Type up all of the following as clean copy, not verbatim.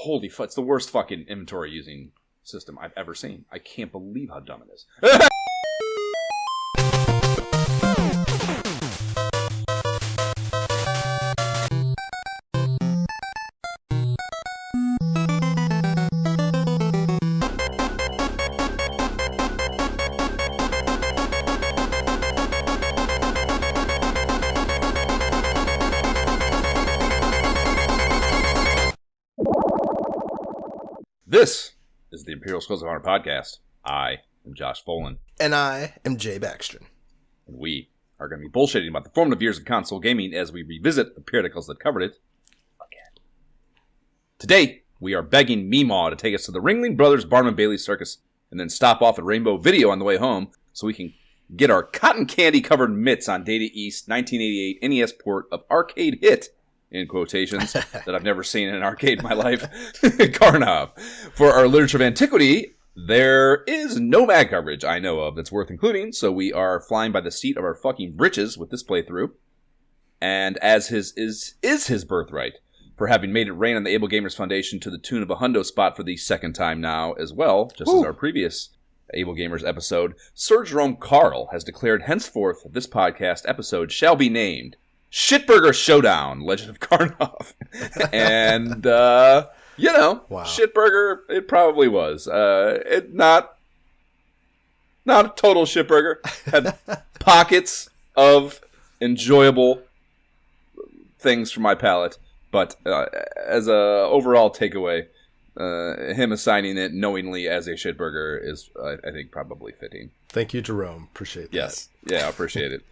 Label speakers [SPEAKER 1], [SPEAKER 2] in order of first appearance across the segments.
[SPEAKER 1] Holy fuck, it's the worst fucking inventory using system I've ever seen. I can't believe how dumb it is. This is the Imperial Skulls of Honor podcast. I am Josh Folan.
[SPEAKER 2] And I am Jay Baxtron.
[SPEAKER 1] And we are going to be bullshitting about the formative years of console gaming as we revisit the periodicals that covered it again. Today, we are begging Meemaw to take us to the Ringling Brothers Barnum Bailey Circus and then stop off at Rainbow Video on the way home so we can get our cotton candy covered mitts on Data East 1988 NES port of arcade hit, in quotations, that I've never seen in an arcade in my life, Karnov. For our literature of Antiquity, there is no mag coverage I know of that's worth including, so we are flying by the seat of our fucking britches with this playthrough. And as his his birthright, for having made it rain on the Able Gamers Foundation to the tune of a hundo spot for the second time now as well, just as our previous Able Gamers episode, Sir Jerome Carl has declared henceforth this podcast episode shall be named Shitburger Showdown, Legend of Karnov. And, wow. Shitburger, it probably was. It not a total shitburger. Had pockets of enjoyable things for my palate. But as a overall takeaway, him assigning it knowingly as a shitburger is, I think, probably fitting.
[SPEAKER 2] Thank you, Jerome. Appreciate that.
[SPEAKER 1] Yes. Yeah, I appreciate it.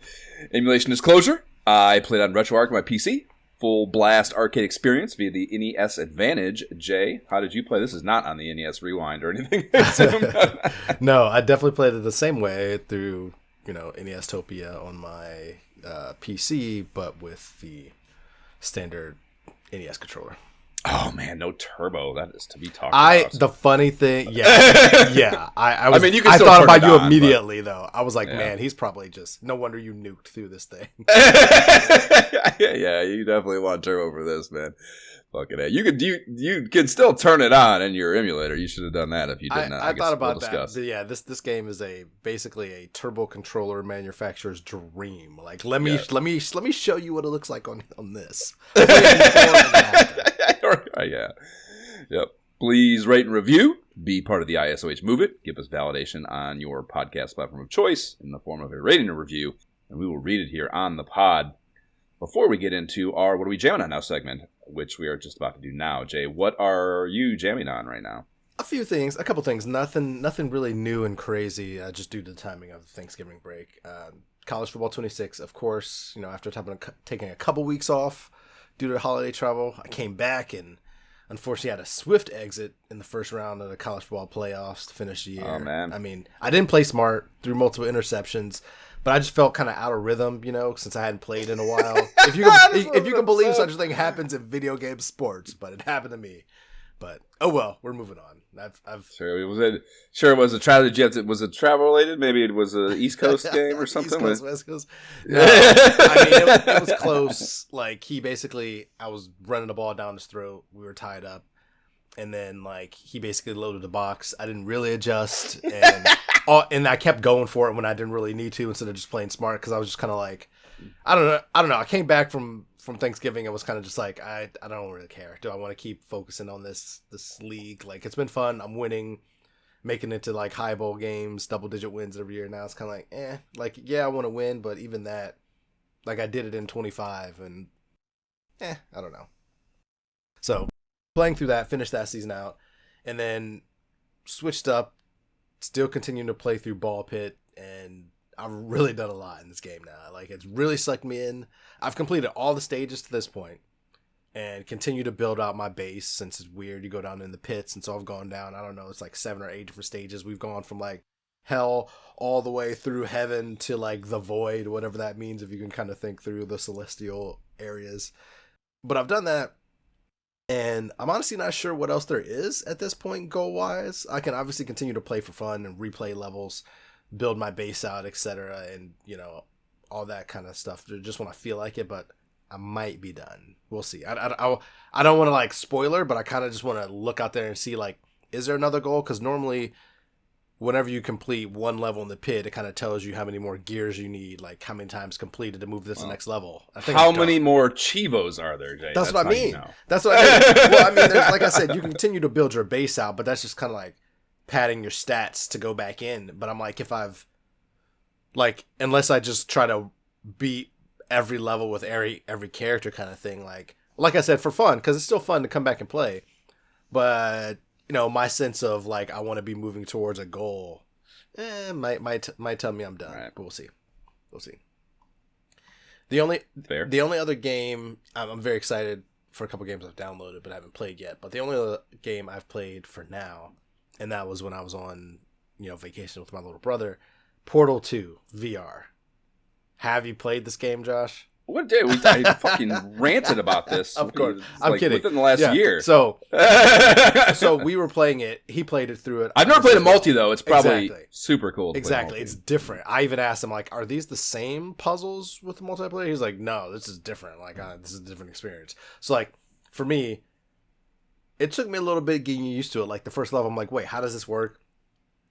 [SPEAKER 1] Emulation disclosure. I played on RetroArch on my PC. Full blast arcade experience via the NES Advantage. Jay, how did you play? This is not on the NES Rewind or anything.
[SPEAKER 2] No, I definitely played it the same way through, NES-topia on my PC, but with the standard NES controller.
[SPEAKER 1] Oh man, no turbo. That is to be talked about.
[SPEAKER 2] The funny thing, yeah. I mean, you can still thought about you immediately, though. I was like, man, he's probably just. No wonder you nuked through this thing.
[SPEAKER 1] Yeah, you definitely want turbo for this, man. Fucking A. You can still turn it on in your emulator. You should have done that if you didn't.
[SPEAKER 2] I thought about that. Yeah, this game is basically a turbo controller manufacturer's dream. Like, let me show you what it looks like on this.
[SPEAKER 1] Yeah. Yep. Please rate and review. Be part of the ISOH movement. Give us validation on your podcast platform of choice in the form of a rating or review, and we will read it here on the pod. Before we get into our What Are We Jamming On Now segment, which we are just about to do now, Jay, what are you jamming on right now?
[SPEAKER 2] A couple things. Nothing really new and crazy, just due to the timing of the Thanksgiving break. College Football 26, of course, after taking a couple weeks off due to holiday travel, I came back and unfortunately had a swift exit in the first round of the college football playoffs to finish the year.
[SPEAKER 1] Oh, man.
[SPEAKER 2] I mean, I didn't play smart, threw multiple interceptions, but I just felt kind of out of rhythm, since I hadn't played in a while. If you can believe such a thing happens in video game sports, but it happened to me. But oh well, we're moving on.
[SPEAKER 1] Sure it was a travel. Was it travel related? Maybe it was a East Coast game or something.
[SPEAKER 2] East Coast, West Coast. No, I mean it was close. Like I was running the ball down his throat. We were tied up, and then he basically loaded the box. I didn't really adjust, and I kept going for it when I didn't really need to instead of just playing smart because I was just kind of like, I don't know. I came back from Thanksgiving, I was kind of just like, I don't really care. Do I want to keep focusing on this league? Like, it's been fun. I'm winning, making it to high bowl games, double digit wins every year. Now it's kind of I want to win, but even that, I did it in 25, and I don't know. So playing through that, finished that season out, and then switched up, still continuing to play through Ball Pit, and I've really done a lot in this game now. It's really sucked me in. I've completed all the stages to this point and continue to build out my base since it's weird. You go down in the pits, and so I've gone down, I don't know, it's 7 or 8 different stages. We've gone from hell all the way through heaven to the void, whatever that means, if you can kind of think through the celestial areas. But I've done that, and I'm honestly not sure what else there is at this point goal-wise. I can obviously continue to play for fun and replay levels, build my base out, etc., and all that kind of stuff just when I feel like it, but I might be done. We'll see. I don't want to like spoiler, but I kind of just want to look out there and see like, is there another goal? Because normally, whenever you complete one level in the pit, it kind of tells you how many more gears you need, like how many times completed to move this to the next level. I think
[SPEAKER 1] how many more Chivos are there, Jay?
[SPEAKER 2] That's what I mean. That's what I mean. Well, I mean, like I said, you can continue to build your base out, but that's just kind of like padding your stats to go back in. But I'm like, if I've like, unless I just try to beat every level with every character kind of thing, like I said, for fun, because it's still fun to come back and play. But you know, my sense of like I want to be moving towards a goal, might tell me I'm done. Right. But we'll see. The only other game I'm very excited for, a couple games I've downloaded but haven't played yet. But the only other game I've played for now, and that was when I was on vacation with my little brother, Portal 2 VR. Have you played this game, Josh?
[SPEAKER 1] What day? I fucking ranted about this.
[SPEAKER 2] Of course. I'm kidding.
[SPEAKER 1] Within the last year.
[SPEAKER 2] So we were playing it. He played it through it.
[SPEAKER 1] I've never played a multi, though. It's probably super cool.
[SPEAKER 2] Exactly. It's different. I even asked him, like, are these the same puzzles with the multiplayer? He's like, no, this is different. Like, this is a different experience. So, like, for me, it took me a little bit getting used to it. Like, the first level, I'm like, wait, how does this work?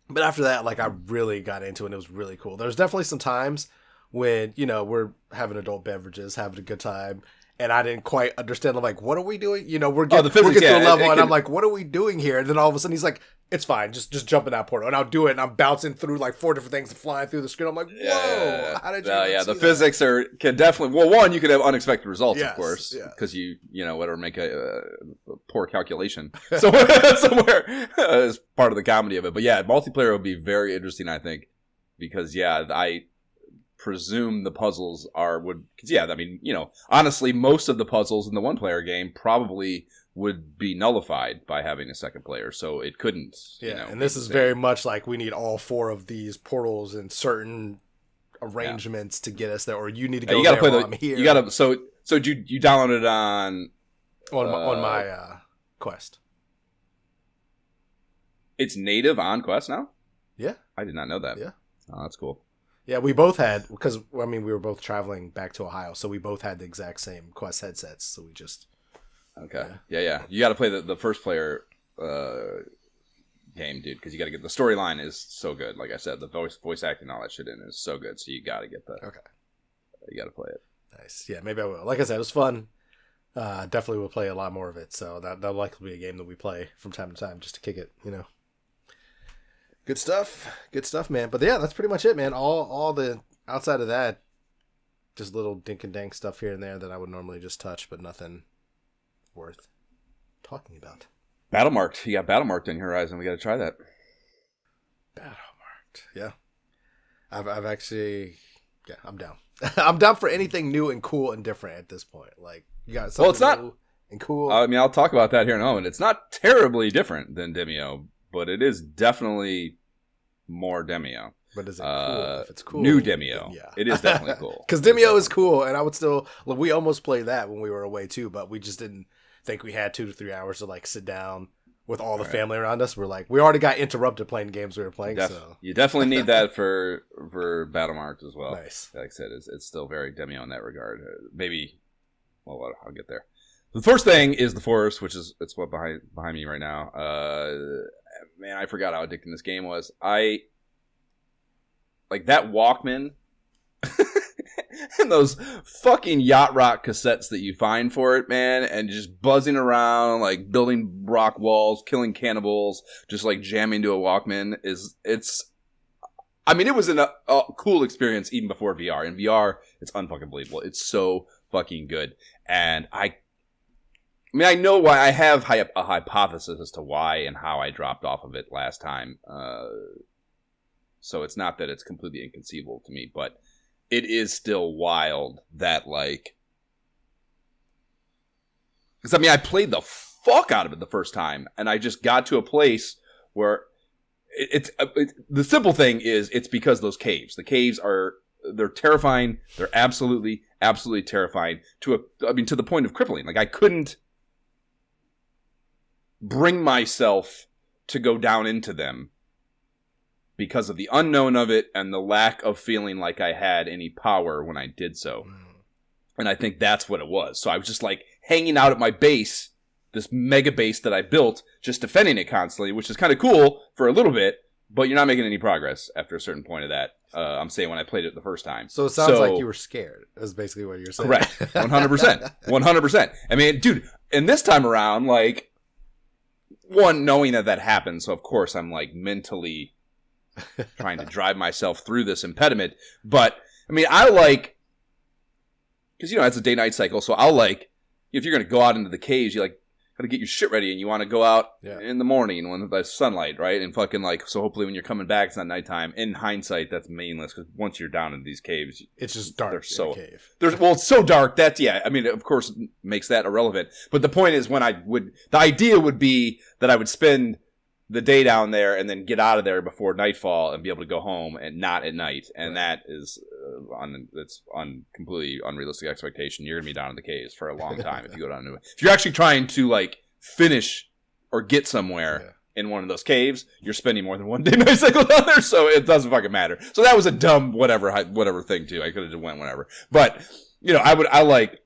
[SPEAKER 2] But after that, like, I really got into it, and it was really cool. There's definitely some times when, we're having adult beverages, having a good time, and I didn't quite understand. I'm like, what are we doing? We're getting to a level, and I'm like, what are we doing here? And then all of a sudden, he's like, it's fine, just jump in that portal. And I'll do it, and I'm bouncing through like 4 different things and flying through the screen. I'm like, whoa, how did you see
[SPEAKER 1] the physics can definitely, well, one, you could have unexpected results,
[SPEAKER 2] yes,
[SPEAKER 1] of course,
[SPEAKER 2] yeah.
[SPEAKER 1] because whatever, make a poor calculation somewhere as part of the comedy of it. But yeah, multiplayer would be very interesting, I think, because I presume the puzzles honestly, most of the puzzles in the one player game probably would be nullified by having a second player, so it couldn't.
[SPEAKER 2] And this is very much like we need all 4 of these portals in certain arrangements to get us there, or you need to go
[SPEAKER 1] you gotta
[SPEAKER 2] there
[SPEAKER 1] play
[SPEAKER 2] while I'm here.
[SPEAKER 1] You gotta so you downloaded it on
[SPEAKER 2] my Quest.
[SPEAKER 1] It's native on Quest now?
[SPEAKER 2] Yeah,
[SPEAKER 1] I did not know that.
[SPEAKER 2] Yeah,
[SPEAKER 1] oh, that's cool.
[SPEAKER 2] Yeah, we both had, because we were both traveling back to Ohio, so we both had the exact same Quest headsets. So we just
[SPEAKER 1] yeah. You got to play the first player game, dude, because you got to get the storyline is so good. Like I said, the voice acting, all that shit in is so good. So you got to get you got to play it.
[SPEAKER 2] Nice. Yeah, maybe I will. Like I said, it was fun. Definitely will play a lot more of it. So that'll likely be a game that we play from time to time just to kick it. Good stuff, man. But yeah, that's pretty much it, man. All the outside of that, just little dink and dank stuff here and there that I would normally just touch, but nothing worth talking about.
[SPEAKER 1] Battlemarked. You got Battlemarked on your horizon. We got to try that.
[SPEAKER 2] Battlemarked. Yeah. I've actually, I'm down. I'm down for anything new and cool and different at this point. Like, you got something new and cool.
[SPEAKER 1] I mean, I'll talk about that here in a moment. It's not terribly different than Demio, but it is definitely more Demio.
[SPEAKER 2] But is it cool? If it's cool,
[SPEAKER 1] new Demio.
[SPEAKER 2] Yeah.
[SPEAKER 1] It is definitely cool.
[SPEAKER 2] Because Demio is cool, and I would still. We almost played that when we were away too, but we just didn't think we had 2 to 3 hours to like sit down with all the family around us. We're like, we already got interrupted playing games we were playing. So
[SPEAKER 1] you definitely need that for Battlemarked as well.
[SPEAKER 2] Nice.
[SPEAKER 1] Like I said, it's still very Demio in that regard. Maybe, well, I'll get there. The first thing is the Forest, which is it's what behind me right now. Man, I forgot how addicting this game was. Like that Walkman and those fucking yacht rock cassettes that you find for it, man, and just buzzing around, like building rock walls, killing cannibals, just like jamming to a Walkman it was a cool experience even before VR. In VR, it's unfucking believable. It's so fucking good. And I know why. I have a hypothesis as to why and how I dropped off of it last time. So it's not that it's completely inconceivable to me, but it is still wild that, like... Because, I played the fuck out of it the first time, and I just got to a place where... the simple thing is, it's because those caves. The caves they're terrifying. They're absolutely terrifying to the point of crippling. Like, I couldn't bring myself to go down into them because of the unknown of it and the lack of feeling like I had any power when I did so. And I think that's what it was. So I was just like hanging out at my base, this mega base that I built, just defending it constantly, which is kind of cool for a little bit, but you're not making any progress after a certain point of that. I'm saying when I played it the first time.
[SPEAKER 2] So it sounds like you were scared, is basically what you're saying.
[SPEAKER 1] Correct. 100%. 100%. I mean, dude, and this time around, like, one, knowing that happened, so of course I'm, like, mentally trying to drive myself through this impediment. But, I mean, I like, because, you know, it's a day-night cycle, so I'll, like, if you're going to go out into the caves, you, like, got to get your shit ready, and you want to go out in the morning when there's sunlight, right? And fucking, like, so hopefully when you're coming back, it's not nighttime. In hindsight, that's meaningless, because once you're down in these caves,
[SPEAKER 2] it's just dark in a cave.
[SPEAKER 1] Well, it's so dark, that's, I mean, of course, it makes that irrelevant. But the point is, the idea would be that I would spend the day down there and then get out of there before nightfall and be able to go home and not at night. And that is it's completely unrealistic expectation. You're going to be down in the caves for a long time if you go down into it. If you're actually trying to like finish or get somewhere in one of those caves, you're spending more than one day night cycle down there, so it doesn't fucking matter. So that was a dumb whatever thing too. I could have just went whenever. But, you know, I like,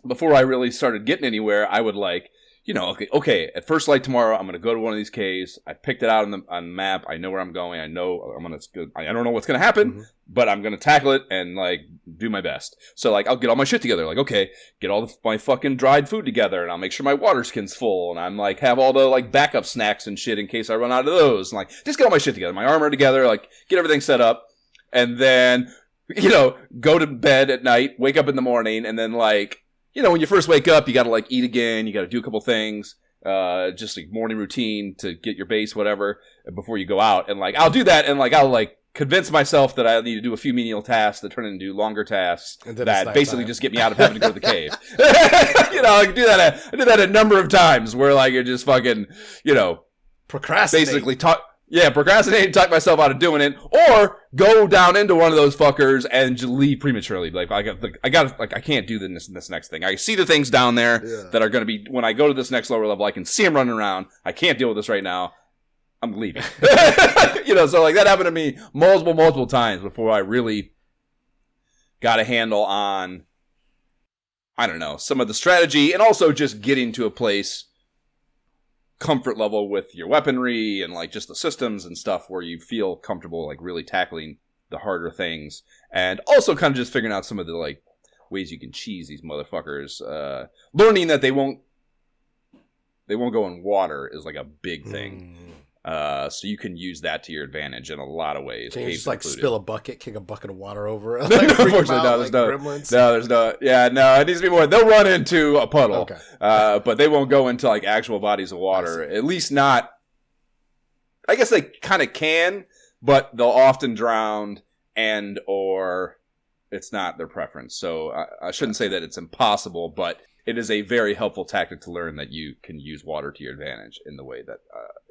[SPEAKER 1] before I really started getting anywhere, I would like, you know, okay, at first light tomorrow, I'm going to go to one of these caves. I picked it out on the map. I know where I'm going. I know I don't know what's going to happen, but I'm going to tackle it and, like, do my best. So, like, I'll get all my shit together. Like, okay, get all my fucking dried food together, and I'll make sure my water skin's full, and I'm, like, have all the, like, backup snacks and shit in case I run out of those. And, like, just get all my shit together. My armor together, like, get everything set up, and then, you know, go to bed at night, wake up in the morning, and then, like, you know, when you first wake up, you got to, like, eat again. You got to do a couple things, just like morning routine to get your base, whatever, before you go out. And, like, I'll do that, and, like, I'll, like, convince myself that I need to do a few menial tasks that turn into longer tasks that basically just get me out of having to go to the cave. You know, I do that a number of times where, like, you're just fucking, you know,
[SPEAKER 2] procrastinate.
[SPEAKER 1] Basically procrastinate and talk myself out of doing it, or go down into one of those fuckers and just leave prematurely. Like, I can't do this next thing. I see the things down there that are going to be, when I go to this next lower level, I can see them running around. I can't deal with this right now. I'm leaving. You know, so like that happened to me multiple times before I really got a handle on, I don't know, some of the strategy, and also just getting to a place, comfort level with your weaponry and like just the systems and stuff where you feel comfortable like really tackling the harder things, and also kind of just figuring out some of the like ways you can cheese these motherfuckers. Learning that they won't go in water is like a big thing. So you can use that to your advantage in a lot of ways.
[SPEAKER 2] Can you just like spill a bucket, kick a bucket of water over it?
[SPEAKER 1] Like, unfortunately, there's no. Yeah, no, it needs to be more. They'll run into a puddle, okay. But they won't go into like actual bodies of water. At least not. I guess they kind of can, but they'll often drown, and or it's not their preference. So I shouldn't say that it's impossible, but it is a very helpful tactic to learn that you can use water to your advantage in the way that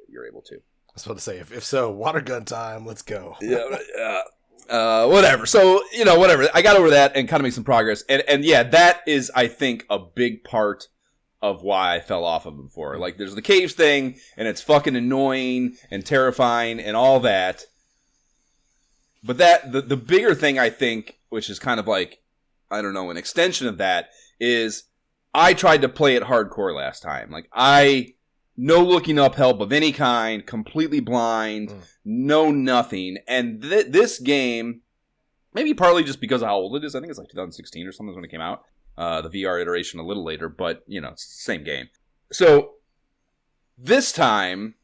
[SPEAKER 1] you're able to.
[SPEAKER 2] I was about to say, if so, water gun time, let's go.
[SPEAKER 1] Whatever. So, you know, whatever. I got over that and kind of made some progress. And yeah, that is, I think, a big part of why I fell off of it before. Like, there's the caves thing, and it's fucking annoying and terrifying and all that. But the bigger thing, I think, which is kind of like, I don't know, an extension of that, is I tried to play it hardcore last time. Like, no looking up help of any kind, completely blind, no nothing. And this game, maybe partly just because of how old it is, I think it's like 2016 or something when it came out. The VR iteration a little later, but, you know, it's the same game. So, this time,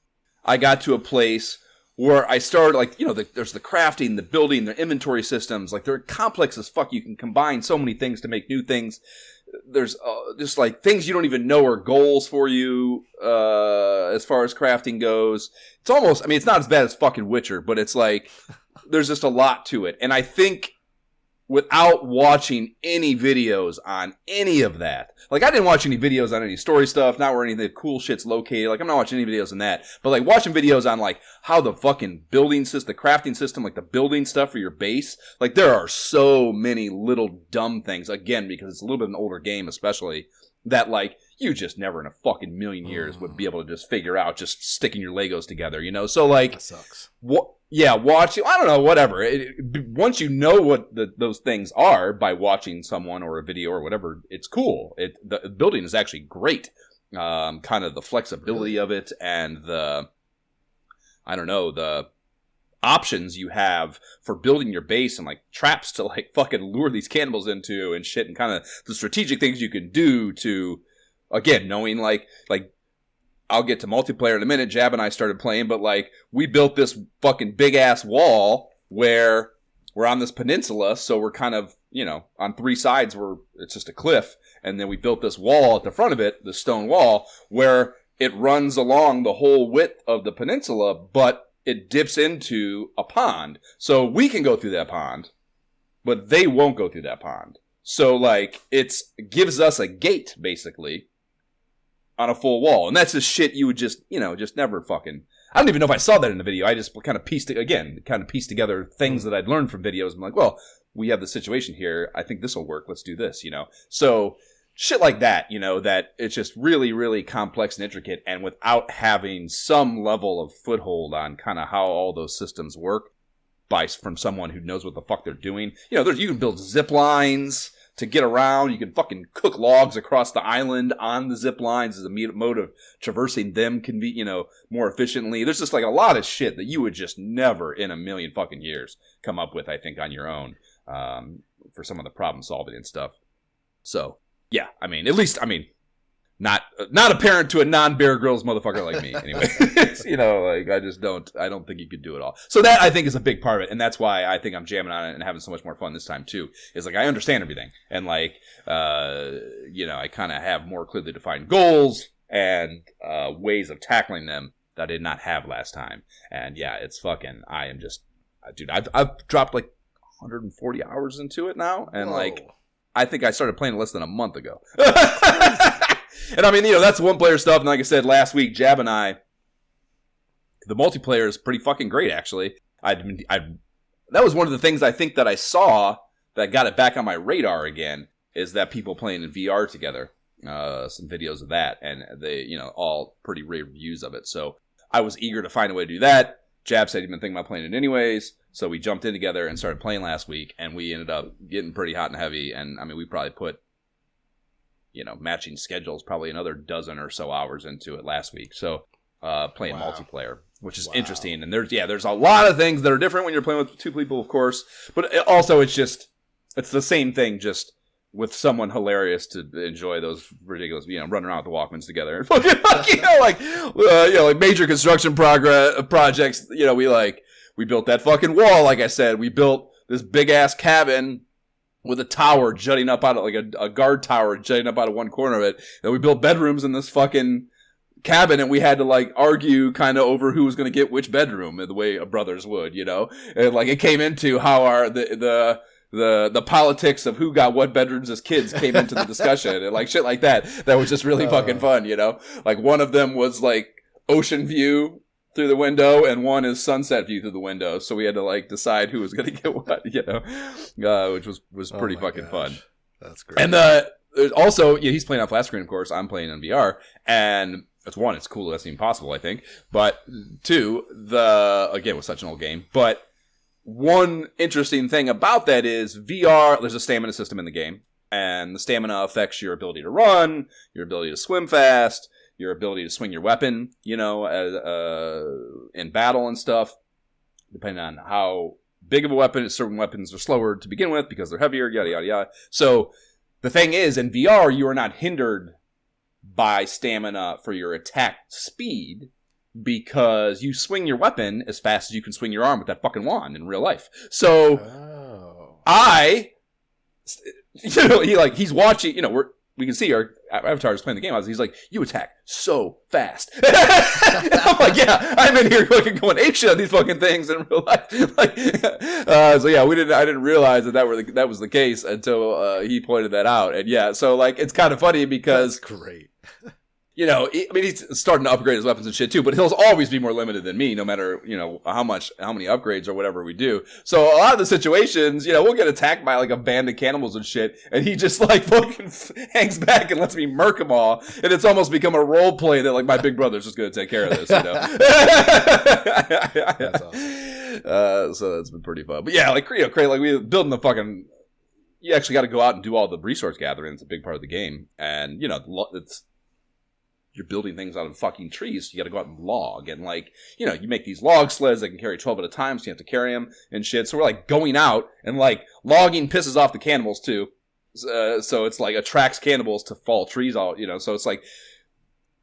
[SPEAKER 1] I got to a place where I started, like, you know, there's the crafting, the building, the inventory systems. Like, they're complex as fuck. You can combine so many things to make new things. There's just like things you don't even know are goals for you as far as crafting goes. It's almost, I mean, it's not as bad as fucking Witcher, but it's like there's just a lot to it. And I think without watching any videos on any of that, like I didn't watch any videos on any story stuff, not where any of the cool shit's located. Like I'm not watching any videos on that, but like watching videos on like how the fucking building system, the crafting system, like the building stuff for your base. Like there are so many little dumb things, again, because it's a little bit of an older game, especially that like you just never in a fucking million years would be able to just figure out just sticking your Legos together, you know? So, like,
[SPEAKER 2] that sucks.
[SPEAKER 1] Watching, I don't know, whatever. Once you know what those things are by watching someone or a video or whatever, it's cool. The building is actually great. Kind of the flexibility of it and the options you have for building your base and like traps to like fucking lure these cannibals into and shit, and kind of the strategic things you can do to, again, knowing like I'll get to multiplayer in a minute. Jab and I started playing, but like we built this fucking big ass wall where we're on this peninsula, so we're kind of, you know, on three sides it's just a cliff, and then we built this wall at the front of it, the stone wall, where it runs along the whole width of the peninsula, but it dips into a pond. So we can go through that pond, but they won't go through that pond. So like it gives us a gate basically on a full wall. And that's the shit you would just never fucking... I don't even know if I saw that in the video. I just kind of pieced together things that I'd learned from videos. I'm like, well, we have the situation here. I think this will work. Let's do this, you know? So shit like that, you know, that it's just really, really complex and intricate. And without having some level of foothold on kind of how all those systems work from someone who knows what the fuck they're doing. You know, you can build zip lines to get around. You can fucking cook logs across the island on the zip lines as a mode of traversing them more efficiently. There's just like a lot of shit that you would just never in a million fucking years come up with, I think, on your own for some of the problem solving and stuff. So, yeah, not apparent to a non-Bear Grylls motherfucker like me, anyway. You know, like, I don't think you could do it all. So that, I think, is a big part of it, and that's why I think I'm jamming on it and having so much more fun this time, too, is, like, I understand everything, and, like, I kind of have more clearly defined goals and ways of tackling them that I did not have last time, and, yeah, it's fucking, I am just, dude, I've dropped, like, 140 hours into it now, and, like, I think I started playing less than a month ago. And I mean, you know, that's one player stuff. And like I said, last week, Jab and I, the multiplayer is pretty fucking great, actually. That was one of the things I think that I saw that got it back on my radar again, is that people playing in VR together. Some videos of that, and they, you know, all pretty rave reviews of it. So I was eager to find a way to do that. Jab said he'd been thinking about playing it anyways. So we jumped in together and started playing last week, and we ended up getting pretty hot and heavy. And I mean, we probably put, you know, matching schedules, probably another dozen or so hours into it last week. So playing multiplayer, which is interesting. And there's a lot of things that are different when you're playing with two people, of course. But also it's the same thing, just with someone hilarious to enjoy those ridiculous, you know, running around with the Walkmans together. And fucking, like major construction projects. You know, we built that fucking wall, like I said. We built this big ass cabin with a tower jutting up out of, like a guard tower jutting up out of one corner of it. Then we built bedrooms in this fucking cabin, and we had to like argue kind of over who was going to get which bedroom, the way brothers would, you know. And like it came into how the politics of who got what bedrooms as kids came into the discussion, and like shit like that. That was just really fucking fun, you know. Like one of them was like ocean view through the window, and one is sunset view through the window. So we had to like decide who was going to get what, you know, which was pretty fucking fun.
[SPEAKER 2] That's great.
[SPEAKER 1] And there's also, he's playing on flat screen, of course. I'm playing on VR, and it's cool. That's even possible, I think. But two, again, it was such an old game. But one interesting thing about that is VR. There's a stamina system in the game, and the stamina affects your ability to run, your ability to swim fast, your ability to swing your weapon, you know, in battle and stuff, depending on how big of a weapon. Certain weapons are slower to begin with because they're heavier, yada, yada, yada. So the thing is, in VR, you are not hindered by stamina for your attack speed because you swing your weapon as fast as you can swing your arm with that fucking wand in real life. So he's watching, you know, we can see our avatars playing the game. He's like, you attack so fast. I'm like, yeah, I'm in here fucking going apeshit on these fucking things in real life. Like, so yeah, I didn't realize that was the case until he pointed that out. And yeah, so like, it's kind of funny because
[SPEAKER 2] that's great.
[SPEAKER 1] you know, I mean, he's starting to upgrade his weapons and shit too, but he'll always be more limited than me, no matter, you know, how many upgrades or whatever we do. So a lot of the situations, you know, we'll get attacked by like a band of cannibals and shit, and he just like fucking hangs back and lets me murk them all, and it's almost become a role play that like my big brother's just going to take care of this, you know. That's awesome. So that's been pretty fun. But yeah, like, you know, like we building the fucking. You actually got to go out and do all the resource gathering. It's a big part of the game, and you know, you're building things out of fucking trees, so you got to go out and log. And, like, you know, you make these log sleds that can carry 12 at a time, so you have to carry them and shit. So we're, like, going out, and, like, logging pisses off the cannibals, too. So it's, like, attracts cannibals to fall trees all, you know. So it's, like,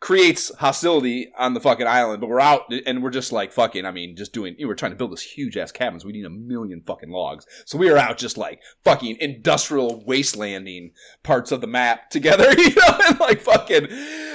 [SPEAKER 1] creates hostility on the fucking island. But we're out, and we're just, like, fucking, I mean, just doing, you know, we're trying to build this huge-ass cabin, so we need 1 million fucking logs. So we are out just, like, fucking industrial wastelanding parts of the map together, you know, and, like, fucking...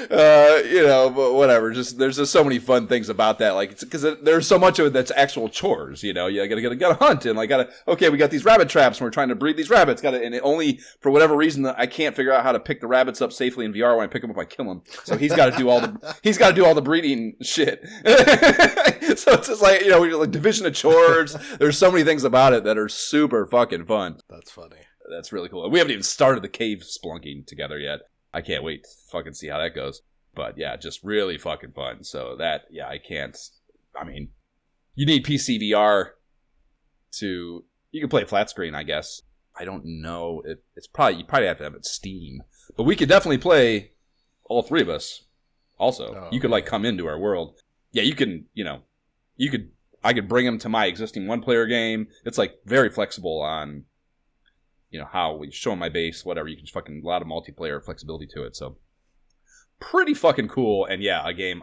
[SPEAKER 1] you know, but whatever. Just there's just so many fun things about that. Like, because there's so much of it that's actual chores. You know, you gotta hunt and like okay, we got these rabbit traps and we're trying to breed these rabbits. And it only for whatever reason I can't figure out how to pick the rabbits up safely in VR. When I pick them up, I kill them. So he's got to do all the breeding shit. So it's just like, you know, like division of chores. There's so many things about it that are super fucking fun.
[SPEAKER 2] That's funny.
[SPEAKER 1] That's really cool. We haven't even started the cave splunking together yet. I can't wait to fucking see how that goes. But yeah, just really fucking fun. So that, yeah, I mean, you need PC VR you can play flat screen, I guess. I don't know. You probably have to have it Steam. But we could definitely play all three of us also. You could like come into our world. Yeah, you can, you know, I could bring them to my existing one-player game. It's like very flexible on, you know, how we show my base, whatever. You can fucking a lot of multiplayer flexibility to it. So pretty fucking cool. And yeah, a game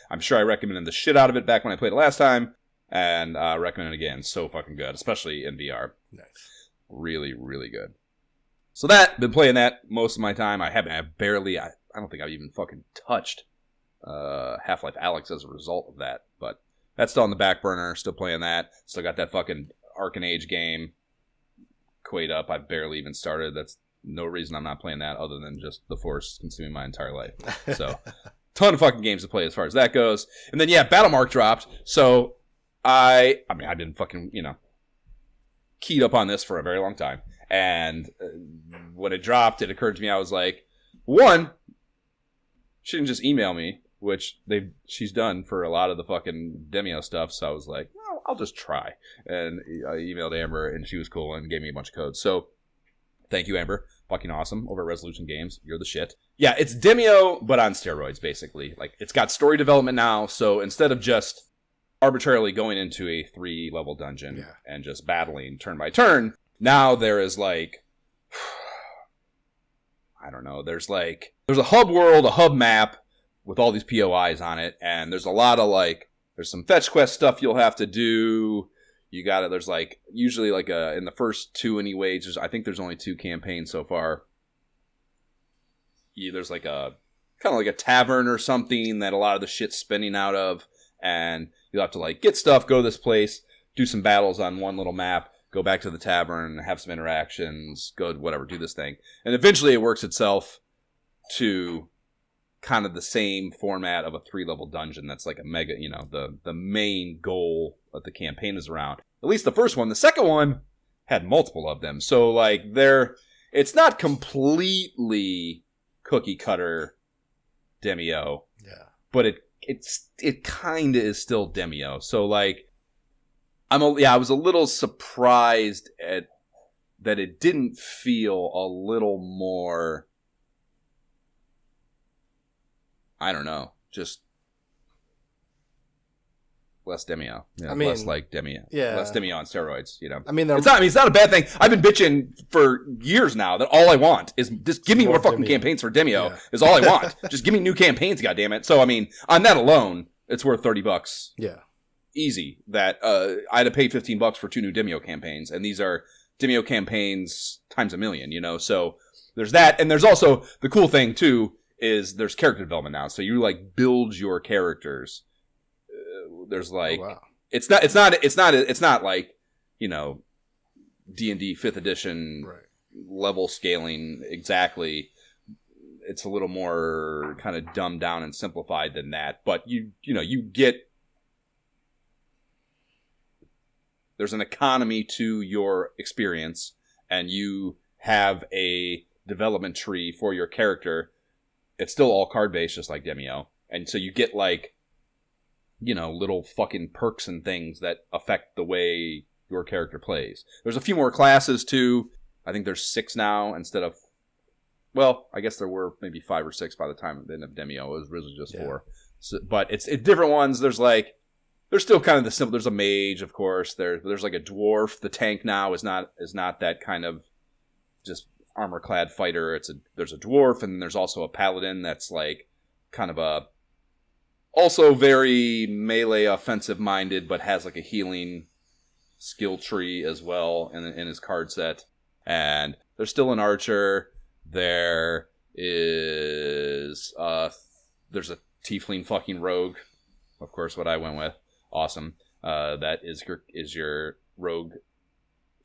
[SPEAKER 1] I'm sure I recommended the shit out of it back when I played it last time, and recommend it again. So fucking good, especially in VR.
[SPEAKER 2] Nice,
[SPEAKER 1] really, really good. So been playing that most of my time. I don't think I've even fucking touched Half-Life Alyx as a result of that. But that's still on the back burner. Still playing that. Still got that fucking Arcane Age game queued up. I barely even started. That's no reason I'm not playing that other than just the Force consuming my entire life. So, ton of fucking games to play as far as that goes. And then, yeah, Battlemark dropped. So, I mean, I've been fucking, you know, keyed up on this for a very long time. And when it dropped, it occurred to me, I was like, one, she didn't just email me, which she's done for a lot of the fucking Demio stuff. So I was like, well, I'll just try. And I emailed Amber, and she was cool and gave me a bunch of codes. So, thank you, Amber. Fucking awesome over at Resolution Games. You're the shit. Yeah, it's Demio, but on steroids, basically. Like, it's got story development now, so instead of just arbitrarily going into a 3-level dungeon and just battling turn by turn, now there is, like, I don't know, there's a hub world, a hub map with all these POIs on it, and there's a lot of, like, there's some fetch quest stuff you'll have to do. There's like, usually like in the first 2 anyways, I think there's only 2 campaigns so far. There's like kind of like a tavern or something that a lot of the shit's spinning out of. And you'll have to like get stuff, go to this place, do some battles on one little map, go back to the tavern, have some interactions, go whatever, do this thing. And eventually it works itself to kind of the same format of a 3-level dungeon. That's like a mega, you know, the main goal that the campaign is around. At least the first one. The second one had multiple of them. So like it's not completely cookie cutter Demio. Yeah. But it kind of is still Demio. So like I was a little surprised at that it didn't feel a little more, I don't know, just less Demio. Yeah, I mean, less like Demio. Yeah. Less Demio on steroids, you know. I mean, it's not a bad thing. I've been bitching for years now that all I want is just give me more fucking campaigns for Demio is all I want. Just give me new campaigns, goddammit. So, I mean, on that alone, it's worth $30. Yeah. Easy. That I'd have paid $15 for 2 new Demio campaigns, and these are Demio campaigns times 1,000,000, you know. So there's that, and there's also the cool thing too is there's character development now. So you like build your characters. There's like it's not like, you know, D&D 5th edition level scaling exactly. it's a little more kind of dumbed down and simplified than that. But you get, there's an economy to your experience, and you have a development tree for your character. It's still all card based, just like Demio, and so you get like, little fucking perks and things that affect the way your character plays. There's a few more classes too. I think there's 6 now instead of, well, I guess there were maybe 5 or 6 by the time of the end of Demio. It was originally just 4. So, but it's different ones. There's still kind of the simple. There's a mage, of course. There's like a dwarf. The tank now is not that kind of just armor clad fighter. There's a dwarf, and there's also a paladin that's like kind of a also very melee offensive minded, but has like a healing skill tree as well in his card set. And there's still an archer. There is there's a tiefling fucking rogue, of course, what I went with. Awesome. That is your rogue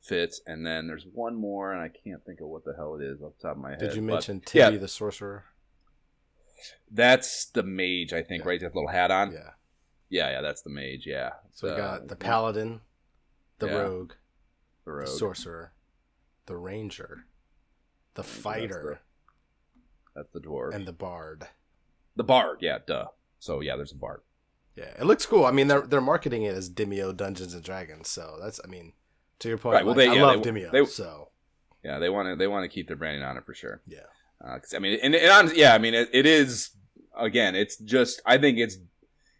[SPEAKER 1] fit. And then there's one more, and I can't think of what the hell it is off the top of my head.
[SPEAKER 2] Did you mention Tibby the sorcerer?
[SPEAKER 1] That's the mage, I think, right? That little hat on?
[SPEAKER 2] Yeah,
[SPEAKER 1] that's the mage, yeah.
[SPEAKER 2] So we got the paladin, the rogue, the sorcerer, the ranger, the fighter.
[SPEAKER 1] That's the dwarf.
[SPEAKER 2] And the bard.
[SPEAKER 1] The bard, yeah, duh. So, yeah, there's a bard.
[SPEAKER 2] Yeah, it looks cool. I mean, they're marketing it as Demio Dungeons and Dragons, so that's, I mean, to your point,
[SPEAKER 1] right, well,
[SPEAKER 2] I love Demio, so.
[SPEAKER 1] Yeah, they want to keep their branding on it for sure.
[SPEAKER 2] Yeah.
[SPEAKER 1] I mean, it is, again, it's just, I think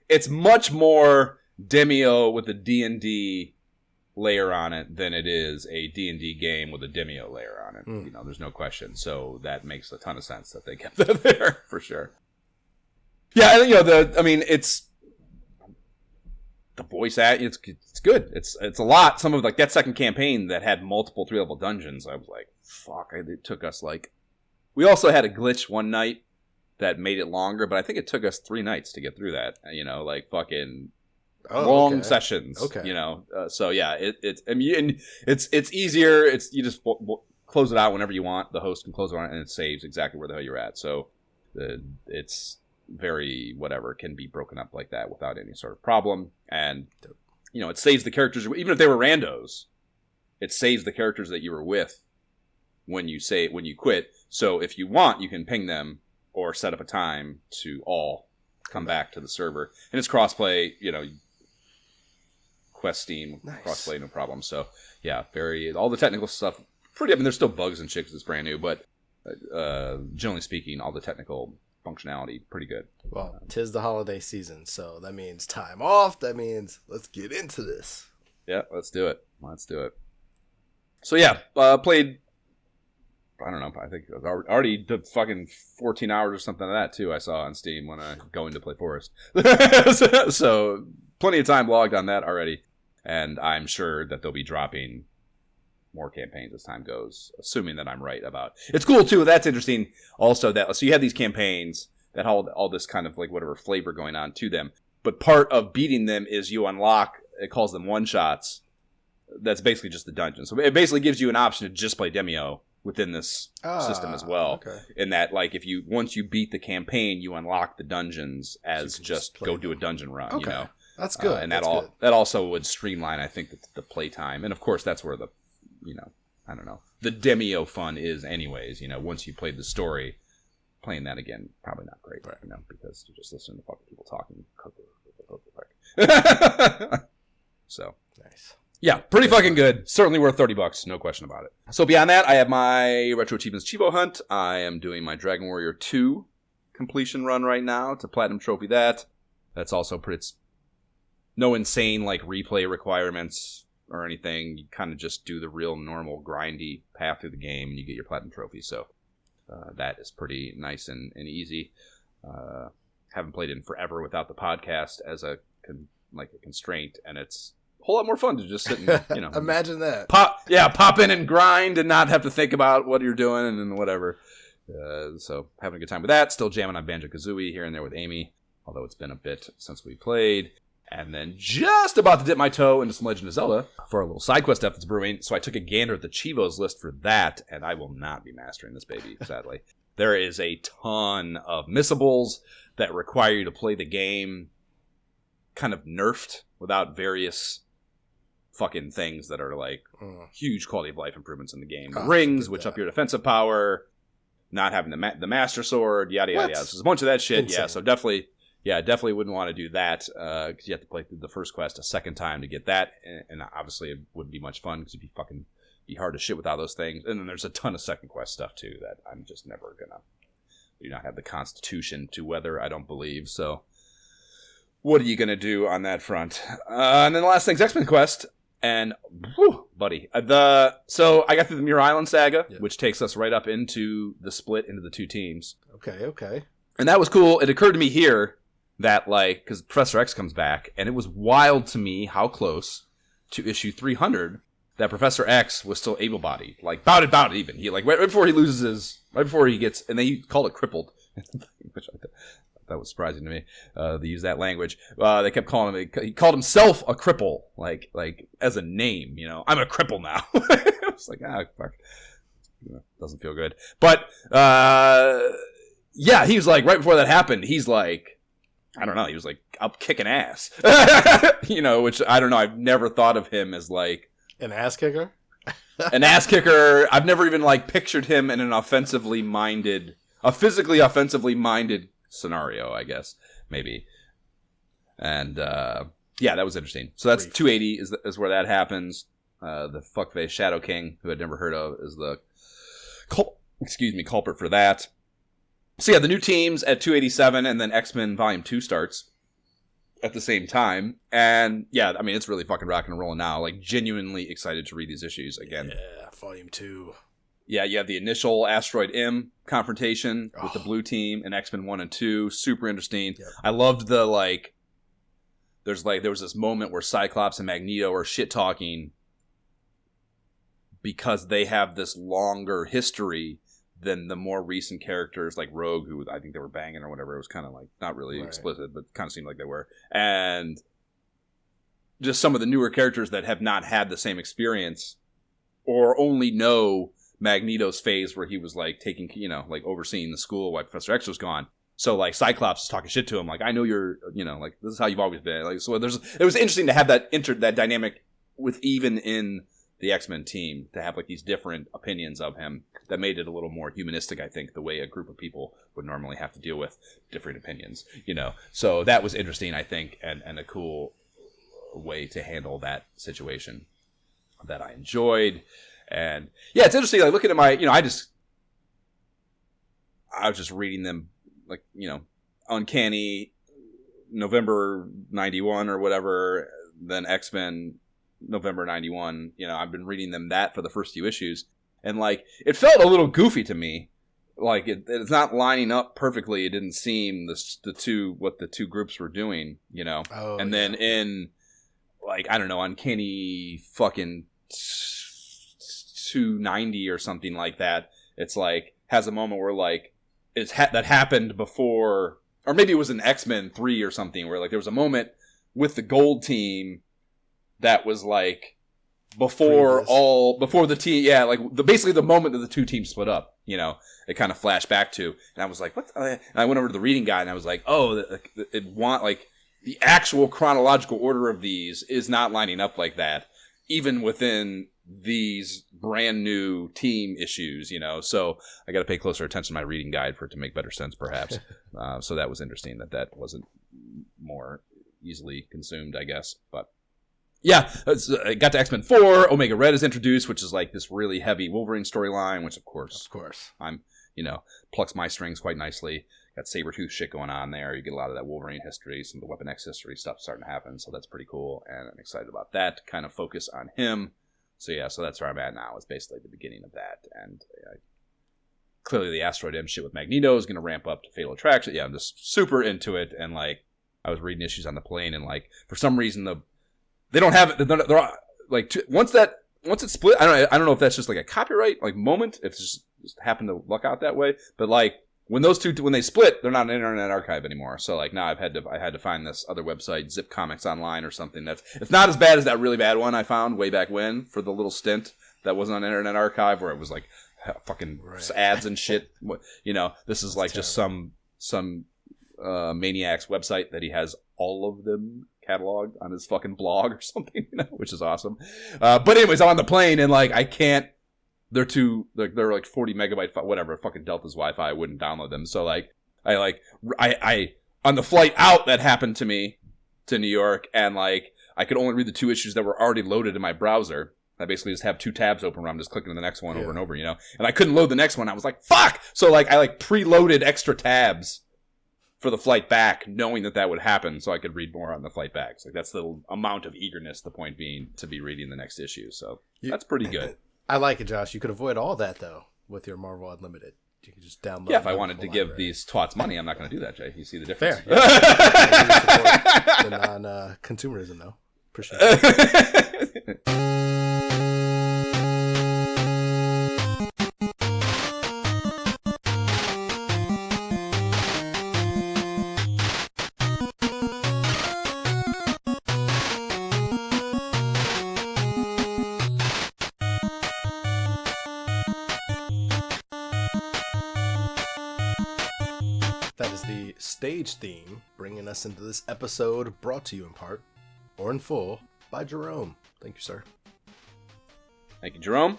[SPEAKER 1] it's much more Demio with a D&D layer on it than it is a D&D game with a Demio layer on it. There's no question. So that makes a ton of sense that they kept that there for sure. Yeah, I think, it's the voice act. It's good. It's a lot. Some of like that second campaign that had multiple 3-level dungeons. I was like, fuck. It took us like. We also had a glitch one night that made it longer, but I think it took us 3 nights to get through that. Like fucking long sessions. Okay. So yeah, it's easier. You just close it out whenever you want. The host can close it out, and it saves exactly where the hell you're at. So it's very whatever, can be broken up like that without any sort of problem. And it saves the characters, even if they were randos, it saves the characters that you were with when you quit. So if you want, you can ping them or set up a time to all come back to the server. And it's crossplay, Quest Steam, nice. Crossplay, no problem. So yeah, all the technical stuff, there's still bugs and shit because it's brand new, but generally speaking, all the technical functionality, pretty good.
[SPEAKER 2] Well, 'tis the holiday season, so that means time off. That means let's get into this.
[SPEAKER 1] Yeah, let's do it. So yeah, played, I don't know, I think I already did fucking 14 hours or something of that too, I saw on Steam when I go in to play Forest. So plenty of time logged on that already, and I'm sure that they'll be dropping more campaigns as time goes, assuming that I'm right about. It's cool too. That's interesting. Also, so you have these campaigns that hold all this kind of like whatever flavor going on to them, but part of beating them is you unlock. It calls them one shots. That's basically just the dungeon. So it basically gives you an option to just play Demio within this system as well. Okay. In that, like, once you beat the campaign, you unlock the dungeons as so just go do a dungeon run. Okay.
[SPEAKER 2] That's good.
[SPEAKER 1] And that also would streamline, I think, the play time. And of course, that's where the I don't know, the Demio fun is anyways. Once you played the story, playing that again, probably not great, right? Because you're just listening to fucking people talking. So
[SPEAKER 2] nice.
[SPEAKER 1] Yeah, pretty fucking good. Certainly worth $30, no question about it. So beyond that, I have my Retro Achievements Chivo Hunt. I am doing my Dragon Warrior 2 completion run right now to Platinum Trophy that. That's also it's no insane like replay requirements or anything. You kind of just do the real normal grindy path through the game and you get your Platinum Trophy. So that is pretty nice and easy. Haven't played it in forever without the podcast as a constraint, and it's a whole lot more fun to just sit and,
[SPEAKER 2] imagine that.
[SPEAKER 1] Pop in and grind and not have to think about what you're doing and whatever. So having a good time with that. Still jamming on Banjo-Kazooie here and there with Amy, although it's been a bit since we played. And then just about to dip my toe into some Legend of Zelda for a little side quest stuff that's brewing. So I took a gander at the Chivos list for that, and I will not be mastering this baby, sadly. There is a ton of missables that require you to play the game kind of nerfed without various fucking things that are like huge quality of life improvements in the game. Rings, which up your defensive power, not having the master sword, yada yada yada. So there's a bunch of that shit. Insane. Yeah, so definitely wouldn't want to do that because you have to play through the first quest a second time to get that, and obviously it wouldn't be much fun because it'd be hard to shit without those things. And then there's a ton of second quest stuff too that I'm just never gonna do not have the constitution to weather. I don't believe so. What are you gonna do on that front? And then the last thing's X-Men Quest. And, whew, buddy, so I got through the Muir Island saga, which takes us right up into the split into the two teams.
[SPEAKER 2] Okay.
[SPEAKER 1] And that was cool. It occurred to me here that, like, because Professor X comes back, and it was wild to me how close to issue 300 that Professor X was still able-bodied. Like, bout it even. He, like, right before he loses right before he gets, and they called it crippled, which that was surprising to me. They use that language. They kept calling him. He called himself a cripple, like as a name. You know, I'm a cripple now. I was like, fuck, doesn't feel good. But yeah, he was like right before that happened. He's like, I don't know. He was like up kicking ass. You know, which I don't know. I've never thought of him as like
[SPEAKER 2] an ass kicker.
[SPEAKER 1] An ass kicker. I've never even like pictured him in a physically offensively minded scenario, I guess, maybe. And yeah, that was interesting. So that's 280 is where that happens. The fuckface Shadow King, who I'd never heard of, is the culprit for that. So yeah, the new teams at 287, and then X-Men Volume 2 starts at the same time. And yeah, I mean, it's really fucking rocking and rolling now. Like, genuinely excited to read these issues again.
[SPEAKER 2] Yeah, Volume 2. Yeah,
[SPEAKER 1] you have the initial Asteroid M confrontation with the blue team and X-Men 1 and 2. Super interesting. Yep. I loved the, like, there was this moment where Cyclops and Magneto are shit-talking because they have this longer history than the more recent characters like Rogue, who I think they were banging or whatever. It was kind of like, not really explicit, but kind of seemed like they were. And just some of the newer characters that have not had the same experience or only know Magneto's phase where he was like taking, you know, like overseeing the school while Professor X was gone. So like Cyclops is talking shit to him, like, I know you're, you know, like, this is how you've always been. Like, so it was interesting to have that dynamic with even in the X-Men team, to have like these different opinions of him that made it a little more humanistic, I think, the way a group of people would normally have to deal with different opinions, you know. So that was interesting, I think, and a cool way to handle that situation that I enjoyed. And yeah, it's interesting. Like, looking at my, you know, I was just reading them, like, you know, Uncanny November 91 or whatever, then X-Men November 91. You know, I've been reading them that for the first few issues, and like, it felt a little goofy to me. Like, it's not lining up perfectly. It didn't seem what the two groups were doing, you know. And then in, like, I don't know, Uncanny fucking 290 or something like that, it's like has a moment where like that happened before, or maybe it was in X-Men 3 or something, where like there was a moment with the gold team that was like before the team, yeah, like basically the moment that the two teams split up, you know, it kind of flashed back to, and I was like, what? And I went over to the reading guide and I was like, like the actual chronological order of these is not lining up like that, even within these brand new team issues, you know. So I got to pay closer attention to my reading guide for it to make better sense, perhaps. So that was interesting that wasn't more easily consumed, I guess. But yeah, I got to X-Men 4. Omega Red is introduced, which is like this really heavy Wolverine storyline, which of course I'm, you know, plucks my strings quite nicely. Got Sabretooth shit going on there. You get a lot of that Wolverine history, some of the Weapon X history stuff starting to happen, so that's pretty cool, and I'm excited about that. Kind of focus on him. So yeah, so that's where I'm at now. It's basically the beginning of that, and clearly the Asteroid M shit with Magneto is going to ramp up to Fatal Attraction. Yeah, I'm just super into it, and like, I was reading issues on the plane, and like, for some reason they don't have it. They're like, once it's split, I don't know if that's just like a copyright like moment, if it's just happened to luck out that way, but like, when they split, they're not an Internet Archive anymore. So like, now I had to find this other website, Zip Comics Online or something. It's not as bad as that really bad one I found way back when for the little stint that wasn't on Internet Archive, where it was like fucking
[SPEAKER 2] Right.
[SPEAKER 1] ads and shit. You know, this is like
[SPEAKER 2] That's
[SPEAKER 1] just some maniac's website that he has all of them cataloged on his fucking blog or something, you know, which is awesome. But anyways, I'm on the plane and like I can't. They're they're like 40 megabyte whatever fucking Delta's Wi-Fi. I wouldn't download them. So like I on the flight out that happened to me to New York, and like I could only read the 2 issues that were already loaded in my browser. I basically just have 2 tabs open where I'm just clicking to the next one over and over, you know. And I couldn't load the next one. I was like, fuck! So like I like preloaded extra tabs for the flight back, knowing that would happen, so I could read more on the flight back. So like, that's the amount of eagerness, the point being, to be reading the next issue. So that's pretty good.
[SPEAKER 2] I like it, Josh. You could avoid all that, though, with your Marvel Unlimited. You could just download.
[SPEAKER 1] Yeah, if I wanted to give these twats money, I'm not going to do that, Jay. You see the difference?
[SPEAKER 2] Fair. Yeah. The non-consumerism, though. Appreciate it. That is the stage theme, bringing us into this episode, brought to you in part, or in full, by Jerome. Thank you, sir.
[SPEAKER 1] Thank you, Jerome.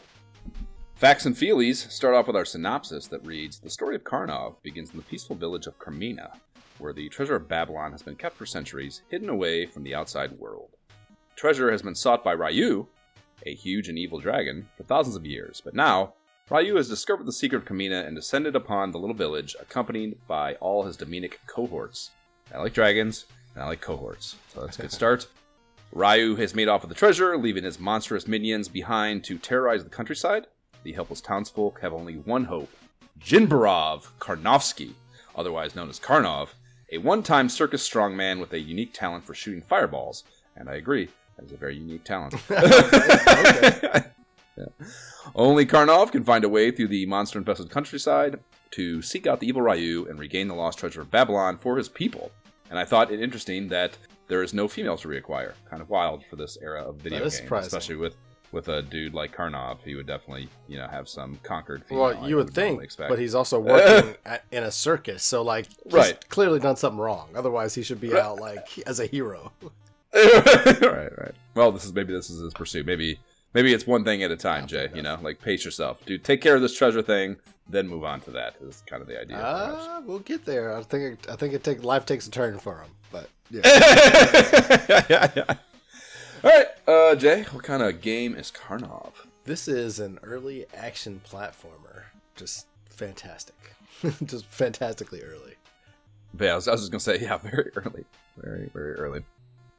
[SPEAKER 1] Facts and Feelies start off with our synopsis that reads, The story of Karnov begins in the peaceful village of Carmina, where the treasure of Babylon has been kept for centuries, hidden away from the outside world. Treasure has been sought by Ryu, a huge and evil dragon, for thousands of years, but now Ryu has discovered the secret of Carmina and descended upon the little village, accompanied by all his demonic cohorts. I like dragons, and I like cohorts, so that's a good start. Ryu has made off with the treasure, leaving his monstrous minions behind to terrorize the countryside. The helpless townsfolk have only one hope. Jinbarov Karnovsky, otherwise known as Karnov, a one-time circus strongman with a unique talent for shooting fireballs. And I agree, that is a very unique talent. Okay. Yeah. Only Karnov can find a way through the monster-infested countryside to seek out the evil Ryu and regain the lost treasure of Babylon for his people. And I thought it interesting that there is no female to reacquire. Kind of wild for this era of video games, especially with a dude like Karnov. He would definitely, have some conquered female.
[SPEAKER 2] Well, you would think, but he's also working in a circus, so like, he's clearly done something wrong. Otherwise, he should be out like as a hero.
[SPEAKER 1] Right. Well, this is his pursuit. Maybe it's one thing at a time, Jay. Like pace yourself, dude. Take care of this treasure thing, then move on to that. Is kind of the idea.
[SPEAKER 2] We'll get there. I think life takes a turn for him, but yeah.
[SPEAKER 1] Yeah. All right, Jay. What kind of game is Karnov?
[SPEAKER 2] This is an early action platformer. Just fantastic. Just fantastically early.
[SPEAKER 1] Yeah, I was just gonna say, very early, very very early.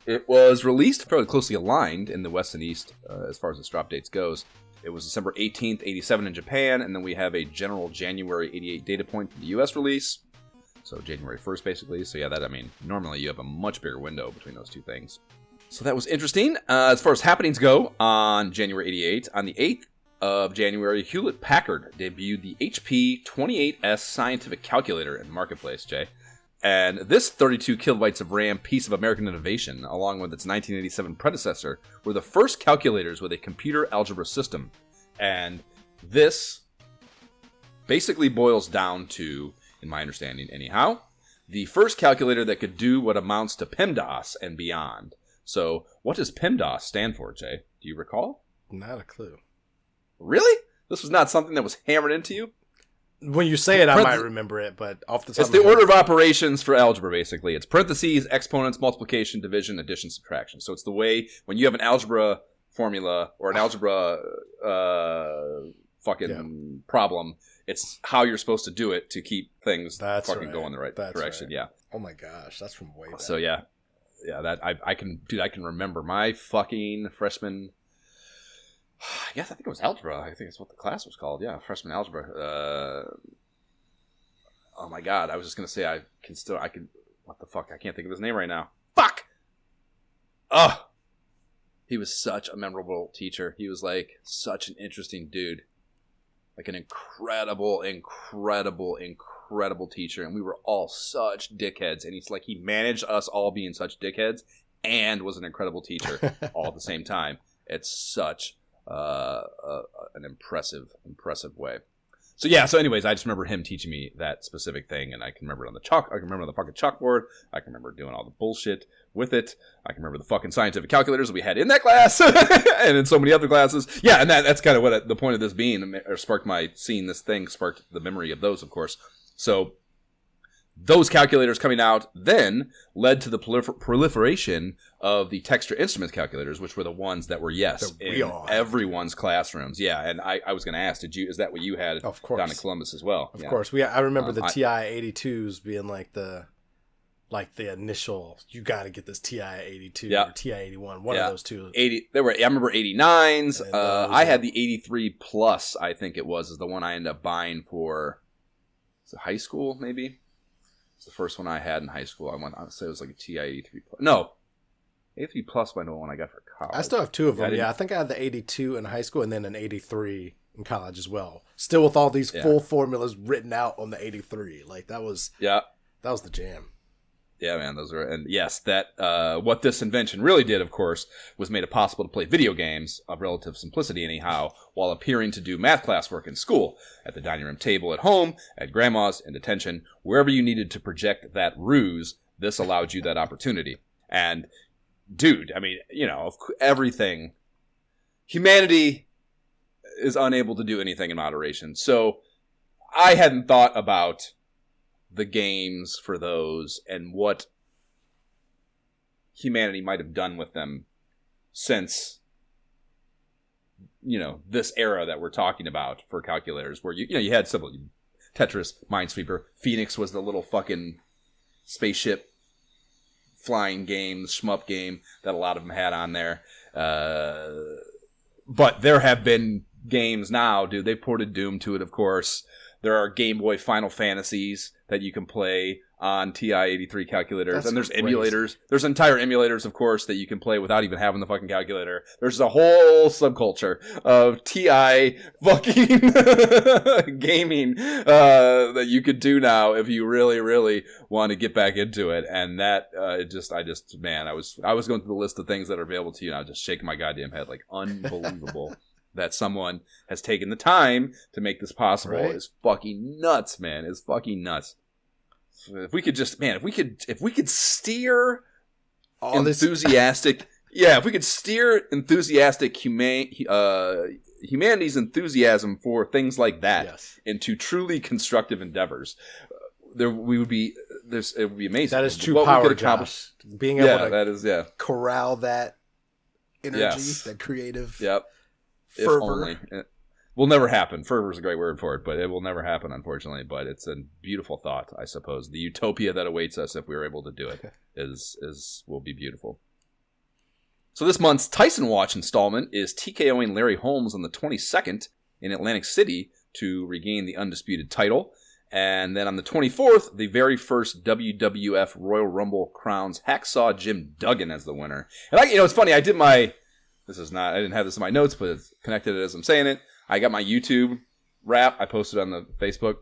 [SPEAKER 1] It was released fairly closely aligned in the West and East as far as its drop dates goes. It was December 18th, 87 in Japan, and then we have a general January 88 data point for the US release. So January 1st, basically. So yeah, normally you have a much bigger window between those two things. So that was interesting. As far as happenings go, on January 88, on the 8th of January, Hewlett-Packard debuted the HP 28S scientific calculator in the marketplace, Jay. And this 32 kilobytes of RAM piece of American innovation, along with its 1987 predecessor, were the first calculators with a computer algebra system. And this basically boils down to, in my understanding anyhow, the first calculator that could do what amounts to PEMDAS and beyond. So, what does PEMDAS stand for, Jay? Do you recall?
[SPEAKER 2] Not a clue.
[SPEAKER 1] Really? This was not something that was hammered into you?
[SPEAKER 2] When you say it, I might remember it, but off the top
[SPEAKER 1] it's the order of operations for algebra, basically. It's parentheses, exponents, multiplication, division, addition, subtraction. So it's the way, when you have an algebra formula or an algebra problem, it's how you're supposed to do it to keep things go in the right direction. Right. Yeah.
[SPEAKER 2] Oh my gosh, that's from way back.
[SPEAKER 1] So yeah, that I can remember my fucking freshman. I think it was algebra. I think it's what the class was called. Yeah, freshman algebra. Oh my god, I was just gonna say what the fuck? I can't think of his name right now. Fuck! He was such a memorable teacher. He was like such an interesting dude. Like an incredible teacher. And we were all such dickheads. And he managed us all being such dickheads and was an incredible teacher all at the same time. It's such an impressive way. So anyways, I just remember him teaching me that specific thing, and I can remember it on the I can remember on the fucking chalkboard. I can remember doing all the bullshit with it. I can remember the fucking scientific calculators that we had in that class, and in so many other classes. Yeah, and that's kind of what the point of this being, or sparked my seeing this thing, sparked the memory of those, of course. So those calculators coming out then led to the proliferation of the texture instruments calculators, which were the ones that were, in everyone's classrooms. Yeah, and I was going to ask, is that what you had
[SPEAKER 2] of course.
[SPEAKER 1] down in Columbus as well?
[SPEAKER 2] Of course. I remember the TI-82s being like the initial, you got to get this TI-82 or TI-81, one of those two. I
[SPEAKER 1] remember 89s. I had the 83 Plus, I think it was the one I ended up buying for high school, maybe. It's the first one I had in high school. I would say it was like a TI-83 Plus. No, 83 Plus might be the one I got for college.
[SPEAKER 2] I still have two of them. I think I had the 82 in high school and then an 83 in college as well. Still with all these full formulas written out on the 83. Like that was the jam.
[SPEAKER 1] Yeah, man, those are, and yes, that what this invention really did, of course, was made it possible to play video games of relative simplicity anyhow, while appearing to do math classwork in school, at the dining room table at home, at grandma's, in detention, wherever you needed to project that ruse. This allowed you that opportunity. And, dude, I mean, everything, humanity is unable to do anything in moderation. So I hadn't thought about the games for those and what humanity might have done with them since this era that we're talking about for calculators, where you had simple Tetris, Minesweeper, Phoenix was the little fucking spaceship flying game, shmup game that a lot of them had on there. But there have been games now, dude. They've ported Doom to it, of course. There are Game Boy Final Fantasies that you can play on TI-83 calculators. That's and there's crazy. Emulators. There's entire emulators, of course, that you can play without even having the fucking calculator. There's a whole subculture of TI fucking gaming that you could do now if you really, really want to get back into it. And that, I was going through the list of things that are available to you, and I was just shaking my goddamn head, like, unbelievable. That someone has taken the time to make this possible is fucking nuts, man. It's fucking nuts. If we could just, man, if we could steer all enthusiastic, if we could steer enthusiastic humanity's enthusiasm for things like that into truly constructive endeavors, it would be amazing.
[SPEAKER 2] That is true power, Josh. Being able to corral that energy, that creative.
[SPEAKER 1] Yep. Fervor. If only. Will never happen. Fervor is a great word for it, but it will never happen, unfortunately. But it's a beautiful thought, I suppose. The utopia that awaits us if we were able to do it will be beautiful. So this month's Tyson Watch installment is TKOing Larry Holmes on the 22nd in Atlantic City to regain the undisputed title. And then on the 24th, the very first WWF Royal Rumble crowns Hacksaw Jim Duggan as the winner. And it's funny, I didn't have this in my notes, but it's connected as I'm saying it. I got my YouTube rap. I posted on the Facebook.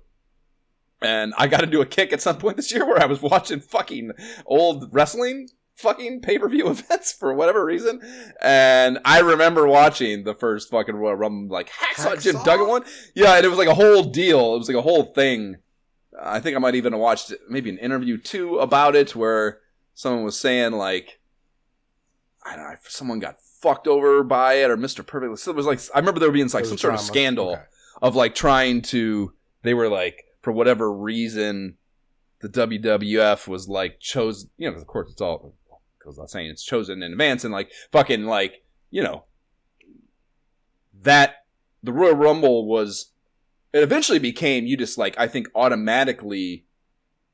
[SPEAKER 1] And I got into a kick at some point this year where I was watching fucking old wrestling fucking pay-per-view events for whatever reason. And I remember watching the first fucking Royal Rumble, like, Hacksaw Jim Duggan one. Yeah, and it was like a whole deal. It was like a whole thing. I think I might even have watched maybe an interview too about it where someone was saying, like, I don't know, if someone got fucked over by it or Mr. Perfect. So it was like, I remember there being like some sort of scandal of like trying to, they were like, for whatever reason, the WWF was like chose, of course it's all, because I'm saying it's chosen in advance and like fucking like, that the Royal Rumble was, it eventually became, you just like, I think automatically,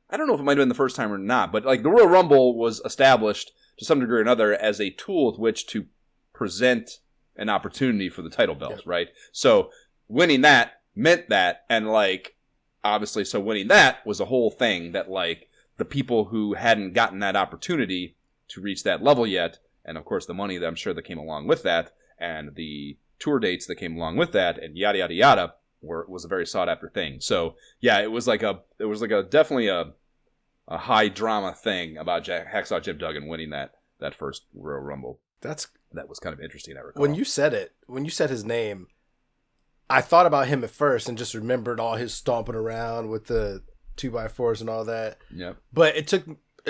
[SPEAKER 1] I don't know if it might have been the first time or not, but like the Royal Rumble was established to some degree or another as a tool with which to present an opportunity for the title belts, right? So winning that meant that, and like, obviously, so winning that was a whole thing that like the people who hadn't gotten that opportunity to reach that level yet, and of course the money that I'm sure that came along with that, and the tour dates that came along with that, and yada yada yada, was a very sought after thing. So yeah, it was definitely a high drama thing about Hacksaw Jim Duggan winning that first Royal Rumble. That was kind of interesting, I recall.
[SPEAKER 2] When you said his name, I thought about him at first and just remembered all his stomping around with the 2x4s and all that.
[SPEAKER 1] Yep.
[SPEAKER 2] But it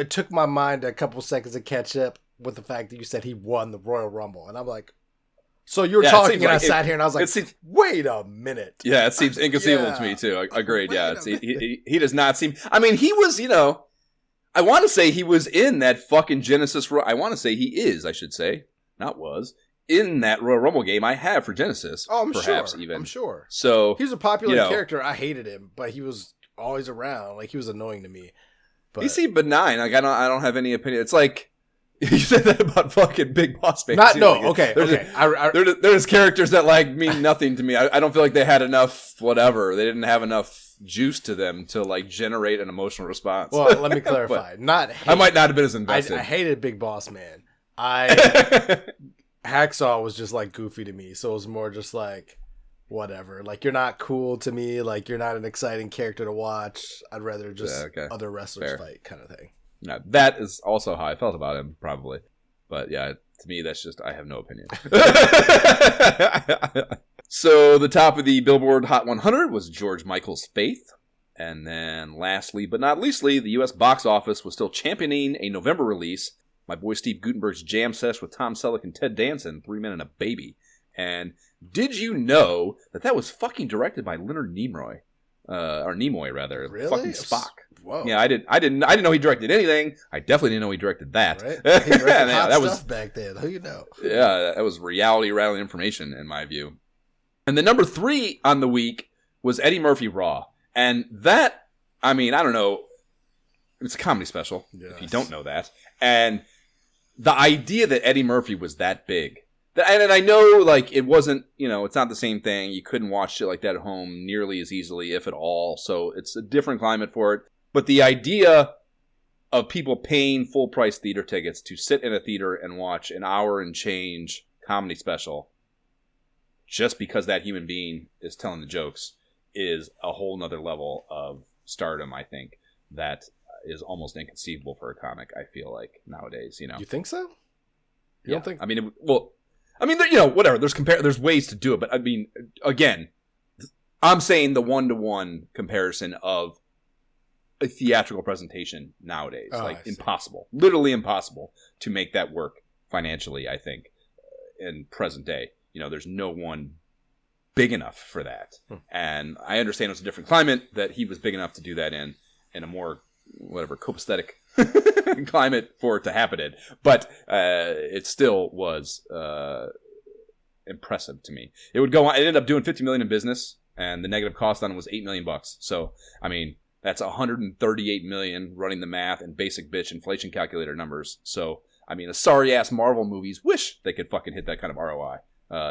[SPEAKER 2] took my mind a couple seconds to catch up with the fact that you said he won the Royal Rumble, and I'm like, so you were talking, and I sat here and I was like, wait a minute.
[SPEAKER 1] Yeah, it seems inconceivable to me too. Agreed. Yeah, he does not seem. I mean, he was, I want to say he was in that fucking Genesis. I want to say he is. I should say, not was. In that Royal Rumble game I have for Genesis.
[SPEAKER 2] Oh, I'm sure.
[SPEAKER 1] So
[SPEAKER 2] he was a popular character. I hated him, but he was always around. Like, he was annoying to me. But
[SPEAKER 1] he seemed benign. Like, I don't have any opinion. It's like you said that about fucking Big Boss Man. There's characters that like mean nothing to me. I don't feel like they had enough whatever. They didn't have enough juice to them to like generate an emotional response.
[SPEAKER 2] Well, let me clarify.
[SPEAKER 1] I might not have been as invested.
[SPEAKER 2] I hated Big Boss Man. Hacksaw was just like goofy to me, so it was more just like whatever. Like, you're not cool to me. Like, you're not an exciting character to watch. I'd rather just other wrestlers fight, kind of thing.
[SPEAKER 1] No, that is also how I felt about him, probably. But yeah, to me, that's just, I have no opinion. So the top of the Billboard Hot 100 was George Michael's Faith. And then lastly, but not leastly, the U.S. box office was still championing a November release. My boy Steve Gutenberg's Jam Sesh with Tom Selleck and Ted Danson, 3 Men and a Baby. And did you know that was fucking directed by Leonard Nimoy? Or Nimoy, rather.
[SPEAKER 2] Really?
[SPEAKER 1] Fucking Spock.
[SPEAKER 2] Whoa.
[SPEAKER 1] Yeah, I didn't know he directed anything. I definitely didn't know he directed that.
[SPEAKER 2] Right? He directed hot stuff back then. Who you know?
[SPEAKER 1] Yeah, that was reality rattling information in my view. And the number 3 on the week was Eddie Murphy Raw. And that, I mean, I don't know. It's a comedy special, if you don't know that. And the idea that Eddie Murphy was that big. And I know, like, it wasn't, it's not the same thing. You couldn't watch shit like that at home nearly as easily, if at all. So it's a different climate for it. But the idea of people paying full-price theater tickets to sit in a theater and watch an hour and change comedy special just because that human being is telling the jokes is a whole nother level of stardom, I think, that is almost inconceivable for a comic, I feel like, nowadays,
[SPEAKER 2] You think so?
[SPEAKER 1] You don't think? I mean, whatever. There's ways to do it, but I mean, again, I'm saying the one-to-one comparison of a theatrical presentation nowadays. Impossible. Literally impossible to make that work financially, I think, in present day. There's no one big enough for that. And I understand it's a different climate that he was big enough to do that in a more, copacetic climate for it to happen in. But it still was impressive to me. It would go on. It ended up doing $50 million in business, and the negative cost on it was $8 million. So, I mean, that's $138 million running the math and basic bitch inflation calculator numbers. So, I mean, the sorry-ass Marvel movies wish they could fucking hit that kind of ROI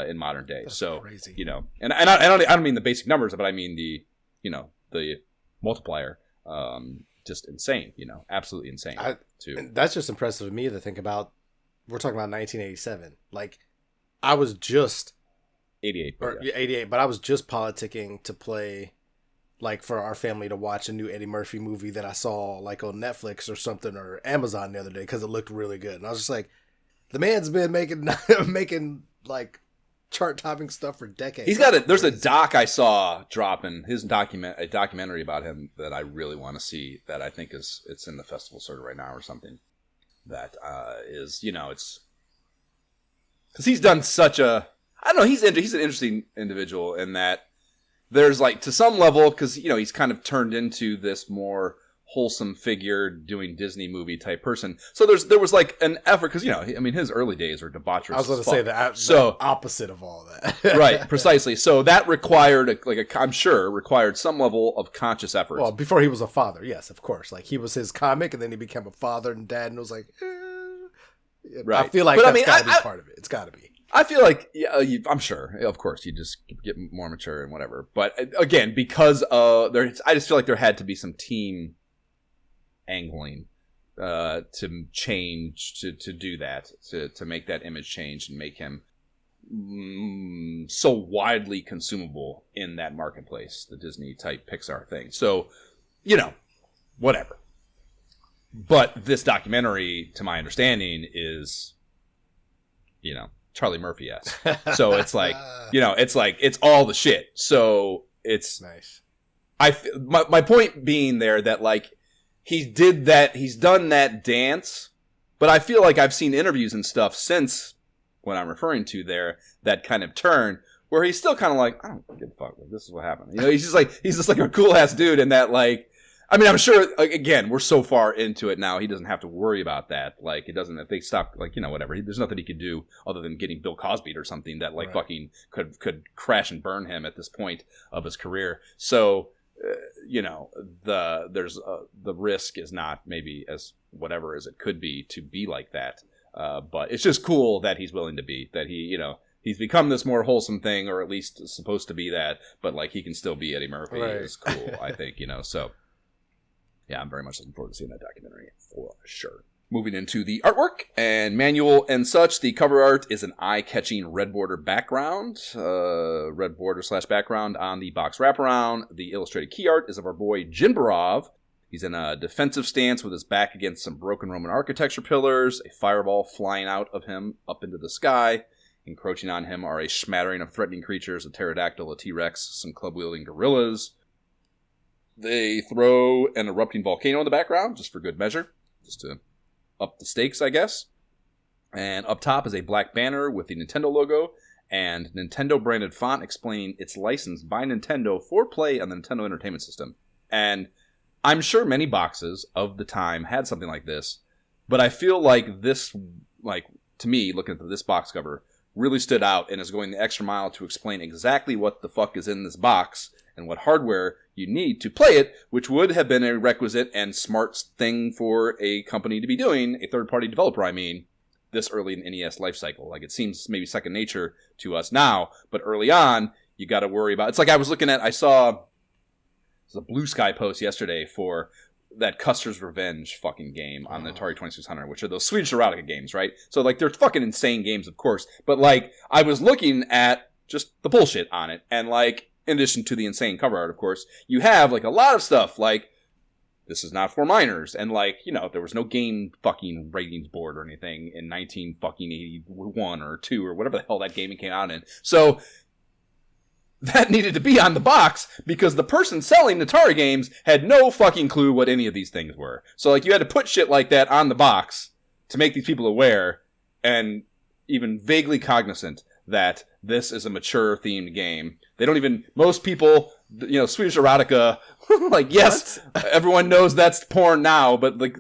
[SPEAKER 1] in modern day.
[SPEAKER 2] That's
[SPEAKER 1] so
[SPEAKER 2] crazy.
[SPEAKER 1] And I don't mean the basic numbers, but I mean the multiplier. Just insane, absolutely insane.
[SPEAKER 2] And that's just impressive to me to think about. We're talking about 1987. Like, I was just
[SPEAKER 1] 88,
[SPEAKER 2] 88, but I was just politicking to play, like, for our family to watch a new Eddie Murphy movie that I saw like on Netflix or something or Amazon the other day because it looked really good, and I was just like, the man's been making like chart-topping stuff for decades.
[SPEAKER 1] He's got there's a doc I saw dropping, a documentary about him that I really want to see, that I think it's in the festival circuit right now or something. That is, it's because he's done such a, I don't know, he's an interesting individual in that there's like, to some level, because he's kind of turned into this more wholesome figure doing Disney movie type person. So there was like an effort, because his early days are debaucherous.
[SPEAKER 2] I was going to say the opposite of all that.
[SPEAKER 1] Right, precisely. So that required I'm sure required some level of conscious effort.
[SPEAKER 2] Well, before he was a father, yes, of course. Like, he was his comic, and then he became a father and dad, and it was like, right. I feel like that's got to be part of it. It's got to be.
[SPEAKER 1] I feel like, I'm sure, of course, you just get more mature and whatever. But again, because I just feel like there had to be some team angling to change, to do that, to make that image change and make him so widely consumable in that marketplace, the Disney type Pixar thing. So, whatever. But this documentary, to my understanding, is, Charlie Murphy-esque. So it's like, it's all the shit. So it's
[SPEAKER 2] nice.
[SPEAKER 1] My point being there that like he's done that dance, but I feel like I've seen interviews and stuff since what I'm referring to there, that kind of turn where he's still kind of like, I don't give a fuck. Like, this is what happened. He's just like a cool ass dude, and that like, I mean, I'm sure, like, again, we're so far into it now, he doesn't have to worry about that. Like, it doesn't, if they stop, like, whatever. There's nothing he could do other than getting Bill Cosby or something that, like, fucking could crash and burn him at this point of his career. So, the risk is not maybe as whatever as it could be to be like that. But it's just cool that he's willing to be, that he, he's become this more wholesome thing, or at least supposed to be that, but, like, he can still be Eddie Murphy. Is cool, I think, so. Yeah, I'm very much looking forward to seeing that documentary for sure. Moving into the artwork and manual and such, the cover art is an eye-catching red border background, red border / background on the box wraparound. The illustrated key art is of our boy Jinbarov. He's in a defensive stance with his back against some broken Roman architecture pillars, a fireball flying out of him up into the sky. Encroaching on him are a smattering of threatening creatures, a pterodactyl, a T-Rex, some club-wielding gorillas. They throw an erupting volcano in the background, just for good measure, just to up the stakes, I guess. And up top is a black banner with the Nintendo logo and Nintendo-branded font explaining it's licensed by Nintendo for play on the Nintendo Entertainment System. And I'm sure many boxes of the time had something like this, but I feel like this, like, to me, looking at this box cover, really stood out and is going the extra mile to explain exactly what the fuck is in this box and what hardware you need to play it, which would have been a requisite and smart thing for a company to be doing, a third-party developer, I mean, this early in NES lifecycle. Like, it seems maybe second nature to us now, but early on, you got to worry about... It's like I saw a Blue Sky post yesterday for that Custer's Revenge fucking game on the Atari 2600, which are those Swedish erotica games, right? So, like, they're fucking insane games, of course, but, like, I was looking at just the bullshit on it, and, like, in addition to the insane cover art, of course, you have, like, a lot of stuff, like, this is not for minors, and, like, there was no game fucking ratings board or anything in 1981 or 2 or whatever the hell that game came out in. So, that needed to be on the box because the person selling Atari games had no fucking clue what any of these things were. So, like, you had to put shit like that on the box to make these people aware and even vaguely cognizant that this is a mature themed game. They don't even, most people, Swedish erotica, like, yes, everyone knows that's porn now, but like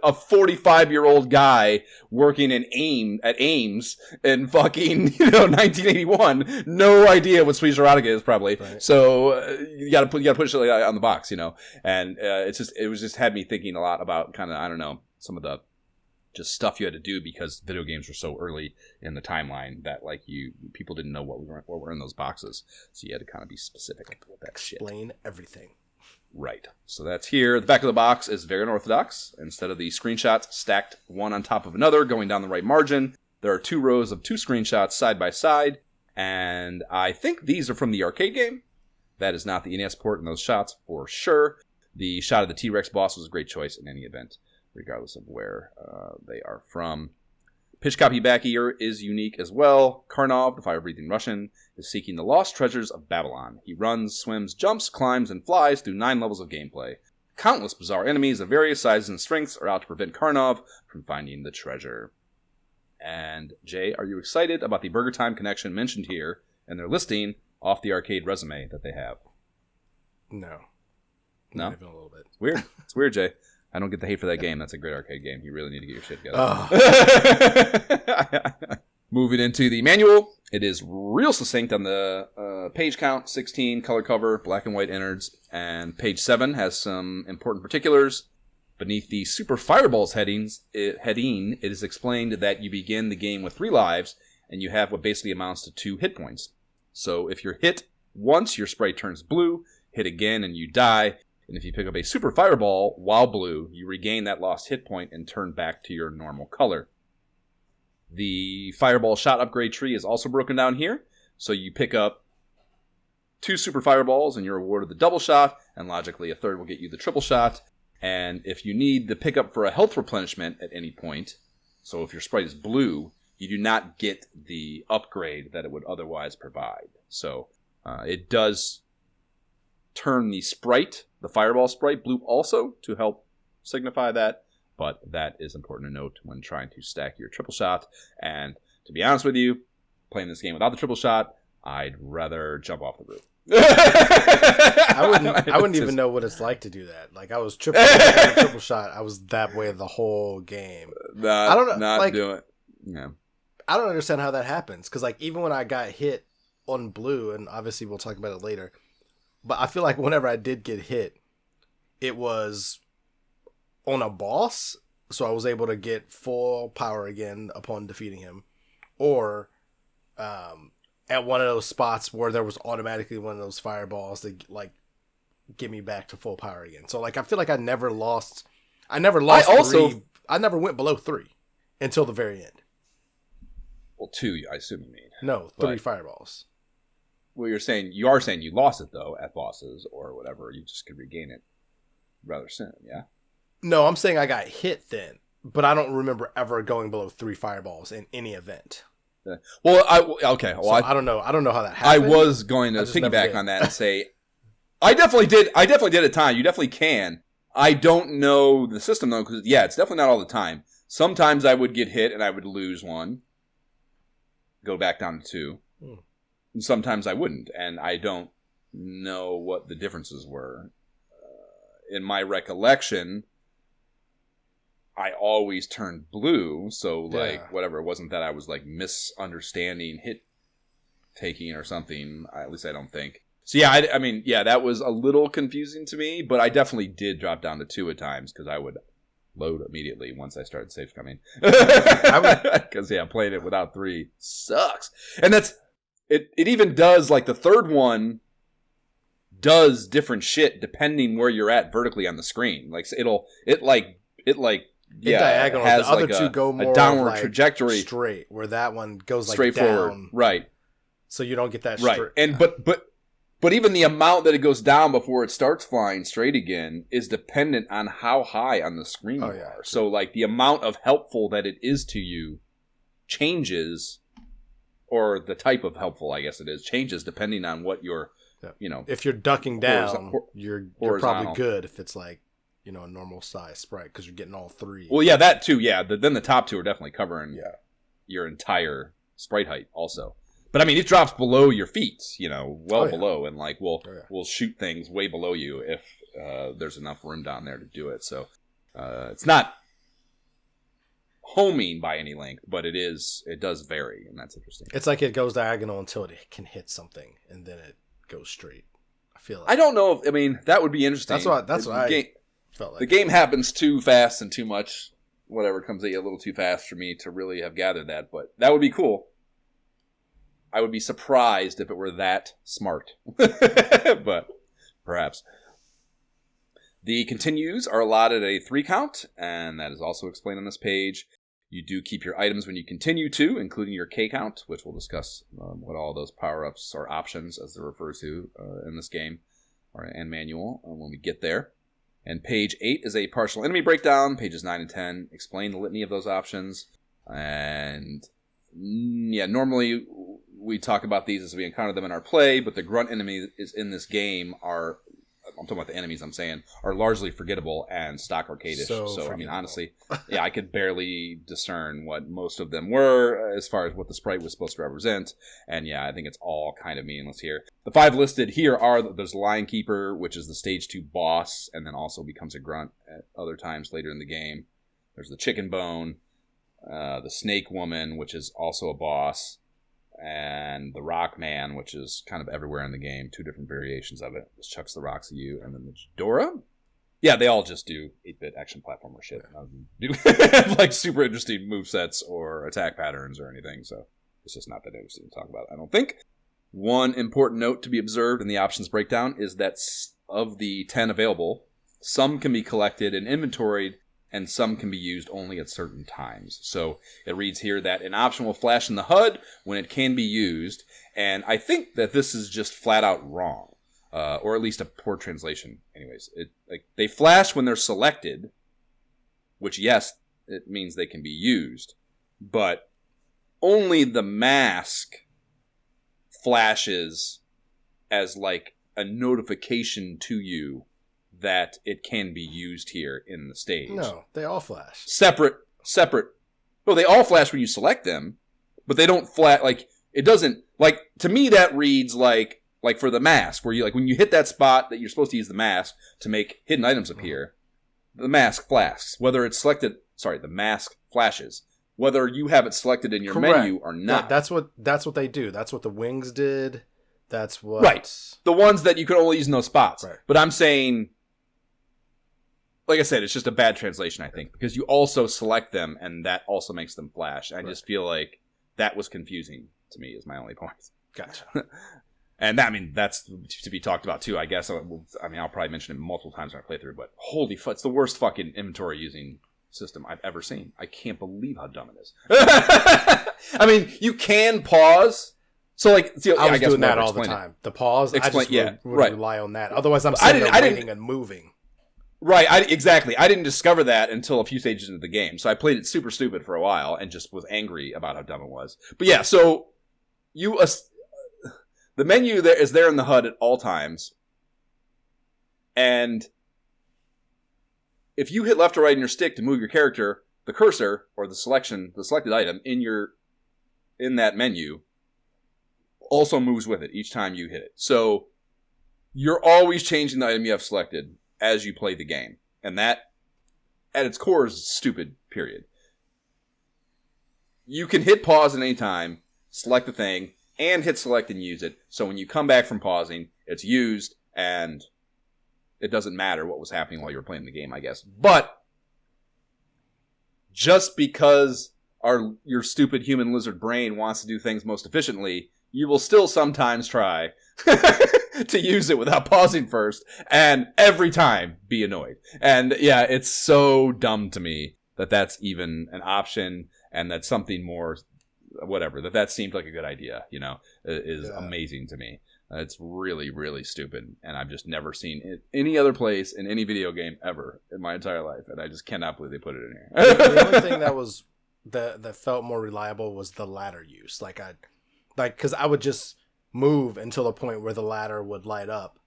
[SPEAKER 1] a 45-year-old guy working at Ames in fucking, 1981, no idea what Swedish erotica is probably. Right. So you gotta put shit like that on the box, and it had me thinking a lot about kind of, I don't know, some of the just stuff you had to do because video games were so early in the timeline that like people didn't know what were in those boxes, so you had to kind of be specific with that shit.
[SPEAKER 2] Explain everything.
[SPEAKER 1] Right. So that's here. The back of the box is very unorthodox. Instead of the screenshots stacked one on top of another going down the right margin, there are 2 rows of 2 screenshots side by side, and I think these are from the arcade game. That is not the NES port in those shots for sure. The shot of the T-Rex boss was a great choice in any event, regardless of where they are from. Pitch copy back here is unique as well. Karnov, the fire-breathing Russian, is seeking the lost treasures of Babylon. He runs, swims, jumps, climbs, and flies through 9 levels of gameplay. Countless bizarre enemies of various sizes and strengths are out to prevent Karnov from finding the treasure. And, Jay, are you excited about the Burger Time connection mentioned here and their listing off the arcade resume that they have?
[SPEAKER 2] No?
[SPEAKER 1] Not
[SPEAKER 2] even a little bit.
[SPEAKER 1] Weird. It's weird, Jay. I don't get the hate for that game. That's a great arcade game. You really need to get your shit together. Oh. Moving into the manual, it is real succinct on the page count, 16, color cover, black and white innards, and page 7 has some important particulars. Beneath the Super Fireballs heading, it is explained that you begin the game with 3 lives, and you have what basically amounts to 2 hit points. So if you're hit once, your sprite turns blue, hit again, and you die. And if you pick up a Super Fireball while blue, you regain that lost hit point and turn back to your normal color. The Fireball shot upgrade tree is also broken down here. So you pick up 2 Super Fireballs and you're awarded the double shot, and logically a third will get you the triple shot. And if you need the pickup for a health replenishment at any point, so if your sprite is blue, you do not get the upgrade that it would otherwise provide. So it does turn the sprite, the fireball sprite, blue also to help signify that. But that is important to note when trying to stack your triple shot. And to be honest with you, playing this game without the triple shot, I'd rather jump off the roof.
[SPEAKER 2] I wouldn't even know what it's like to do that. Like I was triple shot. I was that way the whole game. I don't know.
[SPEAKER 1] Not
[SPEAKER 2] like,
[SPEAKER 1] do it. Yeah.
[SPEAKER 2] I don't understand how that happens. Because like even when I got hit on blue, and obviously we'll talk about it later, but I feel like whenever I did get hit, it was on a boss, so I was able to get full power again upon defeating him, or at one of those spots where there was automatically one of those fireballs that like get me back to full power again. So like I feel like I never lost I never went below 3 until the very end.
[SPEAKER 1] Well, 2, I assume you mean.
[SPEAKER 2] No, 3 fireballs.
[SPEAKER 1] Well, you are saying you lost it though at bosses or whatever. You just could regain it rather soon. Yeah.
[SPEAKER 2] No, I'm saying I got hit then, but I don't remember ever going below 3 fireballs in any event.
[SPEAKER 1] Well, okay. Well,
[SPEAKER 2] so I don't know. I don't know how that happened.
[SPEAKER 1] I was going to piggyback on that and say, I definitely did at a time. You definitely can. I don't know the system though, because it's definitely not all the time. Sometimes I would get hit and I would lose 1, go back down to 2. And sometimes I wouldn't, and I don't know what the differences were. In my recollection, I always turned blue, so whatever, it wasn't that I was like misunderstanding hit taking or something, at least I don't think. So I mean, that was a little confusing to me, but I definitely did drop down to 2 at times because I would load immediately once I started safe coming. Because playing it without 3 sucks. And it even does, like the third one does different shit depending where you're at vertically on the screen. Like it
[SPEAKER 2] diagonal.
[SPEAKER 1] Has
[SPEAKER 2] the other
[SPEAKER 1] like
[SPEAKER 2] two go more
[SPEAKER 1] a downward
[SPEAKER 2] like
[SPEAKER 1] trajectory,
[SPEAKER 2] straight, where that one goes like
[SPEAKER 1] straight
[SPEAKER 2] down,
[SPEAKER 1] forward, right?
[SPEAKER 2] So you don't get that
[SPEAKER 1] right.
[SPEAKER 2] straight.
[SPEAKER 1] And but even the amount that it goes down before it starts flying straight again is dependent on how high on the screen you are. So like the amount of helpful that it is to you changes, or the type of helpful, I guess it is, changes depending on what you're,
[SPEAKER 2] if you're ducking down, you're probably good if it's like, a normal size sprite because you're getting all 3.
[SPEAKER 1] Well, yeah, that too, yeah. Then the top 2 are definitely covering your entire sprite height also. But I mean, it drops below your feet, below, and like we'll shoot things way below you if there's enough room down there to do it. So it's not homing by any length, but it does vary, and that's interesting.
[SPEAKER 2] It's like it goes diagonal until it can hit something, and then it goes straight. I feel like
[SPEAKER 1] I don't know. That would be interesting.
[SPEAKER 2] That's what I felt like.
[SPEAKER 1] The game happens too fast and too much. Whatever comes at you a little too fast for me to really have gathered that, but that would be cool. I would be surprised if it were that smart, but perhaps. The continues are allotted a 3 count, and that is also explained on this page. You do keep your items when you continue to, including your K count, which we'll discuss what all those power-ups or options, as they're referred to in this game and manual when we get there. And page 8 is a partial enemy breakdown. Pages 9 and 10 explain the litany of those options. And normally we talk about these as we encounter them in our play, but the grunt enemies in this game I'm talking about the enemies are largely forgettable and stock arcade-ish. So I mean, honestly, I could barely discern what most of them were as far as what the sprite was supposed to represent. And I think it's all kind of meaningless here. The 5 listed here there's the Lion Keeper, which is the stage 2 boss, and then also becomes a grunt at other times later in the game. There's the Chicken Bone, the Snake Woman, which is also a boss, and the Rock Man, which is kind of everywhere in the game. 2 different variations of it. Just chucks the rocks at you. And then the Dora. Yeah, they all just do 8-bit action platformer shit. Do like super interesting movesets or attack patterns or anything. So it's just not that interesting to talk about, I don't think. One important note to be observed in the options breakdown is that of the 10 available, some can be collected and inventoried, and some can be used only at certain times. So it reads here that an option will flash in the HUD when it can be used, and I think that this is just flat out wrong, or at least a poor translation. Anyways, they flash when they're selected, which yes, it means they can be used, but only the mask flashes as like a notification to you that it can be used here in the stage.
[SPEAKER 2] No, they all flash.
[SPEAKER 1] Separate. Well, they all flash when you select them, but they don't flash, like, it doesn't, like, to me that reads like for the mask, where you, like, when you hit that spot that you're supposed to use the mask to make hidden items appear, the mask flashes. Whether it's selected, the mask flashes. Whether you have it selected in your menu or not.
[SPEAKER 2] That's what they do. That's what the wings did. That's what...
[SPEAKER 1] Right. The ones that you could only use in those spots.
[SPEAKER 2] Right.
[SPEAKER 1] But I'm saying, like I said, it's just a bad translation, I think, because you also select them, and that also makes them flash. I just feel like that was confusing to me, is my only point.
[SPEAKER 2] Gotcha.
[SPEAKER 1] And that, I mean, that's to be talked about too, I guess. I mean, I'll probably mention it multiple times when I play through, but holy fuck, it's the worst fucking inventory using system I've ever seen. I can't believe how dumb it is. I mean, you can pause. So, like,
[SPEAKER 2] I was doing that all the time. The pause, I just would rely on that. Otherwise, I'm sitting there waiting and moving.
[SPEAKER 1] Right, exactly. I didn't discover that until a few stages into the game. So I played it super stupid for a while and just was angry about how dumb it was. But yeah, so the menu there is there in the HUD at all times. And if you hit left or right on your stick to move your character, the cursor or the selected item in that menu also moves with it each time you hit it. So you're always changing the item you have selected as you play the game. And that, at its core, is stupid, period. You can hit pause at any time, select the thing, and hit select and use it. So when you come back from pausing, it's used, and it doesn't matter what was happening while you were playing the game, I guess. But just because your stupid human lizard brain wants to do things most efficiently, you will still sometimes try to use it without pausing first, and every time be annoyed. And yeah, it's so dumb to me that that's even an option, and that something more, whatever, that seemed like a good idea, is amazing to me. It's really, really stupid, and I've just never seen it any other place in any video game ever in my entire life, and I just cannot believe they put it in here.
[SPEAKER 2] The only thing that felt more reliable was the ladder use. Because I would just move until the point where the ladder would light up,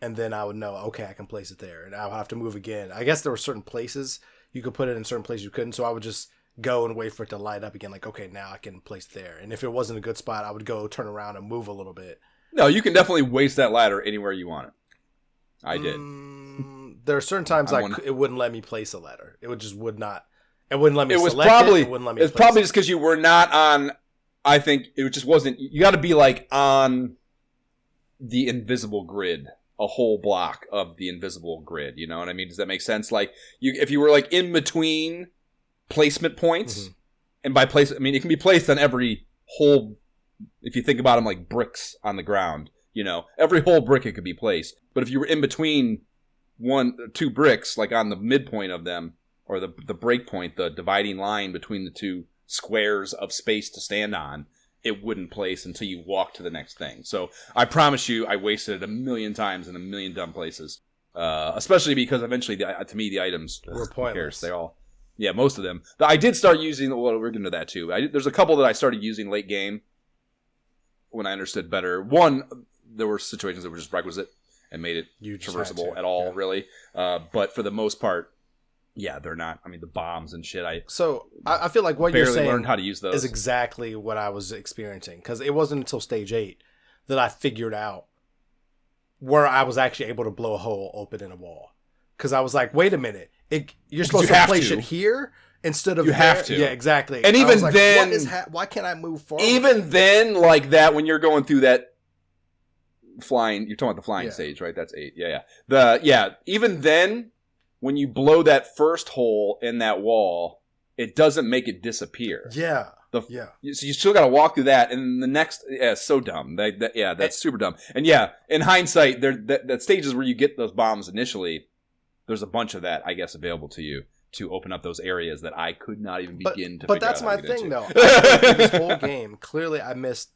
[SPEAKER 2] and then I would know, okay, I can place it there, and I'll have to move again. I guess there were certain places you could put it in, certain places you couldn't, so I would just go and wait for it to light up again, like, okay, now I can place it there. And if it wasn't a good spot, I would go turn around and move a little bit.
[SPEAKER 1] No, you can definitely waste that ladder anywhere you want it. I did.
[SPEAKER 2] There are certain times it wouldn't let me place a ladder. It wouldn't let me select it. It wouldn't let me
[SPEAKER 1] It's probably just because you were not on... I think it just wasn't... You got to be, like, on the invisible grid. A whole block of the invisible grid. You know what I mean? Does that make sense? Like, if you were, like, in between placement points, and by place... I mean, it can be placed on every whole... If you think about them like bricks on the ground, every whole brick it could be placed. But if you were in between two bricks, like on the midpoint of them, or the break point, the dividing line between the two squares of space to stand on, it wouldn't place until you walk to the next thing. So I promise you, I wasted it a million times in a million dumb places. Especially because eventually, to me, the items
[SPEAKER 2] were pointless.
[SPEAKER 1] They all, most of them. I did start using. Well, we're getting to that too. There's a couple that I started using late game when I understood better. One, there were situations that were just requisite and made it traversable at all, really. But for the most part, they're not. I mean, the bombs and shit. I
[SPEAKER 2] feel like what you're saying
[SPEAKER 1] learned how to use those.
[SPEAKER 2] Is exactly what I was experiencing, because it wasn't until stage 8 that I figured out where I was actually able to blow a hole open in a wall. Because I was like, wait a minute, you're supposed to place it here instead of
[SPEAKER 1] have to.
[SPEAKER 2] Yeah, exactly.
[SPEAKER 1] And even then,
[SPEAKER 2] why can't I move forward?
[SPEAKER 1] Even then, like that, when you're going through that flying, you're talking about the flying stage, right? That's 8. Even then, when you blow that first hole in that wall, it doesn't make it disappear.
[SPEAKER 2] Yeah.
[SPEAKER 1] So you still got to walk through that, and the next, so dumb. That's super dumb. And in hindsight, that stages where you get those bombs initially, there's a bunch of that, I guess, available to you to open up those areas that I could not even begin to figure out. But that's my thing, though.
[SPEAKER 2] This whole game, clearly I missed,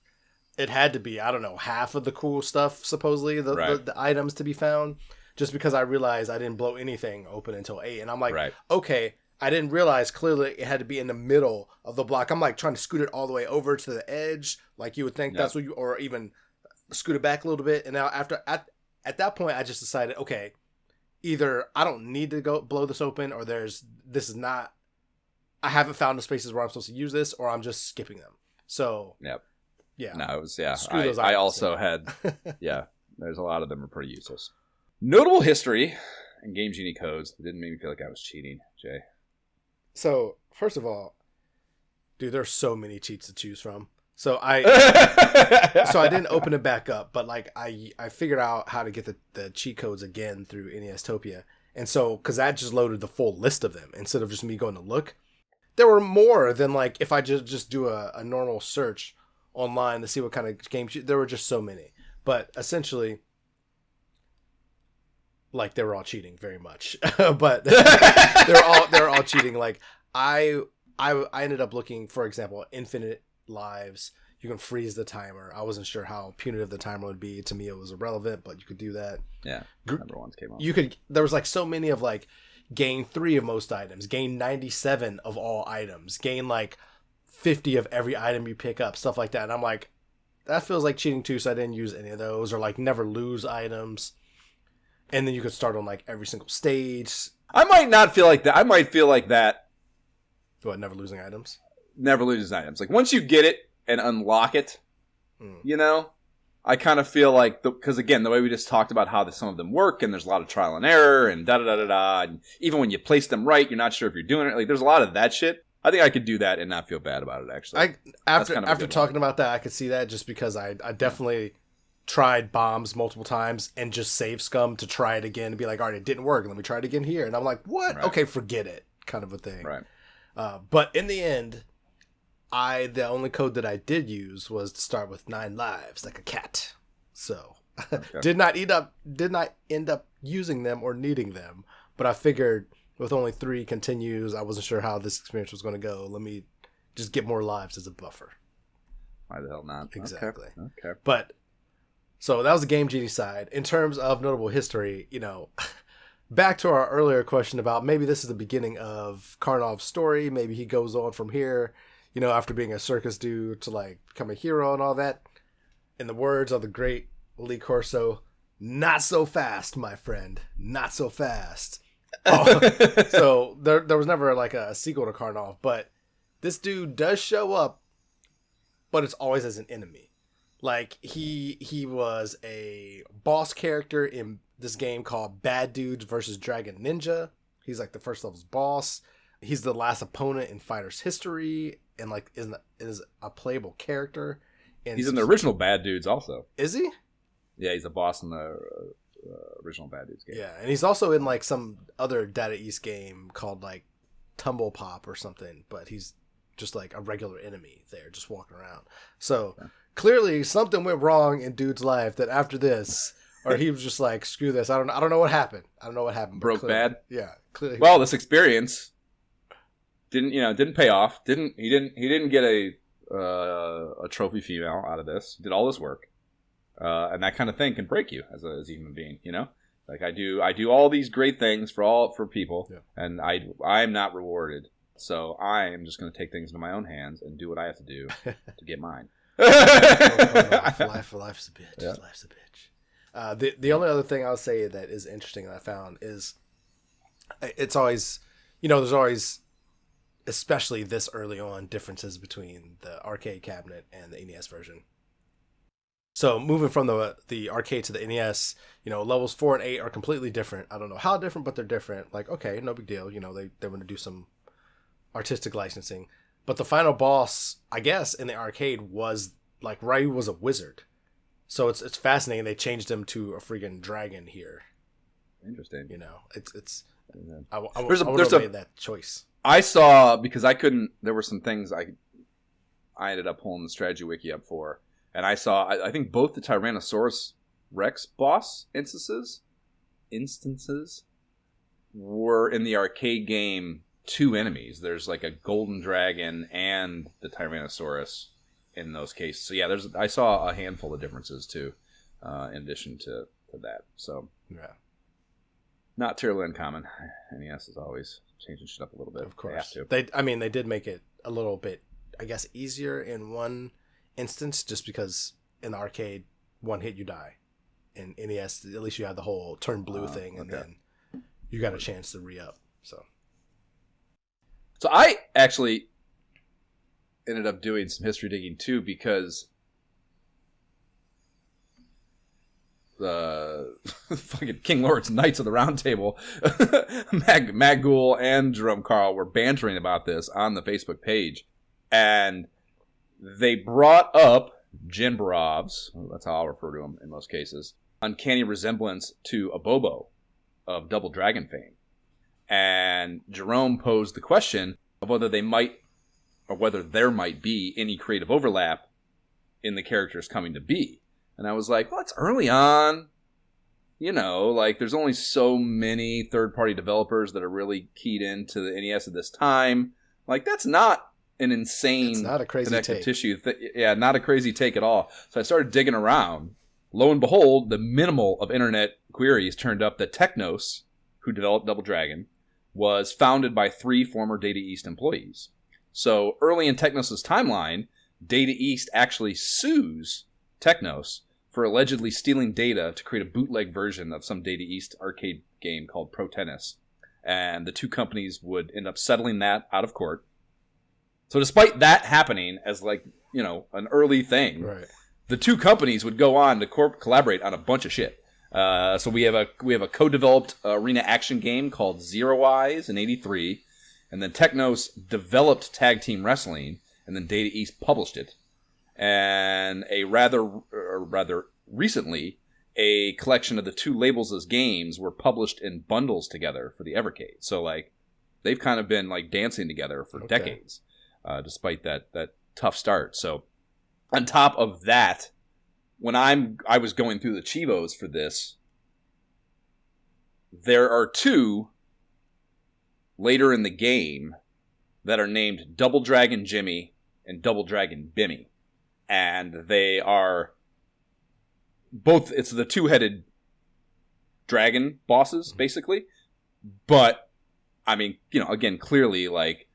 [SPEAKER 2] it had to be, I don't know, half of the cool stuff, supposedly, the items to be found, just because I realized I didn't blow anything open until 8. And I'm like, okay, I didn't realize clearly it had to be in the middle of the block. I'm like trying to scoot it all the way over to the edge, like you would think that's what you, or even scoot it back a little bit. And now at that point, I just decided, okay, either I don't need to go blow this open, or this is not. I haven't found the spaces where I'm supposed to use this, or I'm just skipping them. So
[SPEAKER 1] Yep.
[SPEAKER 2] Yeah.
[SPEAKER 1] No, it was
[SPEAKER 2] Screw those
[SPEAKER 1] I
[SPEAKER 2] items,
[SPEAKER 1] also had there's a lot of them are pretty useless. Notable history and Game Genie codes that didn't make me feel like I was cheating, Jay.
[SPEAKER 2] So first of all, dude, there's so many cheats to choose from. So I didn't open it back up, but like I figured out how to get the cheat codes again through NEStopia. And so, because that just loaded the full list of them instead of just me going to look. There were more than like if I just do a normal search online to see what kind of game there were just so many. But essentially, like they were all cheating very much. But they're all cheating. Like I ended up looking, for example, infinite lives. You can freeze the timer. I wasn't sure how punitive the timer would be. To me, it was irrelevant, but you could do that.
[SPEAKER 1] Yeah, number ones came up.
[SPEAKER 2] There was like so many of like gain 3 of most items, gain 97 of all items, gain like 50 of every item you pick up, stuff like that. And I'm like, that feels like cheating too. So I didn't use any of those, or like never lose items. And then you could start on like every single stage.
[SPEAKER 1] I might not feel like that. I might feel like that.
[SPEAKER 2] What, never losing items?
[SPEAKER 1] Never loses items. Like once you get it and unlock it, you know, I kind of feel like, because again, the way we just talked about how some of them work, and there's a lot of trial and error, and da-da-da-da-da, and even when you place them right, you're not sure if you're doing it. Like, there's a lot of that shit. I think I could do that and not feel bad about it, actually.
[SPEAKER 2] After talking about that, I could see that, just because I definitely tried bombs multiple times and just save scum to try it again and be like, all right, it didn't work, let me try it again here. And I'm like, what? Right. Okay, forget it, kind of a thing.
[SPEAKER 1] Right.
[SPEAKER 2] But in the end, the only code that I did use was to start with 9 lives, like a cat. So okay. did not end up using them or needing them. But I figured with only 3 continues, I wasn't sure how this experience was going to go. Let me just get more lives as a buffer.
[SPEAKER 1] Why the hell not?
[SPEAKER 2] Exactly.
[SPEAKER 1] Okay.
[SPEAKER 2] But so that was the Game Genie side. In terms of notable history, you know, back to our earlier question about maybe this is the beginning of Karnov's story. Maybe he goes on from here, you know, after being a circus dude to like become a hero and all that. In the words of the great Lee Corso, not so fast, my friend. Not so fast. So there was never like a sequel to Karnov, but this dude does show up, but it's always as an enemy. Like he was a boss character in this game called Bad Dudes versus Dragon Ninja. He's like the first level's boss. He's the last opponent in Fighter's history, and like is a playable character. And
[SPEAKER 1] he's in the original Bad Dudes also.
[SPEAKER 2] Is he?
[SPEAKER 1] Yeah, he's a boss in the original Bad Dudes game.
[SPEAKER 2] Yeah, and he's also in like some other Data East game called like Tumble Pop or something, but he's just like a regular enemy there, just walking around. So clearly something went wrong in dude's life that after this, or he was just like, screw this. I don't know what happened.
[SPEAKER 1] Broke bad.
[SPEAKER 2] Yeah, clearly.
[SPEAKER 1] Well, this experience didn't pay off. He didn't get a trophy female out of this. Did all this work. And that kind of thing can break you as a human being, you know? Like I do all these great things for people, and I'm not rewarded. So I am just going to take things into my own hands and do what I have to do to get mine.
[SPEAKER 2] Life's a bitch.
[SPEAKER 1] Yeah.
[SPEAKER 2] Life's a bitch. The only other thing I'll say that is interesting that I found is it's always, you know, there's always, especially this early on, differences between the arcade cabinet and the NES version. So moving from the arcade to the NES, you know, levels 4 and 8 are completely different. I don't know how different, but they're different. Like, okay, no big deal. You know, they want to do some artistic licensing. But the final boss, I guess, in the arcade was like Ryu was a wizard. So it's fascinating. They changed him to a freaking dragon here.
[SPEAKER 1] Interesting.
[SPEAKER 2] You know, it's.
[SPEAKER 1] Yeah.
[SPEAKER 2] I would have made that choice.
[SPEAKER 1] I saw, because I couldn't. There were some things I ended up pulling the strategy wiki up for. And I saw, I think both the Tyrannosaurus Rex boss instances were in the arcade game 2 enemies. There's like a golden dragon and the Tyrannosaurus in those cases. So yeah, I saw a handful of differences too, in addition to that. So
[SPEAKER 2] yeah,
[SPEAKER 1] not terribly uncommon. NES is always changing shit up a little bit.
[SPEAKER 2] Of course.
[SPEAKER 1] They have to.
[SPEAKER 2] They did make it a little bit, I guess, easier in one instance, just because in the arcade, one hit, you die. In NES, at least you have the whole turn blue thing, and then you got a chance to re-up. So
[SPEAKER 1] I actually ended up doing some history digging too, because the fucking King Lord's Knights of the Round Table, Mag Ghoul and Jerome Carl were bantering about this on the Facebook page, and they brought up Jin Barov's, that's how I'll refer to him in most cases, uncanny resemblance to a Bobo of Double Dragon fame. And Jerome posed the question of whether they might, or whether there might be any creative overlap in the characters coming to be. And I was like, well, it's early on. You know, like, there's only so many third-party developers that are really keyed into the NES at this time. Like, that's not an insane
[SPEAKER 2] it's not a crazy
[SPEAKER 1] connective
[SPEAKER 2] take.
[SPEAKER 1] tissue. Not a crazy take at all. So I started digging around. Lo and behold, the minimal of internet queries turned up that Technos, who developed Double Dragon, was founded by 3 former Data East employees. So early in Technos' timeline, Data East actually sues Technos for allegedly stealing data to create a bootleg version of some Data East arcade game called Pro Tennis. And the two companies would end up settling that out of court. So despite that happening as, like, you know, an early thing,
[SPEAKER 2] right,
[SPEAKER 1] the two companies would go on to collaborate on a bunch of shit. So we have a co-developed arena action game called Zero Eyes in '83, and then Technos developed Tag Team Wrestling, and then Data East published it. And rather recently, a collection of the two labels as games were published in bundles together for the Evercade. So, like, they've kind of been, like, dancing together for decades, despite that tough start. So, on top of that, when I was going through the Chivos for this, there are 2 later in the game that are named Double Dragon Jimmy and Double Dragon Bimmy. And they are both, it's the 2-headed dragon bosses, basically. But, I mean, you know, again, clearly, like,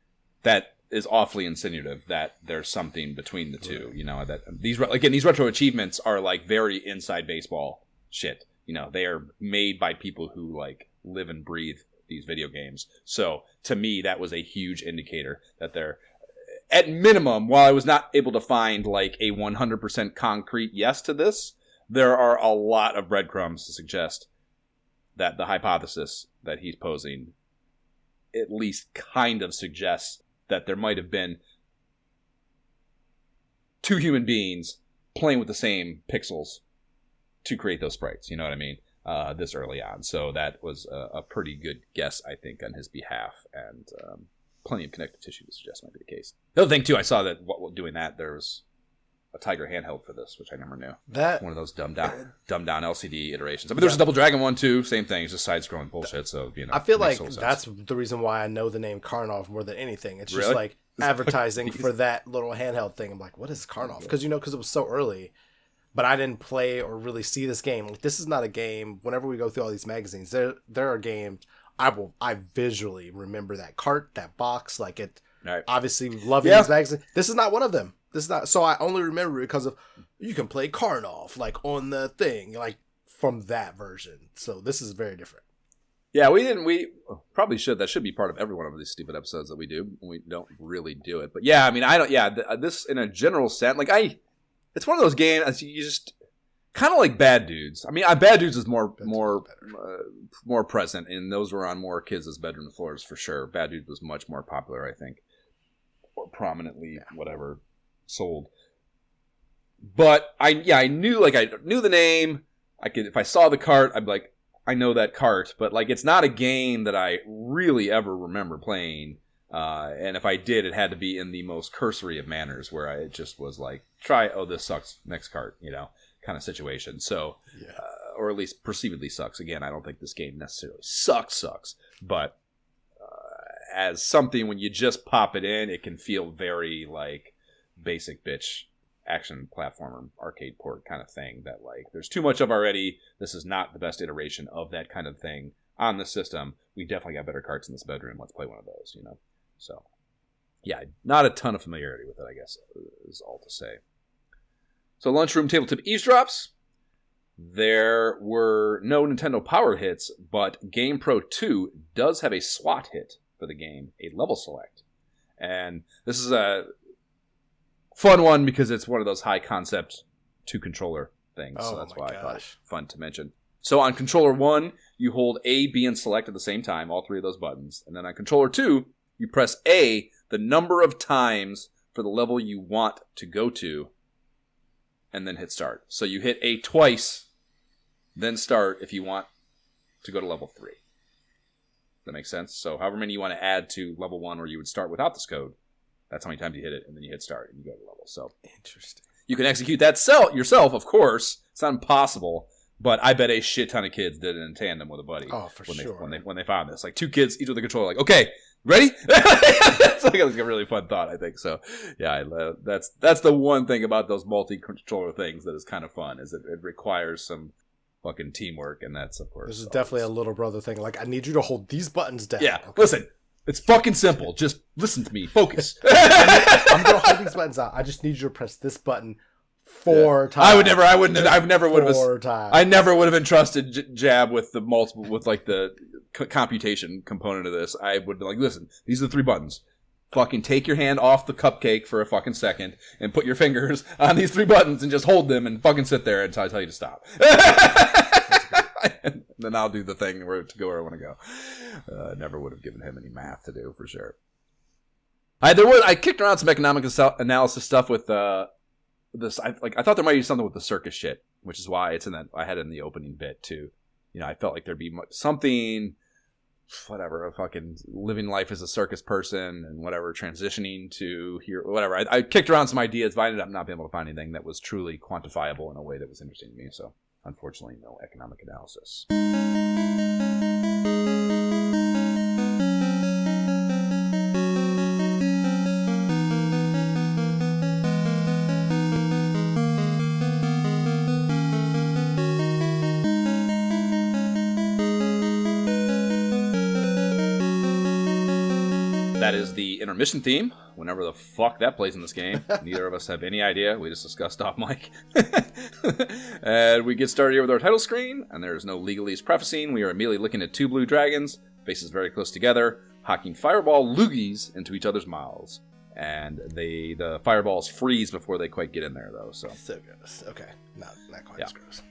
[SPEAKER 1] that is awfully insinuative that there's something between the two, you know, that these retro achievements are, like, very inside baseball shit. You know, they are made by people who, like, live and breathe these video games. So to me, that was a huge indicator that they're, at minimum, while I was not able to find, like, a 100% concrete yes to this, there are a lot of breadcrumbs to suggest that the hypothesis that he's posing at least kind of suggests that there might have been 2 human beings playing with the same pixels to create those sprites. You know what I mean? This early on. So that was a pretty good guess, I think, on his behalf, and plenty of connective tissue to suggest might be the case. The other thing, too, I saw that while doing that, there was a Tiger handheld for this, which I never knew. One of those dumbed down LCD iterations. I mean, there's a Double Dragon one, too. Same thing. It's just side-scrolling bullshit. So, you know,
[SPEAKER 2] I feel like that's the reason why I know the name Karnov more than anything. It's just like advertising for that little handheld thing. I'm like, what is Karnov? Because, you know, because it was so early. But I didn't play or really see this game. Like, this is not a game. Whenever we go through all these magazines, there are games I visually remember that cart, that box, like it. Right. Obviously, loving these magazines. This is not one of them. This is not. So I only remember it because of you can play Karnov, like, on the thing, like, from that version. So this is very different.
[SPEAKER 1] Yeah, we probably should. That should be part of every one of these stupid episodes that we do. We don't really do it, but yeah, I mean, I don't. Yeah, this in a general sense, like it's one of those games you just kind of like Bad Dudes. I mean, Bad Dudes is more present, and those were on more kids' bedroom floors for sure. Bad Dudes was much more popular, I think, or prominently whatever sold. But I knew the name. I could, if I saw the cart, I'd be like, I know that cart. But, like, it's not a game that I really ever remember playing. And if I did, it had to be in the most cursory of manners, where I just was like, this sucks, next cart, you know, kind of situation. So, or at least perceivedly sucks. Again, I don't think this game necessarily sucks, but as something, when you just pop it in, it can feel very, like, basic bitch action platformer arcade port kind of thing that, like, there's too much of already. This is not the best iteration of that kind of thing. on the system. We definitely got better carts in this bedroom. Let's play one of those, you know? So, yeah, not a ton of familiarity with it, I guess, is all to say. So, lunchroom tabletop eavesdrops. There were no Nintendo Power hits, but Game Pro 2 does have a SWAT hit for the game, a level select. And this is a fun one because it's one of those high concept 2-controller things. So that's why I thought it fun to mention. So on controller 1, you hold A, B, and select at the same time, all 3 of those buttons. And then on controller 2, you press A the number of times for the level you want to go to, and then hit start. So you hit A twice, then start if you want to go to level 3. That makes sense? So however many you want to add to level 1 where you would start without this code, that's how many times you hit it, and then you hit start and you go to level. So
[SPEAKER 2] interesting.
[SPEAKER 1] You can execute that yourself, of course. It's not impossible, but I bet a shit ton of kids did it in tandem with a buddy.
[SPEAKER 2] Oh, for sure.
[SPEAKER 1] When they found this. Like 2 kids, each with a controller, like, okay, ready? It's like a really fun thought, I think. So, yeah, that's the one thing about those multi-controller things that is kind of fun, is it requires some fucking teamwork, and that's, of course.
[SPEAKER 2] This is definitely a little brother thing. Like, I need you to hold these buttons down.
[SPEAKER 1] Yeah, okay. Listen. It's fucking simple. Just listen to me. Focus.
[SPEAKER 2] I'm going to hold these buttons out. I just need you to press this button 4 times.
[SPEAKER 1] I never would have
[SPEAKER 2] 4 times.
[SPEAKER 1] I never would have entrusted Jab with the multiple, with like the computation component of this. I would be like, listen, these are the 3 buttons. Fucking take your hand off the cupcake for a fucking second and put your fingers on these 3 buttons and just hold them and fucking sit there until I tell you to stop. And then I'll do the thing to go where I want to go. Never would have given him any math to do, for sure. I kicked around some economic analysis stuff with this. I thought there might be something with the circus shit, which is why it's in that. I had it in the opening bit too. You know, I felt like there'd be something, whatever, fucking living life as a circus person and whatever, transitioning to here, whatever. I kicked around some ideas, but I ended up not being able to find anything that was truly quantifiable in a way that was interesting to me. So, unfortunately, no economic analysis. That is the intermission theme, whenever the fuck that plays in this game. Neither of us have any idea. We just discussed off mic. And we get started here with our title screen, and there's no legalese prefacing. We are immediately looking at 2 blue dragons, faces very close together, hocking fireball loogies into each other's mouths. And the fireballs freeze before they quite get in there, though. So
[SPEAKER 2] gross. Okay, not quite as gross.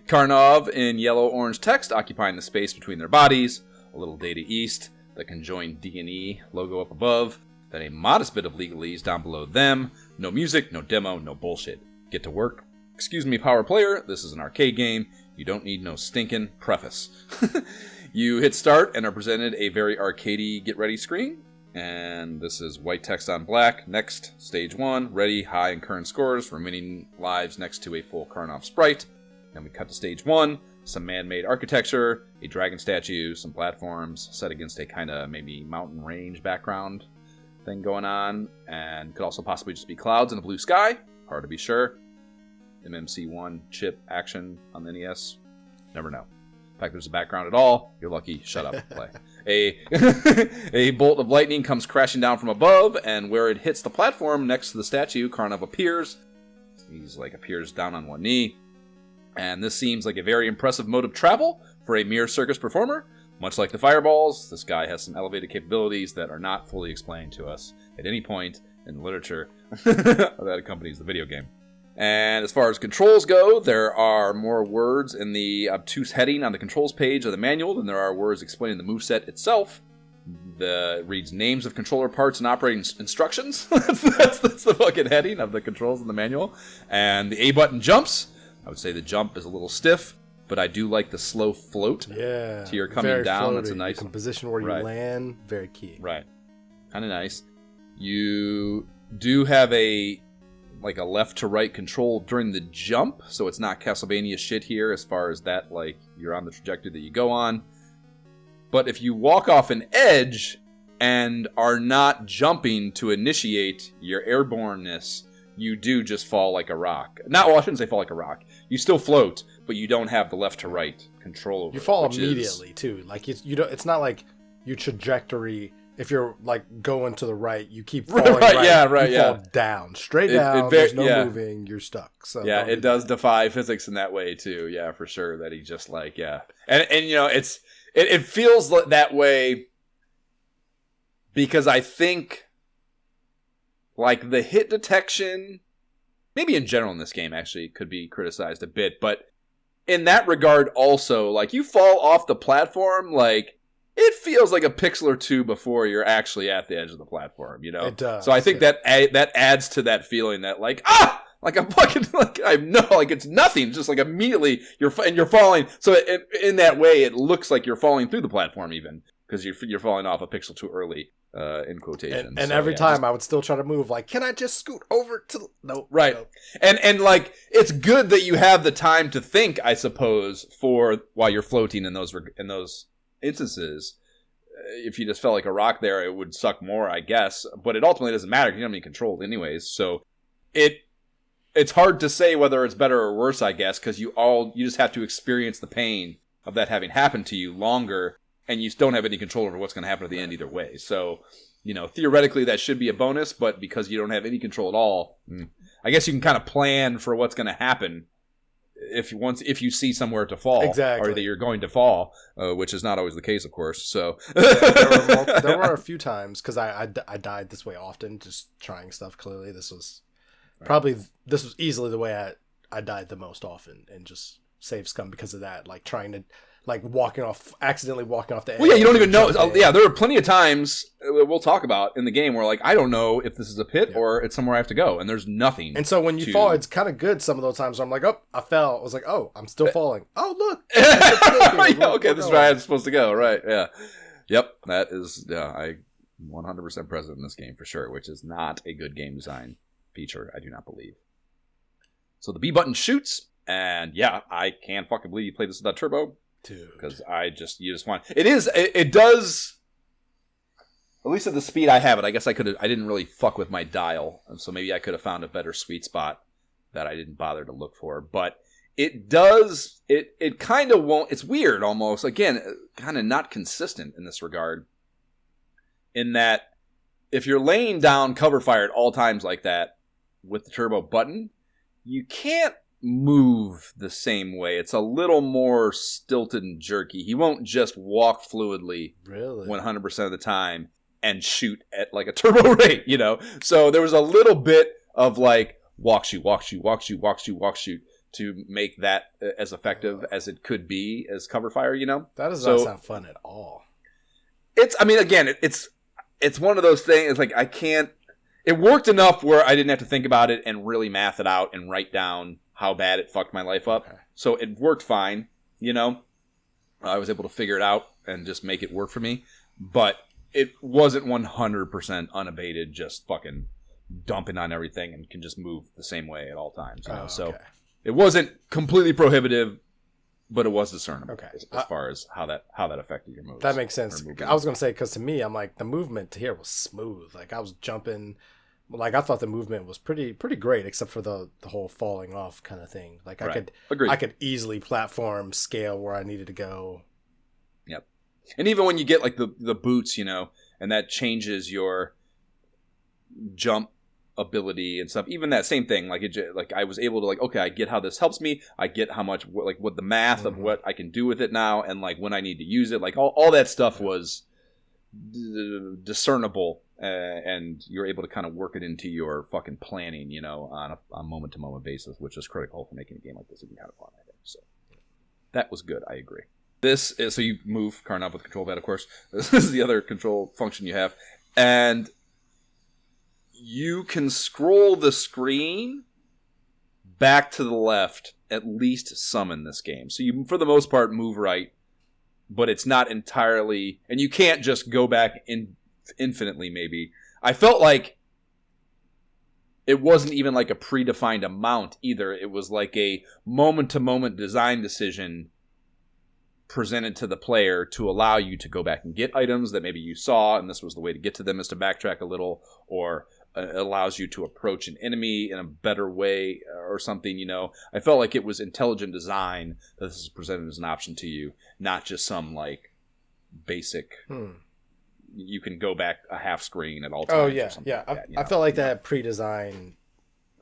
[SPEAKER 1] Karnov in yellow-orange text occupying the space between their bodies. A little data east, the conjoined D&E logo up above, then a modest bit of legalese down below them. No music, no demo, no bullshit. Get to work. Excuse me, power player, this is an arcade game. You don't need no stinking preface. You hit start and are presented a very arcadey get ready screen. And this is white text on black. Next, stage 1, ready, high and current scores, remaining lives next to a full Karnov sprite. Then we cut to stage 1. Some man-made architecture, a dragon statue, some platforms set against a kind of maybe mountain range background thing going on, and could also possibly just be clouds in a blue sky. Hard to be sure. MMC1 chip action on the NES. Never know. In fact, there's a background at all. You're lucky. Shut up. Play. A bolt of lightning comes crashing down from above, and where it hits the platform next to the statue, Karnov appears. He's appears down on one knee. And this seems like a very impressive mode of travel for a mere circus performer. Much like the fireballs, this guy has some elevated capabilities that are not fully explained to us at any point in the literature that accompanies the video game. And as far as controls go, there are more words in the obtuse heading on the controls page of the manual than there are words explaining the moveset itself. It reads names of controller parts and operating instructions. that's the fucking heading of the controls in the manual. And the A button jumps. I would say the jump is a little stiff, but I do like the slow float.
[SPEAKER 2] Yeah.
[SPEAKER 1] To your coming down. Floaty. That's a nice
[SPEAKER 2] position where you land. Very key.
[SPEAKER 1] Right. Kind of nice. You do have a left to right control during the jump, so it's not Castlevania shit here as far as that, you're on the trajectory that you go on. But if you walk off an edge and are not jumping to initiate your airborneness, you do just fall like a rock. Well, I shouldn't say fall like a rock. You still float, but you don't have the left to right control over
[SPEAKER 2] You fall
[SPEAKER 1] it,
[SPEAKER 2] immediately too. Like you don't. It's not like your trajectory. If you're like going to the right, you keep falling right. You fall down, straight down. There's no moving. You're stuck. So
[SPEAKER 1] yeah, it does defy physics in that way too. Yeah, for sure. That he just like and you know it feels that way because I think like the hit detection, maybe in general in this game actually could be criticized a bit, but in that regard also, like you fall off the platform, like it feels like a pixel or two before you're actually at the edge of the platform, you know?
[SPEAKER 2] It does.
[SPEAKER 1] So I think that adds to that feeling that like, like I'm fucking, like I know, like it's nothing. Just like immediately you're falling. So in that way, it looks like you're falling through the platform even because you're falling off a pixel too early, in quotations.
[SPEAKER 2] And so, every time I would still try to move, like, can I just scoot over to no?
[SPEAKER 1] Right.
[SPEAKER 2] No.
[SPEAKER 1] And like, it's good that you have the time to think, I suppose, while you're floating in those instances. If you just felt like a rock there, it would suck more, I guess. But it ultimately doesn't matter. You don't have any control anyways. So it's hard to say whether it's better or worse, I guess, because you just have to experience the pain of that having happened to you longer, and you don't have any control over what's going to happen at the end either way. So, you know, theoretically that should be a bonus, but because you don't have any control at all, I guess you can kind of plan for what's going to happen if you see somewhere to fall,
[SPEAKER 2] exactly,
[SPEAKER 1] or that you're going to fall, which is not always the case, of course. So
[SPEAKER 2] there were a few times because I died this way often, just trying stuff. Clearly, this was easily the way I died the most often, and just save scum because of that. Like trying to accidentally walking off the edge.
[SPEAKER 1] Well, yeah, you don't even know. Yeah, there are plenty of times we'll talk about in the game where like I don't know if this is a pit or it's somewhere I have to go, and there's nothing.
[SPEAKER 2] And so when you fall, it's kind of good some of those times where I'm like, oh, I fell. I was like, oh, I'm still falling. Oh, look.
[SPEAKER 1] Okay, this is where I'm supposed to go. Right? Yeah. Yep. That is. Yeah, I 100% present in this game for sure, which is not a good game design feature. I do not believe. So the B button shoots, and yeah, I can't fucking believe you played this without turbo. Because you just want it does, at least at the speed I have it. I guess I didn't really fuck with my dial, and so maybe I could have found a better sweet spot that I didn't bother to look for. But it does, it kind of won't. It's weird almost. Again, kind of not consistent in this regard. In that, if you're laying down cover fire at all times like that with the turbo button, you can't move the same way. It's a little more stilted and jerky. He won't just walk fluidly 100% of the time and shoot at like a turbo rate, you know? So there was a little bit of like walk shoot to make that as effective as it could be as cover fire, you know?
[SPEAKER 2] That does not sound fun at all.
[SPEAKER 1] It's one of those things. It's like it worked enough where I didn't have to think about it and really math it out and write down how bad it fucked my life up. Okay. So it worked fine, you know? I was able to figure it out and just make it work for me. But it wasn't 100% unabated, just fucking dumping on everything and can just move the same way at all times, you know? So it wasn't completely prohibitive, but it was discernible as far as how that affected your moves.
[SPEAKER 2] That makes sense. I was going to say, because to me, I'm like, the movement here was smooth. Like, I was jumping. Like, I thought the movement was pretty great, except for the whole falling off kind of thing. Like, I could easily platform scale where I needed to go.
[SPEAKER 1] Yep. And even when you get, like, the boots, you know, and that changes your jump ability and stuff, even that same thing, like I was able to, like, okay, I get how this helps me, I get how much, like, what the math of what I can do with it now, and, like, when I need to use it, like, all that stuff was discernible, and you're able to kind of work it into your fucking planning, you know, on a moment-to-moment basis, which is critical for making a game like this even kind of fun, I think. So that was good, I agree. This is, so you move Karnov with control pad, of course. This is the other control function you have, and you can scroll the screen back to the left at least some in this game. So you, for the most part, move right, but it's not entirely, and you can't just go back infinitely, maybe. I felt like it wasn't even like a predefined amount either. It was like a moment-to-moment design decision presented to the player to allow you to go back and get items that maybe you saw, and this was the way to get to them is to backtrack a little, or it allows you to approach an enemy in a better way or something, you know. I felt like it was intelligent design that this is presented as an option to you, not just some like basic you can go back a half screen at all times.
[SPEAKER 2] Oh yeah,
[SPEAKER 1] or something like that,
[SPEAKER 2] I felt like that pre-designed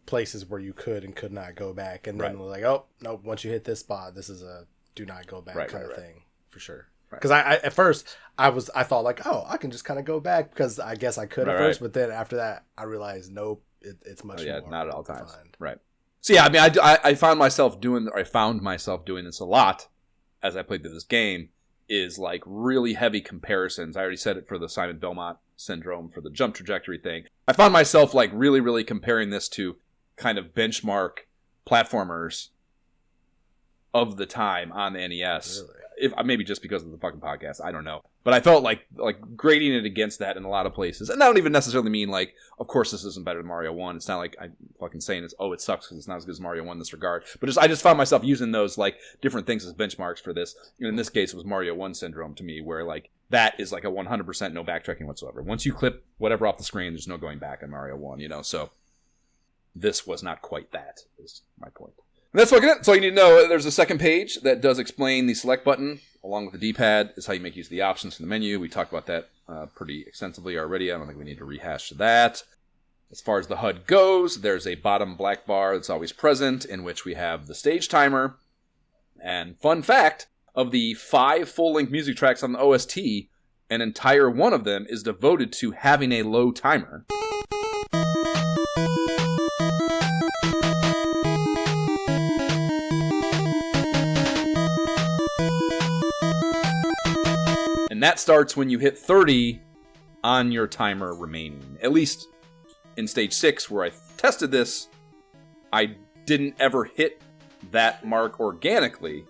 [SPEAKER 2] places where you could and could not go back, and then like, oh no, once you hit this spot, this is a do not go back kind of thing for sure. Because I at first I thought like, oh, I can just kind of go back because I guess I could at first, but then after that I realized nope, it's much more
[SPEAKER 1] not at all times.
[SPEAKER 2] defined.
[SPEAKER 1] Right. So yeah, I mean, I found myself doing this a lot as I played through this game. Is like really heavy comparisons. I already said it for the Simon Belmont syndrome for the jump trajectory thing. I found myself like really, really comparing this to kind of benchmark platformers of the time on the NES.
[SPEAKER 2] Really?
[SPEAKER 1] If maybe just because of the fucking podcast, I don't know. But I felt like grading it against that in a lot of places. And I don't even necessarily mean like, of course this isn't better than Mario 1. It's not like I'm fucking saying it's, oh, it sucks because it's not as good as Mario 1 in this regard. But I just found myself using those like different things as benchmarks for this. And in this case, it was Mario 1 syndrome to me, where like that is like a 100% no backtracking whatsoever. Once you clip whatever off the screen, there's no going back in Mario 1, you know? So this was not quite that, is my point. And that's fucking it. That's all you need to know. There's a second page that does explain the select button, along with the D-pad, is how you make use of the options from the menu. We talked about that pretty extensively already. I don't think we need to rehash that. As far as the HUD goes, there's a bottom black bar that's always present, in which we have the stage timer. And fun fact, of the 5 full-length music tracks on the OST, an entire one of them is devoted to having a low timer. And that starts when you hit 30 on your timer remaining. At least in stage 6, where I tested this, I didn't ever hit that mark organically.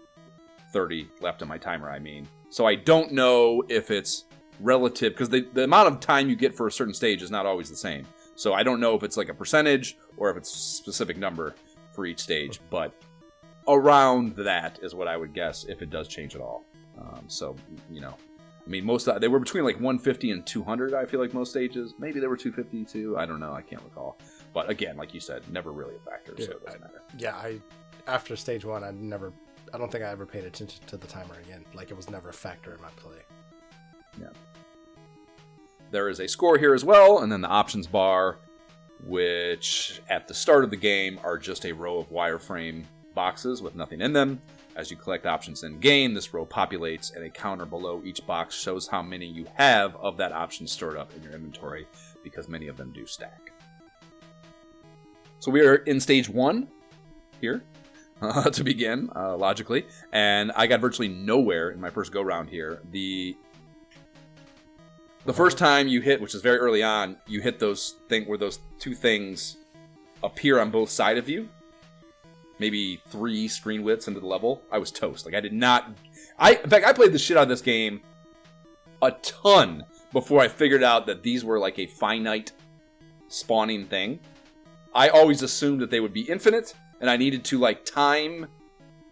[SPEAKER 1] 30 left on my timer, I mean. So I don't know if it's relative, because the amount of time you get for a certain stage is not always the same. So I don't know if it's like a percentage or if it's a specific number for each stage. But around that is what I would guess, if it does change at all. So, you know. I mean, they were between like 150 and 200, I feel like most stages. Maybe they were 250 too. I don't know. I can't recall. But again, like you said, never really a factor, so it doesn't matter.
[SPEAKER 2] Yeah, after stage 1, I don't think I ever paid attention to the timer again. Like, it was never a factor in my play.
[SPEAKER 1] Yeah. There is a score here as well, and then the options bar, which at the start of the game are just a row of wireframe boxes with nothing in them. As you collect options in game, this row populates, and a counter below each box shows how many you have of that option stored up in your inventory, because many of them do stack. So we are in stage 1 here to begin, logically, and I got virtually nowhere in my first go-round here. The first time you hit, which is very early on, you hit those where those two things appear on both sides of you. Maybe 3 screen widths into the level, I was toast. Like, I did not... in fact, I played the shit out of this game a ton before I figured out that these were like a finite spawning thing. I always assumed that they would be infinite, and I needed to, like, time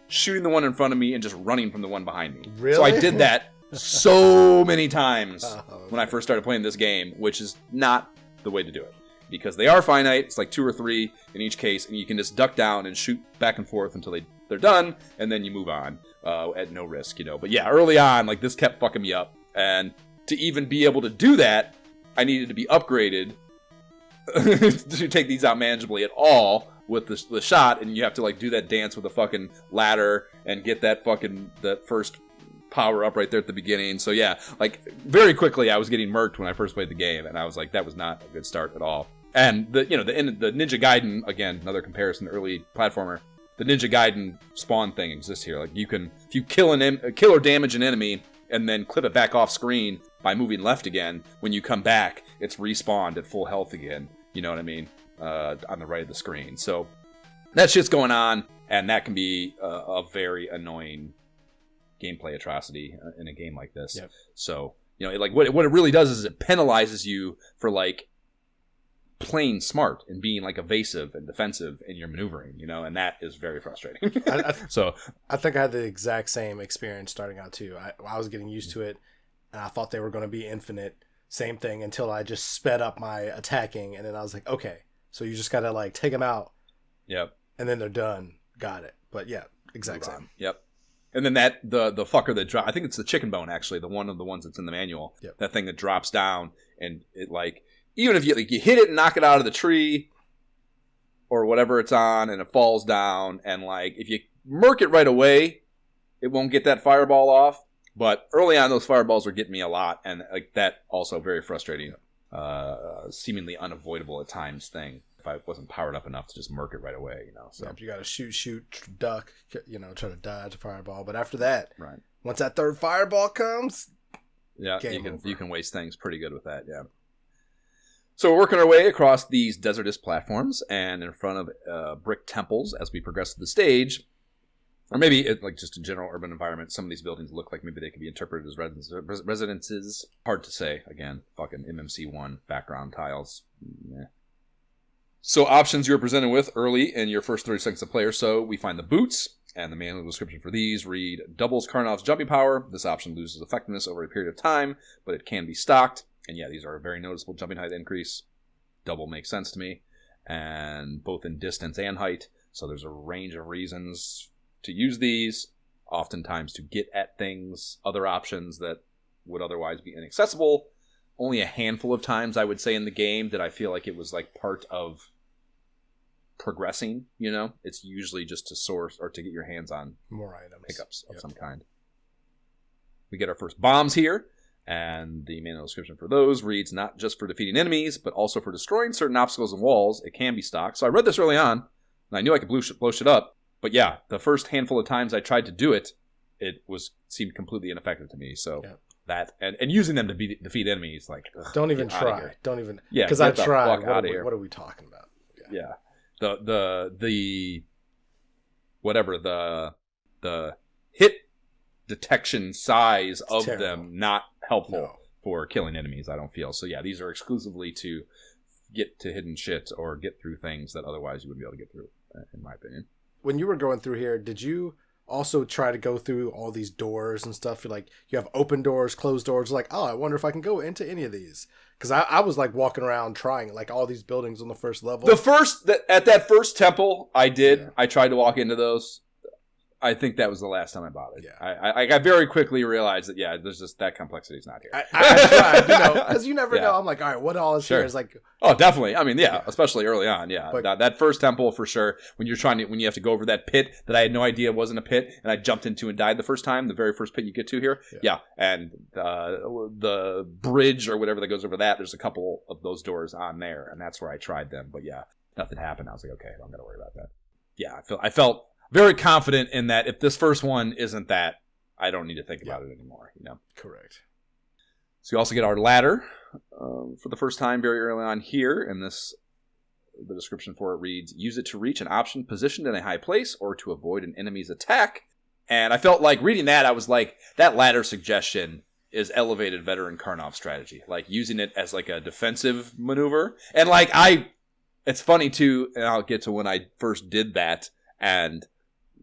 [SPEAKER 1] shooting the one in front of me and just running from the one behind me.
[SPEAKER 2] Really?
[SPEAKER 1] So I did that so many times when I first started playing this game, which is not the way to do it. Because they are finite, it's like 2 or 3 in each case, and you can just duck down and shoot back and forth until they're done, and then you move on at no risk, you know. But yeah, early on, like, this kept fucking me up, and to even be able to do that, I needed to be upgraded to take these out manageably at all with the shot, and you have to, like, do that dance with a fucking ladder and get that first power up right there at the beginning. So yeah, like, very quickly I was getting murked when I first played the game, and I was like, that was not a good start at all. And the Ninja Gaiden, again, another comparison, early platformer, the Ninja Gaiden spawn thing exists here. Like, you can, if you kill or damage an enemy and then clip it back off screen by moving left again, when you come back, it's respawned at full health again. You know what I mean? On the right of the screen. So that shit's going on, and that can be a very annoying gameplay atrocity in a game like this. Yep. So, you know, like, what it really does is it penalizes you for, like, playing smart and being, like, evasive and defensive in your maneuvering, you know, and that is very frustrating. So
[SPEAKER 2] I think I had the exact same experience starting out too. I was getting used to it, and I thought they were going to be infinite, Same thing until I just sped up my attacking, and then I was like, okay, so you just gotta like take them out.
[SPEAKER 1] Yep.
[SPEAKER 2] And then they're done. Got it. But yeah, exact
[SPEAKER 1] Move on.
[SPEAKER 2] same.
[SPEAKER 1] Yep. And then that the fucker that drop, I think it's the chicken bone actually, the one of the ones that's in the manual.
[SPEAKER 2] Yep.
[SPEAKER 1] That thing that drops down and it like even if you like you hit it and knock it out of the tree or whatever it's on and it falls down and like if you murk it right away, it won't get that fireball off. But early on those fireballs were getting me a lot and like that also very frustrating. Seemingly unavoidable at times thing. If I wasn't powered up enough to just murk it right away, you know. So
[SPEAKER 2] yep, you gotta shoot, duck, you know, try to dodge a fireball. But after that,
[SPEAKER 1] right.
[SPEAKER 2] Once that third fireball comes,
[SPEAKER 1] yeah, you can waste things pretty good with that, yeah. So we're working our way across these desertous platforms and in front of brick temples as we progress to the stage. Or maybe, like just a general urban environment, some of these buildings look like maybe they could be interpreted as residences. Hard to say. Again, fucking MMC1 background tiles. Meh. So options you're presented with early in your first 30 seconds of play or so, we find the boots, and the manual description for these read, doubles Karnov's jumping power. This option loses effectiveness over a period of time, but it can be stocked. And yeah, these are a very noticeable jumping height increase. Double makes sense to me. And both in distance and height. So there's a range of reasons to use these. Oftentimes to get at things, other options that would otherwise be inaccessible. Only a handful of times, I would say, in the game did I feel like it was like part of progressing, you know? It's usually just to source or to get your hands on
[SPEAKER 2] more items.
[SPEAKER 1] Pickups of some kind. We get our first bombs here. And the manual description for those reads, not just for defeating enemies, but also for destroying certain obstacles and walls. It can be stocked. So I read this early on, and I knew I could blow shit up. But yeah, the first handful of times I tried to do it, it seemed completely ineffective to me. So that, and using them to defeat enemies, like... Ugh,
[SPEAKER 2] don't even try. Don't even...
[SPEAKER 1] Yeah,
[SPEAKER 2] because I tried.
[SPEAKER 1] What
[SPEAKER 2] are we talking about?
[SPEAKER 1] Yeah. The whatever, the hit detection size of them not helpful for killing enemies, I don't feel. So yeah, these are exclusively to get to hidden shit or get through things that otherwise you wouldn't be able to get through, in my opinion. When
[SPEAKER 2] you were going through here, did you also try to go through all these doors and stuff? Like you have open doors, closed doors, like, oh, I wonder if I can go into any of these. Because I was like walking around trying like all these buildings on the first level.
[SPEAKER 1] At that first temple, I did. Yeah. I tried to walk into those. I think that was the last time I bothered. Yeah. I very quickly realized that, yeah, there's just that complexity is not here.
[SPEAKER 2] I tried, because you never know. I'm like, all right, what all is here? It's like,
[SPEAKER 1] oh, definitely. I mean, especially early on. Yeah. But that first temple for sure, when you have to go over that pit that I had no idea wasn't a pit and I jumped into and died the first time, the very first pit you get to here. Yeah. And the bridge or whatever that goes over that, there's a couple of those doors on there. And that's where I tried them. But yeah, nothing happened. I was like, okay, I'm going to worry about that. Yeah. I felt very confident in that if this first one isn't that, I don't need to think about it anymore, you know?
[SPEAKER 2] Correct.
[SPEAKER 1] So you also get our ladder for the first time very early on here, and the description for it reads, use it to reach an option positioned in a high place or to avoid an enemy's attack. And I felt like reading that, I was like, that ladder suggestion is elevated veteran Karnov strategy, like using it as like a defensive maneuver. And like it's funny too, and I'll get to when I first did that and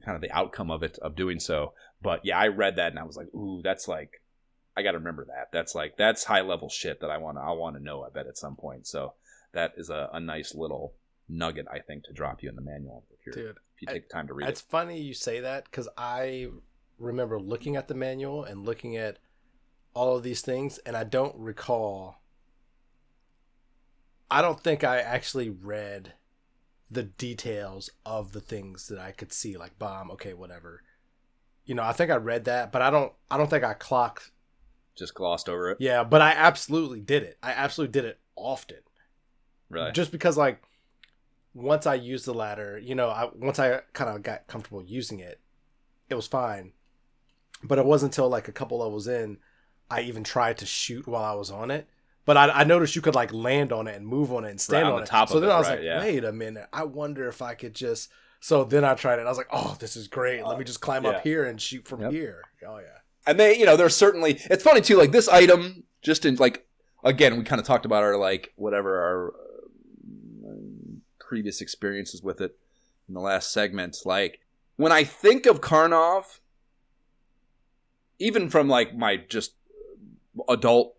[SPEAKER 1] kind of the outcome of it, of doing so. But yeah, I read that and I was like, ooh, that's like, I got to remember that. That's high level shit that I want to know, I bet, at some point. So that is a nice little nugget, I think, to drop you in the manual if you take the time to read it.
[SPEAKER 2] It's funny you say that because I remember looking at the manual and looking at all of these things, and I don't think I actually read the details of the things that I could see, like bomb, okay, whatever. I think I read that, but I don't think I clocked.
[SPEAKER 1] Just glossed over it?
[SPEAKER 2] Yeah, but I absolutely did it. I absolutely did it often.
[SPEAKER 1] Really?
[SPEAKER 2] Just because, like, once I used the ladder, once I kind of got comfortable using it, it was fine. But it wasn't until, like, a couple levels in, I even tried to shoot while I was on it. But I noticed you could like land on it and move on it and stand on it.
[SPEAKER 1] Top
[SPEAKER 2] so
[SPEAKER 1] of
[SPEAKER 2] then
[SPEAKER 1] it,
[SPEAKER 2] I was like, wait a minute. I wonder if I could just. So then I tried it. And I was like, oh, this is great. Let me just climb up here and shoot from here. Oh, yeah.
[SPEAKER 1] And there's certainly. It's funny, too. Like this item, just in like, again, we kind of talked about our like, whatever our previous experiences with it in the last segment. Like, when I think of Karnov, even from like my just adult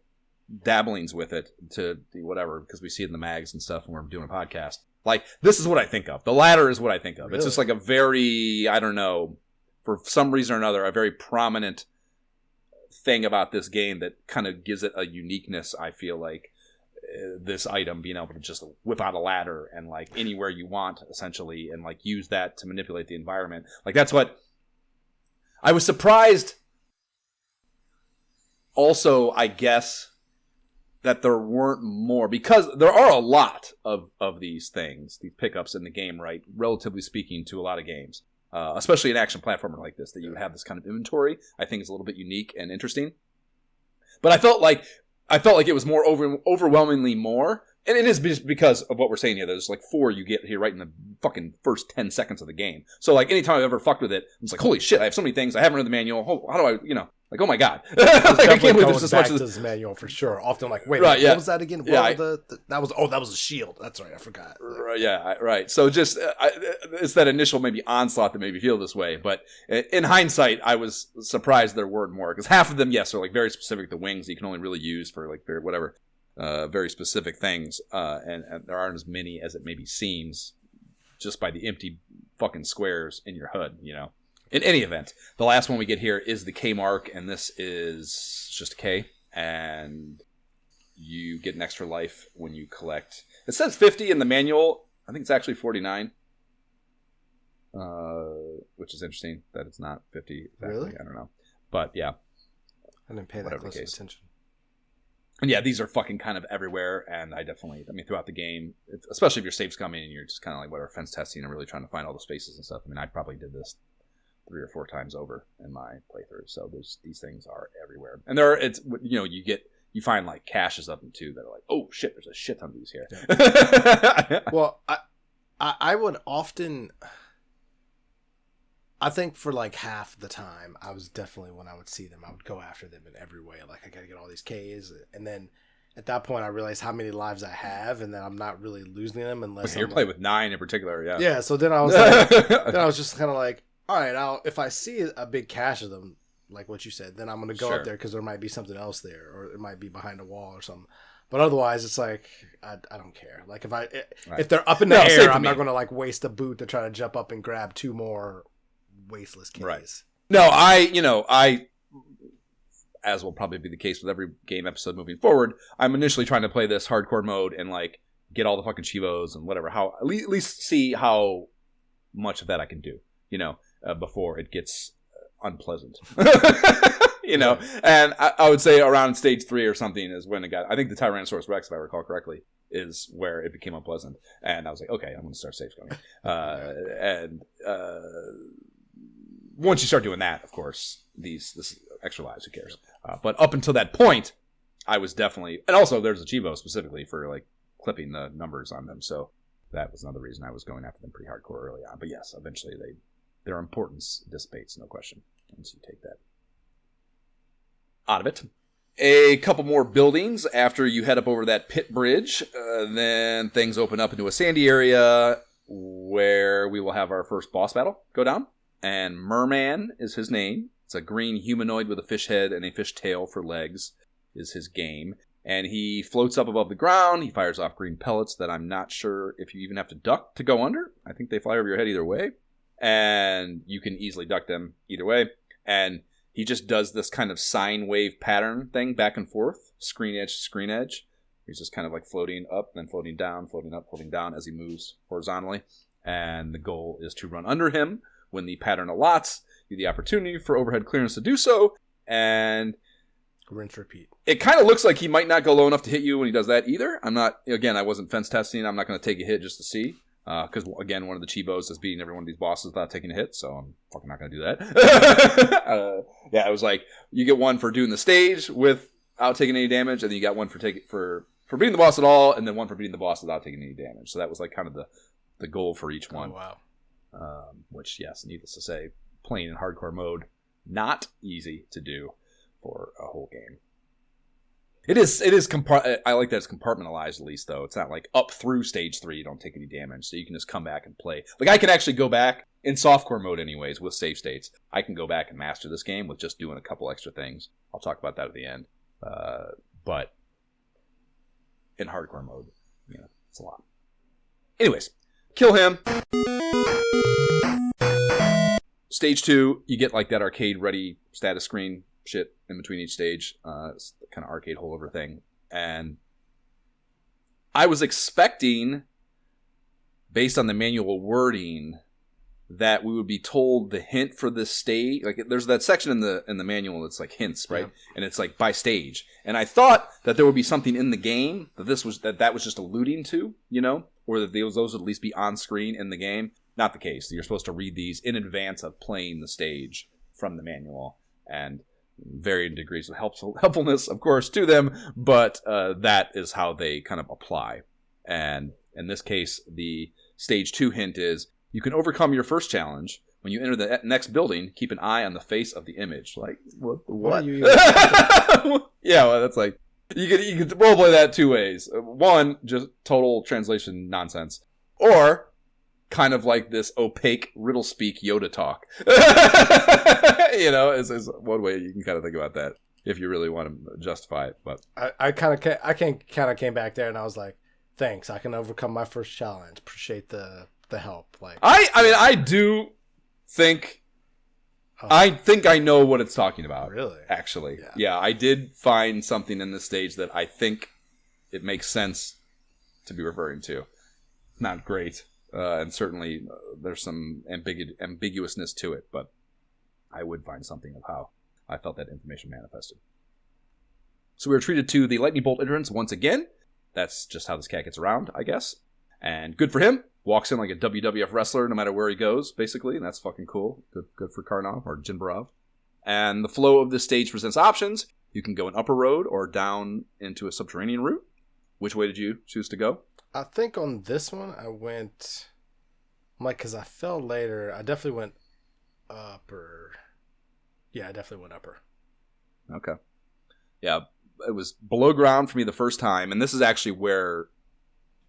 [SPEAKER 1] dabblings with it to whatever, because we see it in the mags and stuff when we're doing a podcast. Like, this is what I think of. The latter is what I think of.
[SPEAKER 2] Really?
[SPEAKER 1] It's just like a very, I don't know, for some reason or another, a very prominent thing about this game that kind of gives it a uniqueness, I feel like. This item being able to just whip out a ladder and like anywhere you want, essentially, and like use that to manipulate the environment. Like, that's what I was surprised. Also, I guess that there weren't more, because there are a lot of these things, these pickups in the game, right? Relatively speaking, to a lot of games, especially an action platformer like this, that you would have this kind of inventory. I think is a little bit unique and interesting. But I felt like it was more overwhelmingly more. And it is just because of what we're saying here. There's like 4 you get here right in the fucking first 10 seconds of the game. So like anytime I've ever fucked with it, it's like, holy shit, I have so many things. I haven't read the manual. How do I, like, oh my God. Like, I can't believe there's this much of this
[SPEAKER 2] manual for sure. Often like, wait,
[SPEAKER 1] right,
[SPEAKER 2] what was that again?
[SPEAKER 1] Yeah,
[SPEAKER 2] that was a shield. That's right. I forgot.
[SPEAKER 1] Right, yeah, right. So just, it's that initial maybe onslaught that made me feel this way. But in hindsight, I was surprised there weren't more. Because half of them, yes, are like very specific to wings that you can only really use for like very specific things. And there aren't as many as it maybe seems just by the empty fucking squares in your HUD, In any event, the last one we get here is the K mark, and this is just a K, and you get an extra life when you collect. It says 50 in the manual. I think it's actually 49, which is interesting that it's not 50 exactly.
[SPEAKER 2] Really?
[SPEAKER 1] I don't know. But yeah.
[SPEAKER 2] I didn't pay that close attention.
[SPEAKER 1] And yeah, these are fucking kind of everywhere, and throughout the game, especially if your save's coming and you're just kind of like whatever, fence testing and really trying to find all the spaces and stuff. I probably did this 3 or 4 times over in my playthrough. So these things are everywhere. And you find like caches of them too that are like, oh shit, there's a shit ton of these here.
[SPEAKER 2] Yeah. Well, I would often, I think for like half the time, I was definitely, when I would see them, I would go after them in every way. Like, I gotta get all these Ks. And then at that point, I realized how many lives I have, and then I'm not really losing them unless
[SPEAKER 1] you're playing with 9 in particular. Yeah.
[SPEAKER 2] Yeah. So then I was like, just kind of like, all right, if I see a big cache of them, like what you said, then I'm going to go up there because there might be something else there, or it might be behind a wall or something. But otherwise, it's like, I don't care. Like, if they're up in the air, I'm not going to like waste a boot to try to jump up and grab 2 more wasteless Ks.
[SPEAKER 1] Right. No, I, as will probably be the case with every game episode moving forward, I'm initially trying to play this hardcore mode and like get all the fucking chivos and whatever, at least see how much of that I can do, before it gets unpleasant. And I would say around stage 3 or something is when it got, I think the Tyrannosaurus Rex, if I recall correctly, is where it became unpleasant. And I was like, okay, I'm going to start safe going. Once you start doing that, of course, this extra lives, who cares? But up until that point, I was definitely, and also there's a Chivo specifically for like clipping the numbers on them. So that was another reason I was going after them pretty hardcore early on. But yes, eventually their importance dissipates, no question, once you take that out of it. A couple more buildings after you head up over that pit bridge. Then things open up into a sandy area where we will have our first boss battle go down. And Merman is his name. It's a green humanoid with a fish head and a fish tail for legs is his game. And he floats up above the ground. He fires off green pellets that I'm not sure if you even have to duck to go under. I think they fly over your head either way. And you can easily duck them either way. And he just does this kind of sine wave pattern thing back and forth, screen edge to screen edge. He's just kind of like floating up, then floating down, floating up, floating down as he moves horizontally. And the goal is to run under him. When the pattern allots you the opportunity for overhead clearance to do so. And
[SPEAKER 2] rinse, repeat.
[SPEAKER 1] It kind of looks like he might not go low enough to hit you when he does that either. I wasn't fence testing. I'm not going to take a hit just to see. Because, again, one of the Chivos is beating every one of these bosses without taking a hit, so I'm fucking not going to do that. It was like, you get one for doing the stage without taking any damage, and then you got one for beating the boss at all, and then one for beating the boss without taking any damage. So that was like kind of the goal for each one.
[SPEAKER 2] Oh, wow.
[SPEAKER 1] Which, yes, needless to say, playing in hardcore mode, not easy to do for a whole game. It is. I like that it's compartmentalized, at least, though. It's not like up through stage 3, you don't take any damage, so you can just come back and play. Like, I can actually go back, in softcore mode anyways, with save states, I can go back and master this game with just doing a couple extra things. I'll talk about that at the end. But in hardcore mode. You know, it's a lot. Anyways, kill him. Stage 2, you get like that arcade-ready status screen shit in between each stage. It's the kind of arcade holdover thing. And I was expecting, based on the manual wording, that we would be told the hint for this stage. Like, there's that section in the manual that's like hints, right? Yeah. And it's like by stage. And I thought that there would be something in the game that that was just alluding to, you know, or that those would at least be on screen in the game. Not the case. You're supposed to read these in advance of playing the stage from the manual, and varying degrees of helpfulness, of course, to them. But that is how they kind of apply. And in this case, the stage 2 hint is, you can overcome your first challenge. When you enter the next building, keep an eye on the face of the image. Like, what? Yeah, well, that's like, you could roleplay that 2 ways. One, just total translation nonsense. Or, kind of like this opaque riddle speak Yoda talk. You know, is one way you can kind of think about that if you really want to justify it. But
[SPEAKER 2] I kind of came back there and I was like, thanks, I can overcome my first challenge. Appreciate the help. Like,
[SPEAKER 1] I do think I know what it's talking about.
[SPEAKER 2] Really?
[SPEAKER 1] Actually. Yeah, I did find something in this stage that I think it makes sense to be referring to. Not great. And certainly there's some ambiguousness to it, but I would find something of how I felt that information manifested. So we were treated to the lightning bolt entrance once again. That's just how this cat gets around, I guess. And good for him. Walks in like a WWF wrestler no matter where he goes, basically, and that's fucking cool. Good for Karnov or Jinbarov. And the flow of this stage presents options. You can go an upper road or down into a subterranean route. Which way did you choose to go?
[SPEAKER 2] I think on this one I went, like, because I fell later, I definitely went upper. Yeah, I definitely went upper.
[SPEAKER 1] Okay. Yeah, it was below ground for me the first time, and this is actually where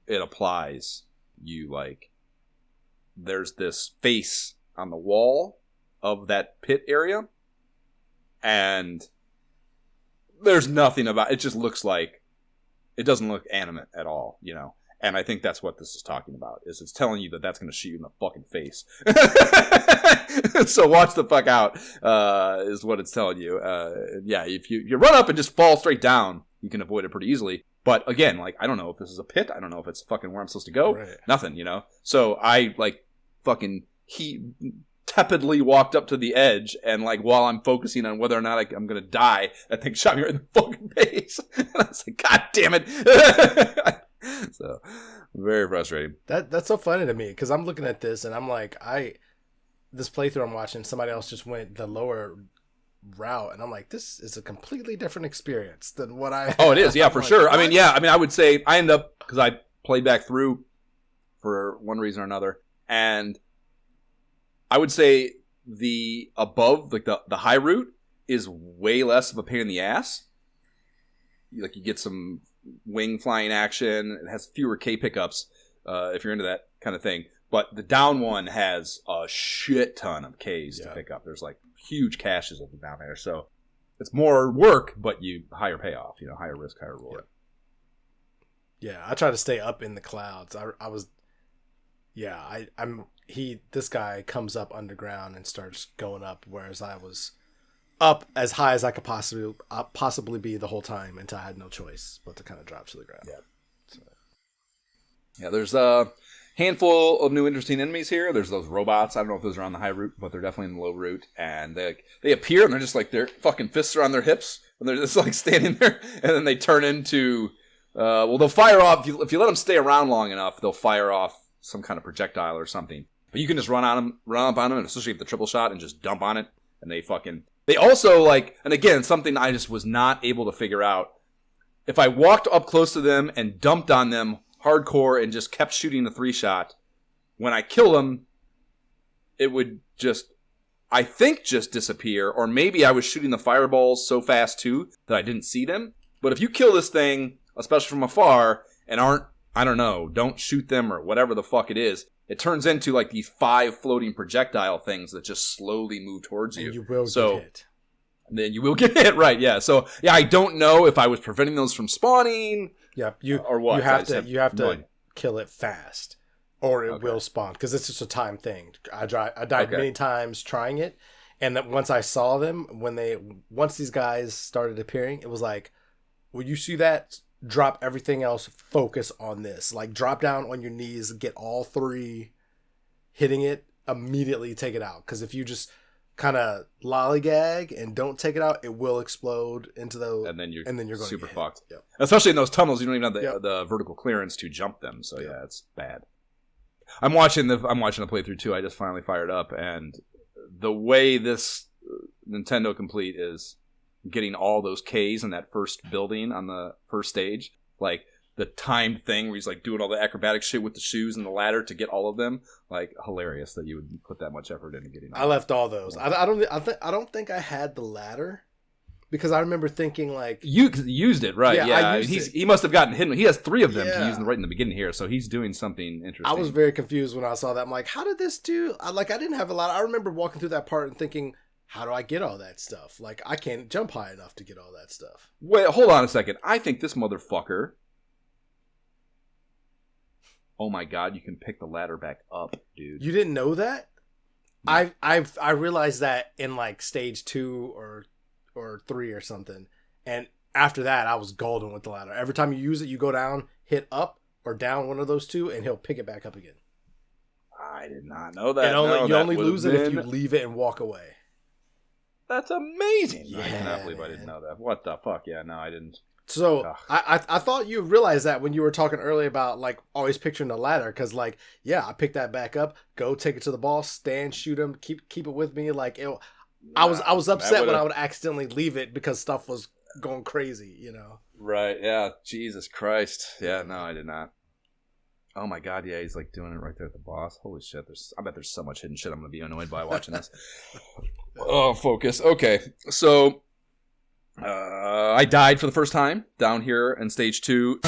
[SPEAKER 1] it applies. You, like, there's this face on the wall of that pit area, and there's nothing about it. It just looks like, it doesn't look animate at all, you know. And I think that's what this is talking about, is it's telling you that that's going to shoot you in the fucking face. So watch the fuck out, is what it's telling you. Yeah, if you run up and just fall straight down, you can avoid it pretty easily. But again, like, I don't know if this is a pit. I don't know if it's fucking where I'm supposed to go. Right. Nothing, you know? So I, like, fucking tepidly walked up to the edge, and, like, while I'm focusing on whether or not I'm going to die, that thing shot me right in the fucking face. And I was like, God damn it. So, very frustrating.
[SPEAKER 2] That's so funny to me, because I'm looking at this, and I'm like, this playthrough I'm watching, somebody else just went the lower route, and I'm like, this is a completely different experience than what I...
[SPEAKER 1] Oh, it is, yeah, for like, sure. What? I would say, I ended up, because I played back through for one reason or another, and I would say the above, like the high route, is way less of a pain in the ass. Like, you get some wing flying action. It has fewer K pickups, if you're into that kind of thing. But the down one has a shit ton of Ks to pick up. There's like huge caches of them down there. So it's more work, but higher payoff, you know, higher risk, higher reward.
[SPEAKER 2] Yeah, I try to stay up in the clouds. This guy comes up underground and starts going up, whereas I was up as high as I could possibly be the whole time until I had no choice but to kind of drop to the ground.
[SPEAKER 1] Yeah. So. Yeah, there's a handful of new interesting enemies here. There's those robots. I don't know if those are on the high route, but they're definitely in the low route. And they appear, and they're just like, their fucking fists are on their hips, and they're just like standing there, and then they turn into, they'll fire off, if you let them stay around long enough, they'll fire off some kind of projectile or something. But you can just run up on them, and especially with the triple shot, and just dump on it, and they also, like, and again, something I just was not able to figure out. If I walked up close to them and dumped on them hardcore and just kept shooting the 3-shot, when I kill them, it would just disappear. Or maybe I was shooting the fireballs so fast, too, that I didn't see them. But if you kill this thing, especially from afar, and don't shoot them or whatever the fuck it is, it turns into like these 5 floating projectile things that just slowly move towards you.
[SPEAKER 2] And you will get hit.
[SPEAKER 1] then you will get hit, right? Yeah. So yeah, I don't know if I was preventing those from spawning.
[SPEAKER 2] Yep.
[SPEAKER 1] Or what?
[SPEAKER 2] You have to kill it fast, or it will spawn because it's just a time thing. I died many times trying it, and then once I saw them once these guys started appearing, it was like, well, you see that? Drop everything else. Focus on this. Like drop down on your knees, get all three, hitting it immediately. Take it out because if you just kind of lollygag and don't take it out, it will explode into and then you're going
[SPEAKER 1] super
[SPEAKER 2] to
[SPEAKER 1] fucked.
[SPEAKER 2] Yep.
[SPEAKER 1] Especially in those tunnels, you don't even have the vertical clearance to jump them. So yeah, it's bad. I'm watching the playthrough too. I just finally fired up, and the way this Nintendo Complete is getting all those Ks in that first building on the first stage, like the timed thing where he's like doing all the acrobatic shit with the shoes and the ladder to get all of them. Like hilarious that you would put that much effort into getting.
[SPEAKER 2] I left all those. I don't think I had the ladder because I remember thinking like
[SPEAKER 1] you used it right. Yeah, he must have gotten hidden. He has 3 of them to use right in the beginning here, so he's doing something interesting. I
[SPEAKER 2] was very confused when I saw that. I'm like, how did this do? I didn't have a ladder. I remember walking through that part and thinking, how do I get all that stuff? Like I can't jump high enough to get all that stuff.
[SPEAKER 1] Wait, hold on a second. I think this motherfucker. Oh my god, you can pick the ladder back up, dude.
[SPEAKER 2] You didn't know that? No. I realized that in like stage 2 or 3 or something. And after that, I was golden with the ladder. Every time you use it, you go down, hit up or down one of those 2, and he'll pick it back up again.
[SPEAKER 1] I did not know that.
[SPEAKER 2] You only lose it if you leave it and walk away.
[SPEAKER 1] That's amazing.
[SPEAKER 2] Yeah,
[SPEAKER 1] I cannot believe I didn't know that. What the fuck? Yeah, no, I didn't.
[SPEAKER 2] So I thought you realized that when you were talking earlier about like always picturing the ladder, because like I picked that back up, go take it to the boss, stand, shoot him, keep it with me. Like I was upset when I would accidentally leave it because stuff was going crazy, you know.
[SPEAKER 1] Right? Yeah. Jesus Christ. Yeah. No, I did not. Oh my god. Yeah, he's like doing it right there at the boss. Holy shit! I bet there's so much hidden shit I'm gonna be annoyed by watching this. Oh, focus. Okay, so. I died for the first time down here in stage 2.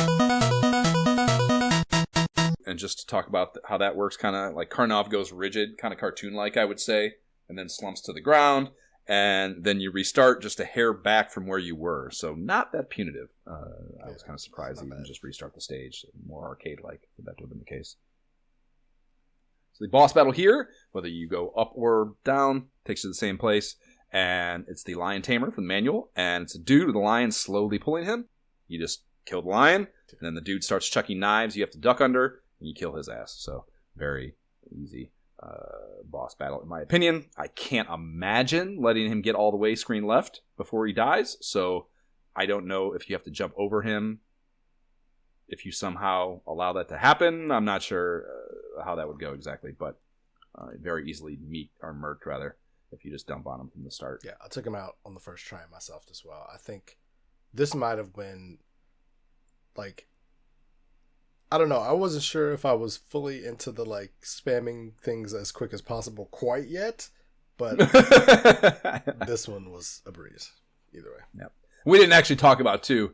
[SPEAKER 1] And just to talk about how that works, kind of like Karnov goes rigid, kind of cartoon-like, I would say, and then slumps to the ground, and then you restart just a hair back from where you were. So not that punitive. I was kind of surprised that you can just restart the stage. More arcade-like, if that would have been the case. So the boss battle here, whether you go up or down, takes you to the same place. And it's the lion tamer from the manual, and it's a dude with a lion slowly pulling him. You just kill the lion, and then the dude starts chucking knives you have to duck under, and you kill his ass. So very easy boss battle, in my opinion. I can't imagine letting him get all the way screen left before he dies, so I don't know if you have to jump over him. If you somehow allow that to happen, I'm not sure how that would go exactly, but very easily murked, rather. If you just dump on him from the start.
[SPEAKER 2] Yeah, I took him out on the first try myself as well. I think this might have been, like, I don't know. I wasn't sure if I was fully into the, like, spamming things as quick as possible quite yet. But this one was a breeze. Either way.
[SPEAKER 1] Yeah. We didn't actually talk about, too.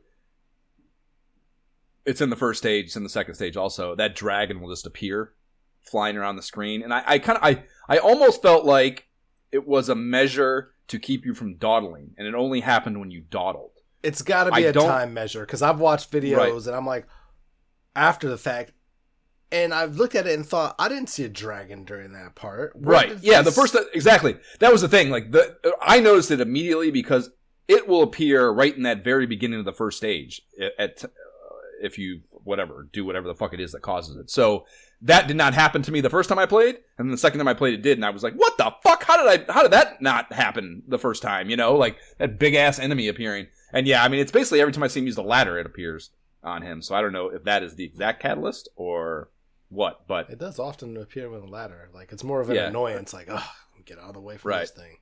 [SPEAKER 1] It's in the first stage. It's in the second stage also. That dragon will just appear flying around the screen. And I almost felt like it was a measure to keep you from dawdling, and it only happened when you dawdled.
[SPEAKER 2] It's got to be a time measure, because I've watched videos, and I'm like, after the fact, and I've looked at it and thought, I didn't see a dragon during that part.
[SPEAKER 1] Right, yeah, exactly. That was the thing. Like I noticed it immediately because it will appear right in that very beginning of the first stage if you do whatever the fuck it is that causes it. So that did not happen to me the first time I played, and the second time I played it did, and I was like, what the fuck? How did that not happen the first time? You know, like that big ass enemy appearing. And yeah, I mean, it's basically every time I see him use the ladder, it appears on him. So I don't know if that is the exact catalyst or what, but
[SPEAKER 2] it does often appear with a ladder. Like it's more of an annoyance, like, oh, get out of the way from this thing.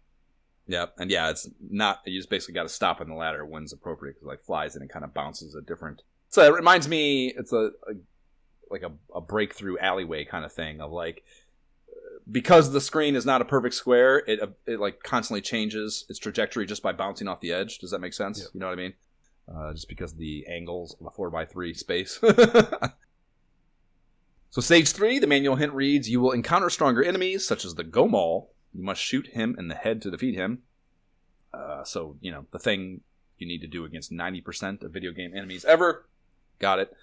[SPEAKER 1] Yeah, and yeah, it's not, you just basically got to stop on the ladder when it's appropriate, because like flies and it kind of bounces a different. So it reminds me, it's a breakthrough alleyway kind of thing of like, because the screen is not a perfect square, it like constantly changes its trajectory just by bouncing off the edge. Does that make sense? Yep. You know what I mean? Just because of the angles of a 4x3 space. So stage 3, the manual hint reads, you will encounter stronger enemies, such as the Gomal. You must shoot him in the head to defeat him. So, the thing you need to do against 90% of video game enemies ever. Got it.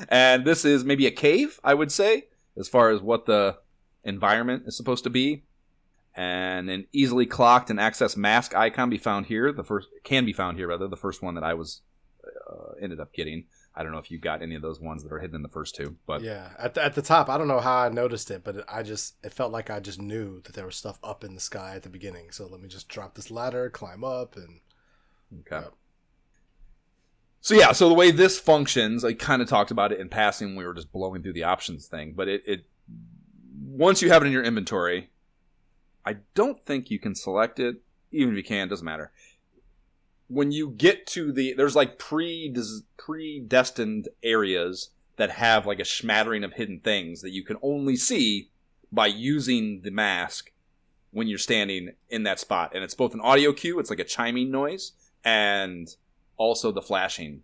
[SPEAKER 1] And this is maybe a cave, I would say, as far as what the environment is supposed to be. And an easily clocked and accessed mask icon can be found here. The first one that I was ended up getting. I don't know if you got any of those ones that are hidden in the first two, but
[SPEAKER 2] yeah, at the top, I don't know how I noticed it, but it felt like I just knew that there was stuff up in the sky at the beginning. So let me just drop this ladder, climb up, and
[SPEAKER 1] okay. So the way this functions, I kind of talked about it in passing when we were just blowing through the options thing, but it once you have it in your inventory, I don't think you can select it. Even if you can, doesn't matter. When you get to there's like predestined areas that have like a smattering of hidden things that you can only see by using the mask when you're standing in that spot. And it's both an audio cue, it's like a chiming noise, and also the flashing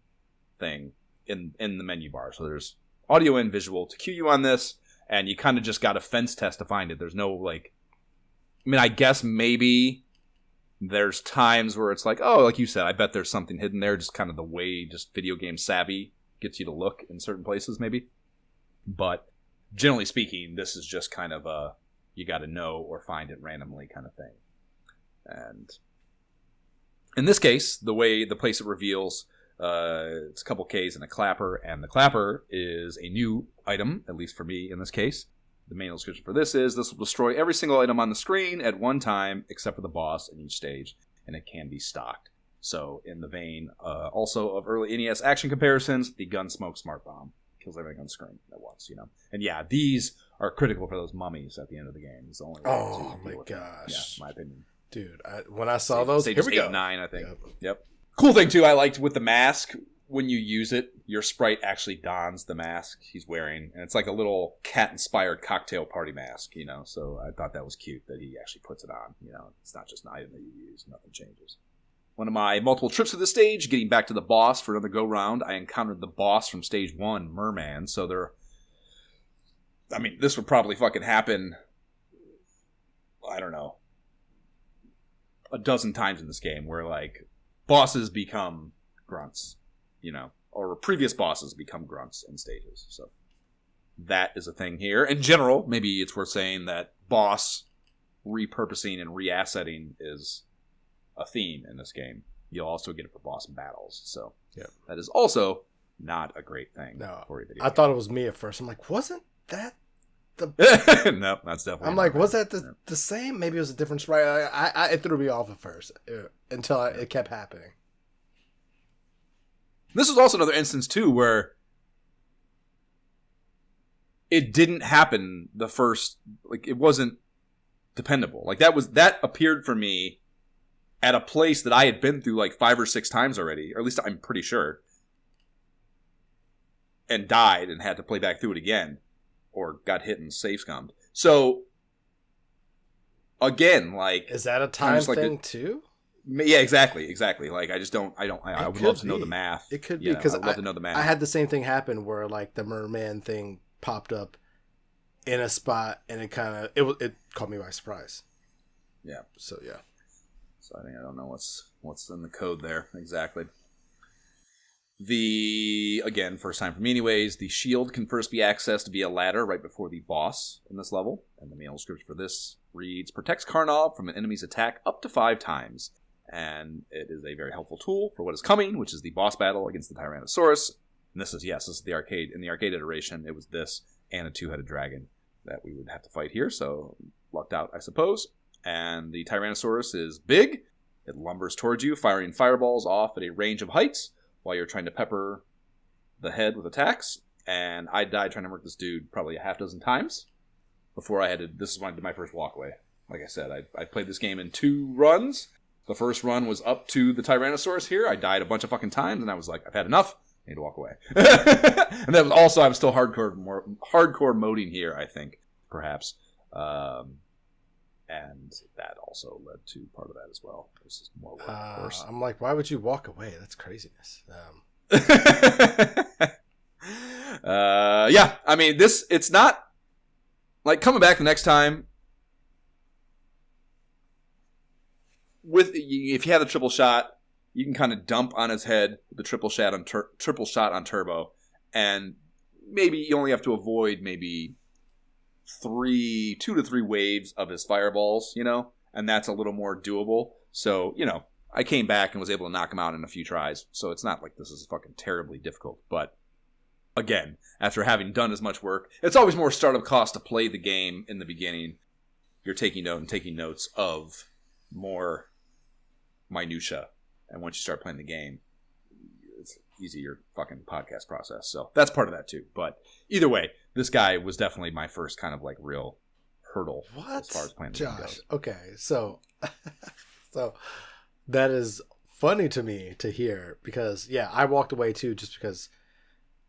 [SPEAKER 1] thing in the menu bar. So there's audio and visual to cue you on this, and you kind of just got a fence test to find it. There's no I guess maybe there's times where it's like, oh, like you said, I bet there's something hidden there, just kind of the way just video game savvy gets you to look in certain places, maybe. But generally speaking, this is just kind of a you got to know or find it randomly kind of thing. And in this case, the place it reveals, it's a couple Ks and a clapper, and the clapper is a new item, at least for me in this case. The main description for this will destroy every single item on the screen at one time, except for the boss in each stage, and it can be stocked. So, in the vein also of early NES action comparisons, the Gunsmoke Smart Bomb kills everything on the screen at once, And yeah, these are critical for those mummies at the end of the game. It's the only way
[SPEAKER 2] oh my gosh.
[SPEAKER 1] Yeah, my opinion.
[SPEAKER 2] Dude, when I saw those,
[SPEAKER 1] here we go. 8 and 9, I think. Yep. Cool thing, too, I liked with the mask, when you use it, your sprite actually dons the mask he's wearing. And it's like a little cat-inspired cocktail party mask, So I thought that was cute that he actually puts it on. It's not just an item that you use. Nothing changes. One of my multiple trips to the stage, getting back to the boss for another go-round, I encountered the boss from stage 1, Merman. So this would probably fucking happen, I don't know, a dozen times in this game where, bosses become grunts. Or previous bosses become grunts in stages. So that is a thing here. In general, maybe it's worth saying that boss repurposing and reassetting is a theme in this game. You'll also get it for boss battles. So that is also not a great thing for a video game.
[SPEAKER 2] I thought it was me at first. I'm like, wasn't that the...
[SPEAKER 1] No, that's definitely...
[SPEAKER 2] I'm like, was that the same? Maybe it was a different sprite. It threw me off at first until it kept happening.
[SPEAKER 1] This was also another instance, too, where it didn't happen the first... it wasn't dependable. That appeared for me at a place that I had been through, 5 or 6 times already. Or at least I'm pretty sure. And died and had to play back through it again. Or got hit and save scummed. So, again,
[SPEAKER 2] Is that a time thing, too?
[SPEAKER 1] Yeah, exactly. I would love to know the math.
[SPEAKER 2] It could be, because
[SPEAKER 1] I would love to know the math.
[SPEAKER 2] I had the same thing happen where, the merman thing popped up in a spot, and it caught me by surprise.
[SPEAKER 1] Yeah.
[SPEAKER 2] So, yeah.
[SPEAKER 1] So, I don't know what's in the code there, exactly. Again, first time for me anyways, the shield can first be accessed via ladder right before the boss in this level, and the manual description for this reads, protects Karnov from an enemy's attack up to 5 times. And it is a very helpful tool for what is coming, which is the boss battle against the Tyrannosaurus. And this is the arcade. In the arcade iteration, it was this and a 2-headed dragon that we would have to fight here, so lucked out, I suppose. And the Tyrannosaurus is big. It lumbers towards you, firing fireballs off at a range of heights while you're trying to pepper the head with attacks. And I died trying to murk this dude probably a half dozen times before I had to... This is when I did my first walkaway. Like I said, I played this game in 2 runs. The first run was up to the Tyrannosaurus here. I died a bunch of fucking times, and I was like, I've had enough. I need to walk away. And that was also, I'm still hardcore moding here, I think, perhaps. And that also led to part of that as well. This is more work, of course.
[SPEAKER 2] I'm like, why would you walk away? That's craziness.
[SPEAKER 1] Yeah, it's not... coming back the next time... if you have the triple shot, you can kind of dump on his head with the triple shot on turbo, and maybe you only have to avoid maybe 2 to 3 waves of his fireballs, and that's a little more doable. So, I came back and was able to knock him out in a few tries. So it's not like this is fucking terribly difficult. But again, after having done as much work, it's always more startup cost to play the game in the beginning. You're taking notes of more minutia. And once you start playing the game, it's easier fucking podcast process. So that's part of that too. But either way, this guy was definitely my first kind of like real hurdle as far as playing the game goes.
[SPEAKER 2] Okay, so that is funny to me to hear because, I walked away too just because,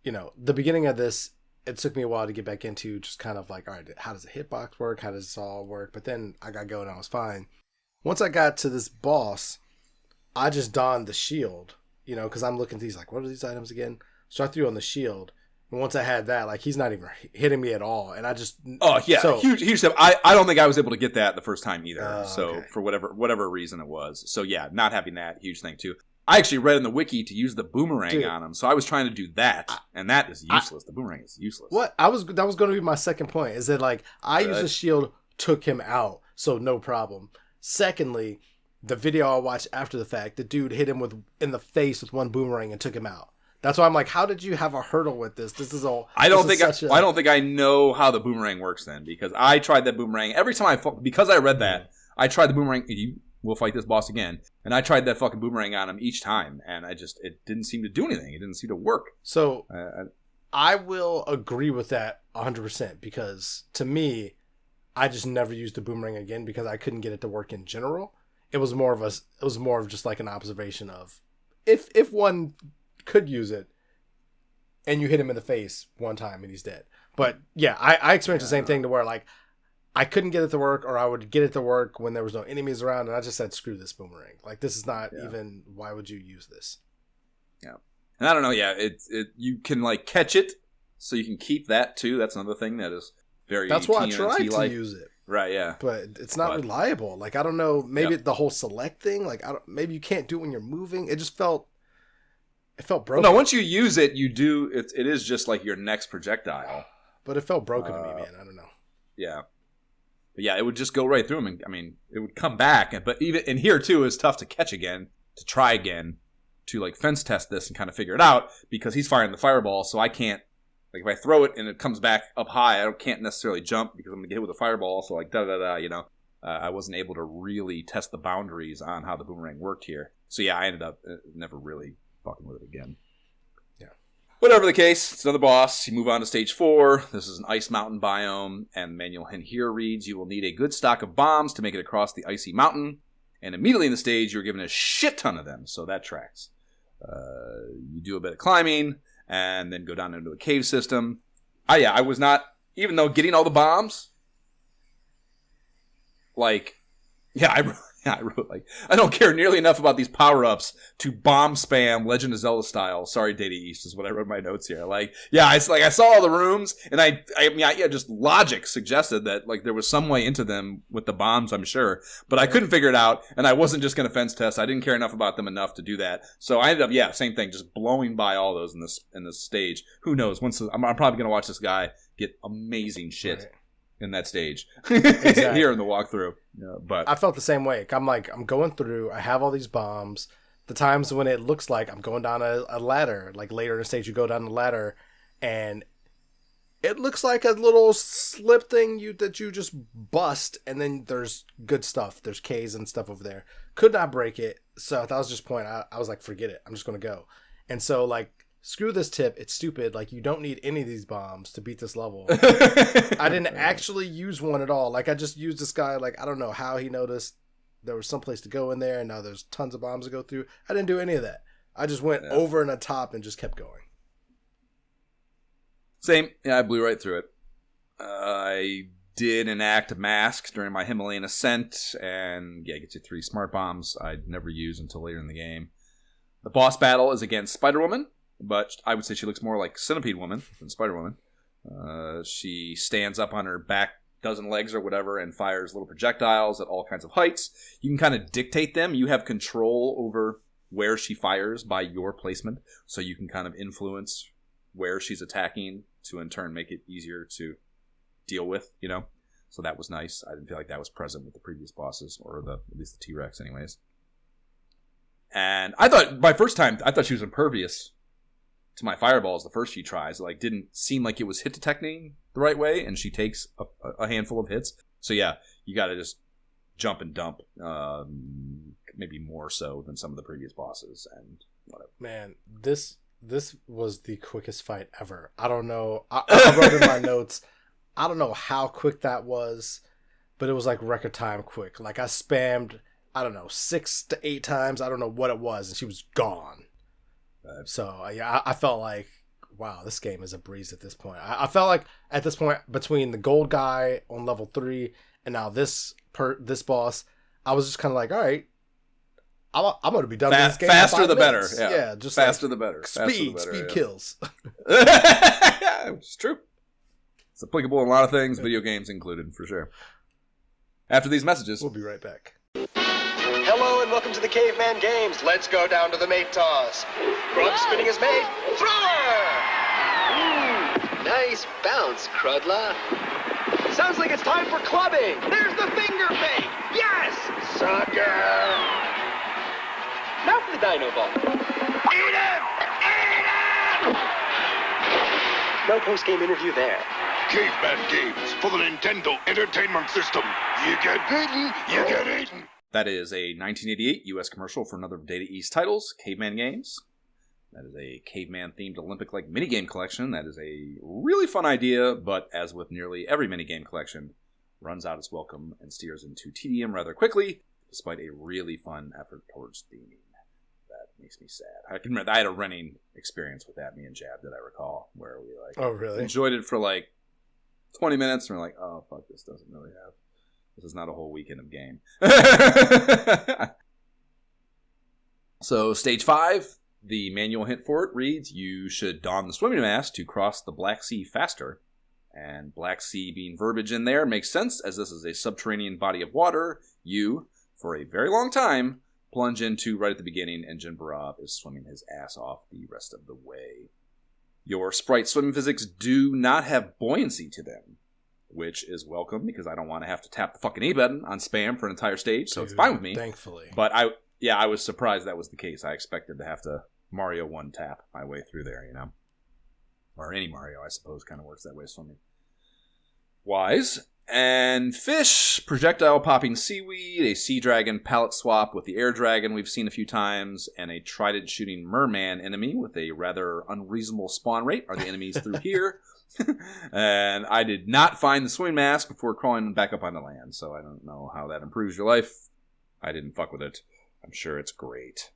[SPEAKER 2] the beginning of this, it took me a while to get back into just kind of like, all right, how does the hitbox work? How does this all work? But then I got going and I was fine. Once I got to this boss, I just donned the shield, because I'm looking at these like, what are these items again? So I threw on the shield. And once I had that, like, he's not even hitting me at all. And I just...
[SPEAKER 1] Oh, yeah. So, huge step. I don't think I was able to get that the first time either.
[SPEAKER 2] Okay.
[SPEAKER 1] For whatever reason it was. So, yeah, not having that, huge thing, too. I actually read in the wiki to use the boomerang on him. So I was trying to do that. And that is useless. The boomerang is useless.
[SPEAKER 2] What? That was going to be my second point. Is that, like, I used the shield, took him out. So, no problem. Secondly, the video I watched after the fact, the dude hit him in the face with one boomerang and took him out. That's why I'm like, how did you have a hurdle with this? This is all. I don't
[SPEAKER 1] think I know how the boomerang works then, because I tried that boomerang every time because I read that. I tried the boomerang. We'll fight this boss again, and I tried that fucking boomerang on him each time, and it didn't seem to do anything. It didn't seem to work.
[SPEAKER 2] So I will agree with that 100% because to me, I just never used the boomerang again because I couldn't get it to work in general. It was more of just like an observation of if one could use it and you hit him in the face one time and he's dead. But yeah, I experienced the same thing to where like I couldn't get it to work, or I would get it to work when there was no enemies around, and I just said, screw this boomerang. Like, this is not even, why would you use this?
[SPEAKER 1] Yeah. And I don't know, you can like catch it, so you can keep that too. That's another thing that is very
[SPEAKER 2] That's why I tried to use it.
[SPEAKER 1] Right, yeah.
[SPEAKER 2] But it's not reliable. Like, I don't know, maybe the whole select thing, like, maybe you can't do it when you're moving. It just felt broken.
[SPEAKER 1] No, once you use it, it is just like your next projectile.
[SPEAKER 2] But it felt broken to me, man. I don't know.
[SPEAKER 1] Yeah. But yeah, it would just go right through him. And, I mean, it would come back. But even in here, too, it's tough to catch again, to try again, to like fence test this and kind of figure it out, because he's firing the fireball, so I can't, like, if I throw it and it comes back up high, I can't necessarily jump because I'm going to get hit with a fireball, so like, I wasn't able to really test the boundaries on how the boomerang worked here. So yeah, I ended up never really fucking with it again.
[SPEAKER 2] Yeah.
[SPEAKER 1] Whatever the case, it's another boss. You move on to stage 4. This is an ice mountain biome, and the manual hint here reads, you will need a good stock of bombs to make it across the icy mountain, and immediately in the stage, you're given a shit ton of them, so that tracks. You do a bit of climbing, and then go down into a cave system. I was not, even though getting all the bombs, like, I wrote, like, I don't care nearly enough about these power-ups to bomb spam Legend of Zelda style. Sorry, Data East is what I wrote in my notes here. Like, yeah, it's like I saw all the rooms, and just logic suggested that, like, there was some way into them with the bombs, I'm sure. But I couldn't figure it out, and I wasn't just going to fence test. I didn't care enough about them enough to do that. So I ended up, same thing, just blowing by all those in this stage. Who knows? I'm probably going to watch this guy get amazing shit. Right. In that stage. Exactly. Here in the walkthrough. Yeah, but
[SPEAKER 2] I felt the same way. I'm going through, I have all these bombs. The times when it looks like I'm going down a ladder, like later in the stage you go down the ladder and it looks like a little slip thing that you just bust, and then there's good stuff. There's K's and stuff over there. Could not break it. So that was just point. I was like, forget it. I'm just going to go. And so like, screw this tip. It's stupid. Like, you don't need any of these bombs to beat this level. I didn't actually use one at all. Like, I just used this guy. Like, I don't know how he noticed there was some place to go in there, and now there's tons of bombs to go through. I didn't do any of that. I just went over and on top and just kept going.
[SPEAKER 1] Same. Yeah, I blew right through it. I did enact a mask during my Himalayan ascent, and it gets you 3 smart bombs I'd never use until later in the game. The boss battle is against Spider-Woman. But I would say she looks more like Centipede Woman than Spider-Woman. She stands up on her back dozen legs or whatever and fires little projectiles at all kinds of heights. You can kind of dictate them. You have control over where she fires by your placement, so you can kind of influence where she's attacking to in turn make it easier to deal with, you know? So that was nice. I didn't feel like that was present with the previous bosses, or at least the T-Rex anyways. And I thought, my first time, I thought she was impervious to my fireballs the first few tries. Like, didn't seem like it was hit detecting the right way, and she takes a handful of hits. So yeah, you gotta just jump and dump, maybe more so than some of the previous bosses, and whatever.
[SPEAKER 2] Man, this was the quickest fight ever. I don't know. I wrote in my notes, I don't know how quick that was, but it was like record time quick. Like I spammed, I don't know, 6 to 8 times. I don't know what it was, and she was gone. So yeah, I felt like, wow, this game is a breeze at this point. I felt like at this point, between the gold guy on level 3 and now this boss, I was just kind of like, all right, I'm going to be done with this game.
[SPEAKER 1] Faster the
[SPEAKER 2] minutes.
[SPEAKER 1] better. Yeah,
[SPEAKER 2] just
[SPEAKER 1] faster
[SPEAKER 2] like,
[SPEAKER 1] the better.
[SPEAKER 2] Speed
[SPEAKER 1] yeah.
[SPEAKER 2] kills.
[SPEAKER 1] It's true. It's applicable in a lot of things, video games included, for sure. After these messages,
[SPEAKER 2] we'll be right back.
[SPEAKER 3] Hello and welcome to the Caveman Games. Let's go down to the mate toss. Grub spinning his mate. Thrower!
[SPEAKER 4] Nice bounce, Crudla.
[SPEAKER 3] Sounds like it's time for clubbing. There's the finger bait. Yes! Sucker! Now for the dino ball. Eat him! Eat him! No post-game interview there.
[SPEAKER 5] Caveman Games for the Nintendo Entertainment System. You get bitten, you get eaten.
[SPEAKER 1] That is a 1988 U.S. commercial for another of Data East titles, Caveman Games. That is a caveman-themed Olympic-like minigame collection. That is a really fun idea, but as with nearly every minigame collection, runs out its welcome and steers into tedium rather quickly, despite a really fun effort towards theming. That makes me sad. I can remember I had a running experience with that, me and Jab, that I recall, where we enjoyed it for like 20 minutes, and we're like, oh, fuck, this is not a whole weekend of game. So, stage 5, the manual hint for it reads, you should don the swimming mask to cross the Black Sea faster. And Black Sea being verbiage in there makes sense, as this is a subterranean body of water you, for a very long time, plunge into right at the beginning, and Jin Barab is swimming his ass off the rest of the way. Your sprite swimming physics do not have buoyancy to them, which is welcome, because I don't want to have to tap the fucking A button on spam for an entire stage, so it's fine with me.
[SPEAKER 2] Thankfully.
[SPEAKER 1] But I was surprised that was the case. I expected to have to Mario 1 tap my way through there, you know? Or any Mario, I suppose, kind of works that way swimming. Wise. And fish, projectile popping seaweed, a sea dragon palette swap with the air dragon we've seen a few times, and a trident shooting merman enemy with a rather unreasonable spawn rate are the enemies through here. And I did not find the swimming mask before crawling back up onto land, so I don't know how that improves your life. I didn't fuck with it. I'm sure it's great.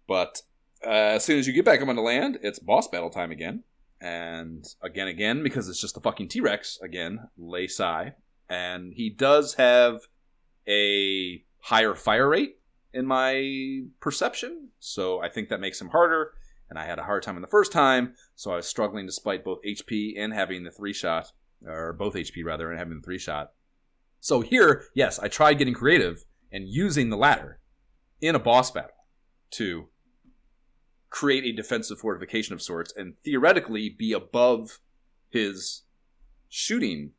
[SPEAKER 1] But as soon as you get back up onto land, it's boss battle time again. And again, because it's just the fucking T-Rex, again, Lei Sai. And he does have a higher fire rate in my perception, so I think that makes him harder. And I had a hard time in the first time, so I was struggling despite both HP and having the 3-shot, or both HP rather, and having the 3-shot. So here, yes, I tried getting creative and using the ladder in a boss battle to create a defensive fortification of sorts and theoretically be above his shooting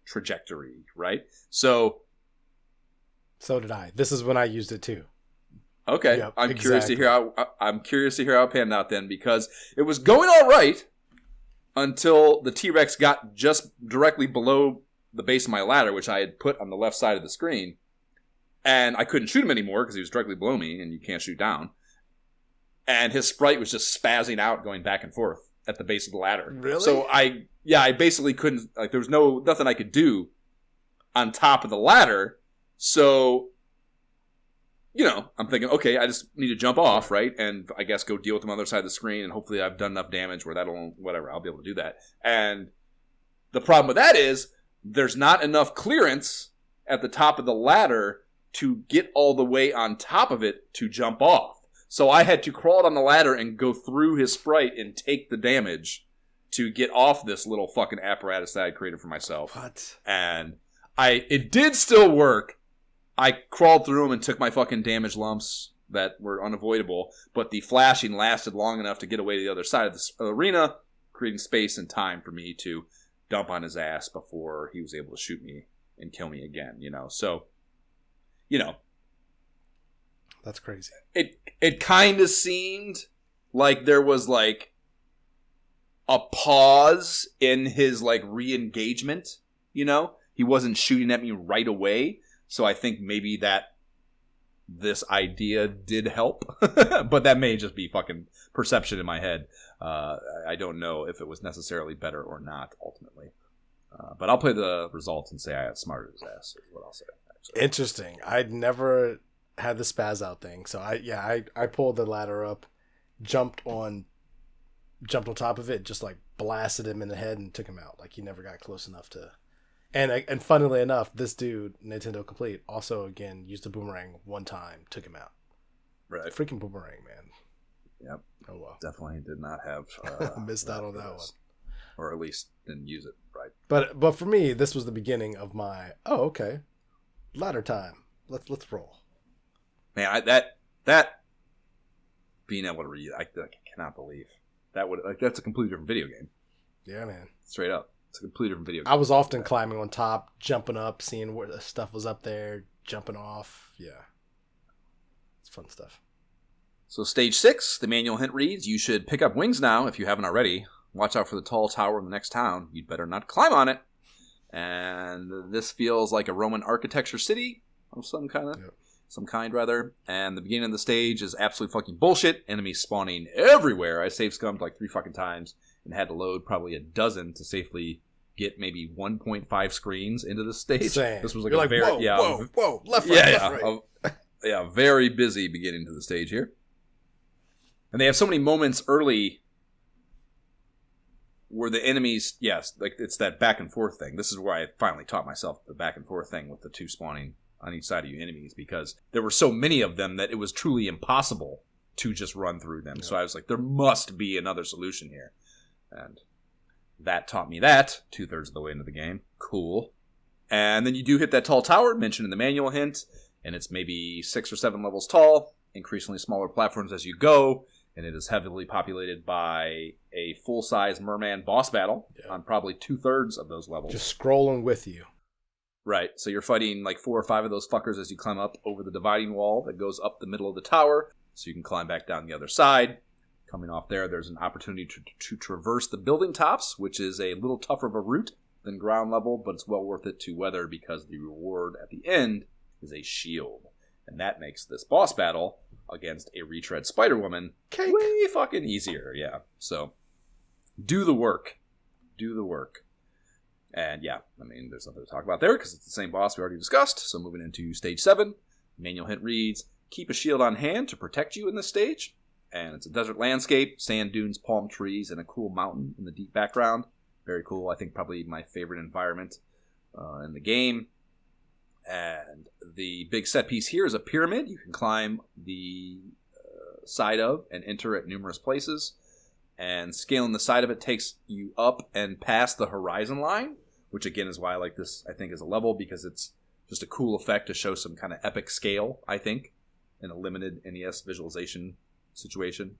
[SPEAKER 1] trajectory, right? So
[SPEAKER 2] did I. This is when I used it too.
[SPEAKER 1] Okay,
[SPEAKER 2] yep,
[SPEAKER 1] I'm curious to hear how it panned out then, because it was going all right until the T-Rex got just directly below the base of my ladder, which I had put on the left side of the screen, and I couldn't shoot him anymore because he was directly below me, and you can't shoot down. And his sprite was just spazzing out, going back and forth at the base of the ladder.
[SPEAKER 2] Really?
[SPEAKER 1] So I basically couldn't, like, there was nothing I could do on top of the ladder. So, you know, I'm thinking, okay, I just need to jump off, right? And I guess go deal with them on the other side of the screen, and hopefully I've done enough damage where I'll be able to do that. And the problem with that is, there's not enough clearance at the top of the ladder to get all the way on top of it to jump off. So I had to crawl on the ladder and go through his sprite and take the damage to get off this little fucking apparatus that I created for myself.
[SPEAKER 2] What?
[SPEAKER 1] And it did still work. I crawled through them and took my fucking damage lumps that were unavoidable, but the flashing lasted long enough to get away to the other side of the arena, creating space and time for me to dump on his ass before he was able to shoot me and kill me again, So,
[SPEAKER 2] That's crazy.
[SPEAKER 1] It kind of seemed like there was like a pause in his like re-engagement, He wasn't shooting at me right away, so I think maybe that this idea did help, but that may just be fucking perception in my head. I don't know if it was necessarily better or not ultimately. But I'll play the results and say I outsmarted his ass, is what I'll say. Actually.
[SPEAKER 2] Interesting. I'd never had the spaz out thing, so I pulled the ladder up, jumped on top of it, just like blasted him in the head and took him out. Like he never got close enough to. And funnily enough, this dude, Nintendo Complete, also again used a boomerang one time, took him out.
[SPEAKER 1] Right.
[SPEAKER 2] Freaking boomerang, man.
[SPEAKER 1] Yep.
[SPEAKER 2] Oh well.
[SPEAKER 1] Definitely did not have
[SPEAKER 2] missed out on that one.
[SPEAKER 1] Or at least didn't use it right.
[SPEAKER 2] But for me, this was the beginning of my okay, ladder time. Let's roll.
[SPEAKER 1] Man, that being able to read, I cannot believe that would that's a completely different video game.
[SPEAKER 2] Yeah, man.
[SPEAKER 1] Straight up, it's a completely different video game.
[SPEAKER 2] I was often climbing on top, jumping up, seeing where the stuff was up there, jumping off. Yeah, it's fun stuff.
[SPEAKER 1] So stage 6, the manual hint reads: you should pick up wings now if you haven't already. Watch out for the tall tower in the next town. You'd better not climb on it. And this feels like a Roman architecture city of some kind. And the beginning of the stage is absolute fucking bullshit. Enemies spawning everywhere. I save scummed like 3 fucking times and had to load probably a dozen to safely get maybe 1.5 screens into the stage.
[SPEAKER 2] Same.
[SPEAKER 1] This was like
[SPEAKER 2] You're
[SPEAKER 1] a very
[SPEAKER 2] whoa, left, right.
[SPEAKER 1] Yeah, very busy beginning to the stage here. And they have so many moments early where the enemies, yes, like it's that back and forth thing. This is where I finally taught myself the back and forth thing with the 2 spawning on each side of you enemies, because there were so many of them that it was truly impossible to just run through them. Yeah. So I was like, there must be another solution here. And that taught me that 2/3 of the way into the game. Cool. And then you do hit that tall tower mentioned in the manual hint, and it's maybe 6 or 7 levels tall, increasingly smaller platforms as you go, and it is heavily populated by a full-size merman boss battle on probably 2/3 of those levels.
[SPEAKER 2] Just scrolling with you.
[SPEAKER 1] Right, so you're fighting like 4 or 5 of those fuckers as you climb up over the dividing wall that goes up the middle of the tower, so you can climb back down the other side. Coming off there's an opportunity to traverse the building tops, which is a little tougher of a route than ground level, but it's well worth it to weather because the reward at the end is a shield. And that makes this boss battle against a retread Spider-Woman way fucking easier, yeah. So, do the work. Do the work. And yeah, I mean, there's nothing to talk about there because it's the same boss we already discussed. So moving into stage 7, manual hint reads, keep a shield on hand to protect you in this stage. And it's a desert landscape, sand dunes, palm trees, and a cool mountain in the deep background. Very cool. I think probably my favorite environment in the game. And the big set piece here is a pyramid. You can climb the side of and enter at numerous places. And scaling the side of it takes you up and past the horizon line, which again is why I like this, I think, as a level, because it's just a cool effect to show some kind of epic scale, I think, in a limited NES visualization situation.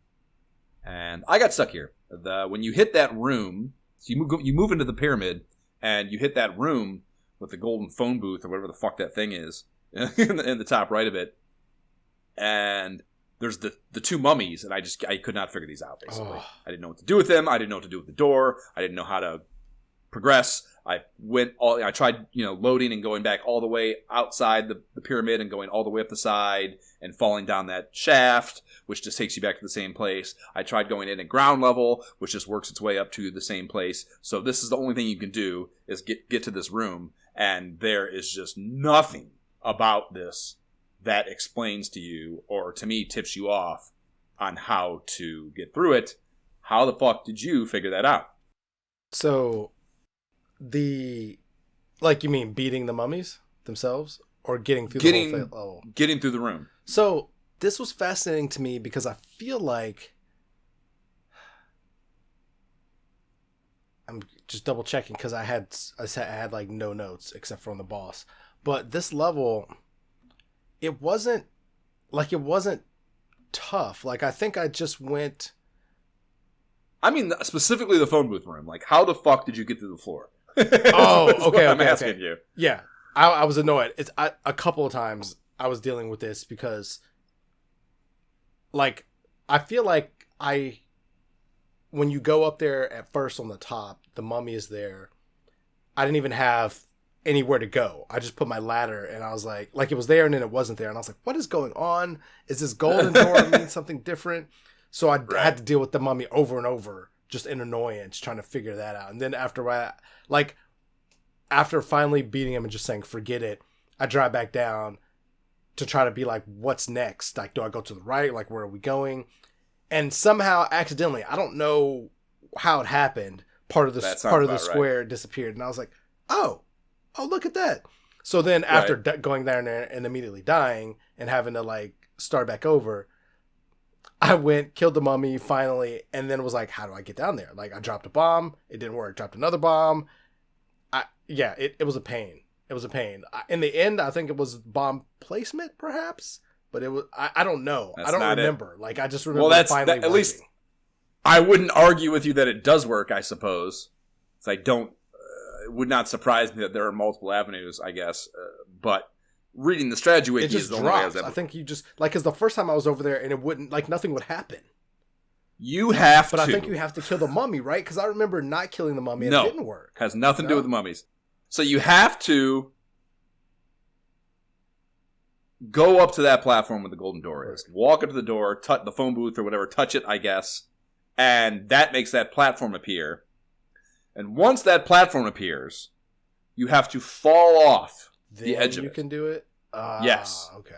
[SPEAKER 1] And I got stuck here. When you hit that room, so you move into the pyramid, and you hit that room with the golden phone booth, or whatever the fuck that thing is, in the top right of it, and there's the 2 mummies, and I could not figure these out, basically. Oh. I didn't know what to do with them. I didn't know what to do with the door. I didn't know how to progress. I tried, loading and going back all the way outside the pyramid and going all the way up the side and falling down that shaft, which just takes you back to the same place. I tried going in at ground level, which just works its way up to the same place. So this is the only thing you can do is get to this room, and there is just nothing about this that explains to you, or to me tips you off on how to get through it. How the fuck did you figure that out?
[SPEAKER 2] So, you mean beating the mummies themselves, or getting through the whole thing? Oh.
[SPEAKER 1] Getting through the room.
[SPEAKER 2] So, this was fascinating to me because I feel like I'm just double checking because I had like no notes except for on the boss. But this level, it wasn't tough. Like, I think I just went.
[SPEAKER 1] I mean, specifically the phone booth room. Like, how the fuck did you get through the floor?
[SPEAKER 2] Oh, okay.
[SPEAKER 1] I'm asking you.
[SPEAKER 2] Yeah, I was annoyed. A couple of times I was dealing with this because, like, I feel like when you go up there at first on the top, the mummy is there. I didn't even have anywhere to go. I just put my ladder and I was like it was there and then it wasn't there. And I was like, what is going on? Is this golden door mean something different? So I had to deal with the mummy over and over, just in annoyance, trying to figure that out. And then after finally beating him and just saying, forget it, I drive back down to try to be like, what's next? Like, do I go to the right? Like, where are we going? And somehow, accidentally, I don't know how it happened, part of the square disappeared. And I was like, oh, look at that. So then after going down there and immediately dying and having to, like, start back over, I went, killed the mummy finally, and then was like, how do I get down there? Like, I dropped a bomb. It didn't work. Dropped another bomb. It was a pain. It was a pain. In the end, I think it was bomb placement, perhaps. But it was, I don't know. I don't remember. Like, I just remember finally
[SPEAKER 1] at least I wouldn't argue with you that it does work, I suppose. So it would not surprise me that there are multiple avenues, I guess. But reading the strategy wiki is the only way I was able.
[SPEAKER 2] I think you just, like, because the first time I was over there and it wouldn't, like, nothing would happen.
[SPEAKER 1] You have to.
[SPEAKER 2] But I think you have to kill the mummy, right? Because I remember not killing the mummy and it didn't work.
[SPEAKER 1] Has nothing to do with the mummies. So you have to go up to that platform where the golden door is. Walk up to the door, touch the phone booth or whatever, touch it, I guess. And that makes that platform appear. And once that platform appears, you have to fall off the edge of it.
[SPEAKER 2] You can do it?
[SPEAKER 1] Yes.
[SPEAKER 2] Okay.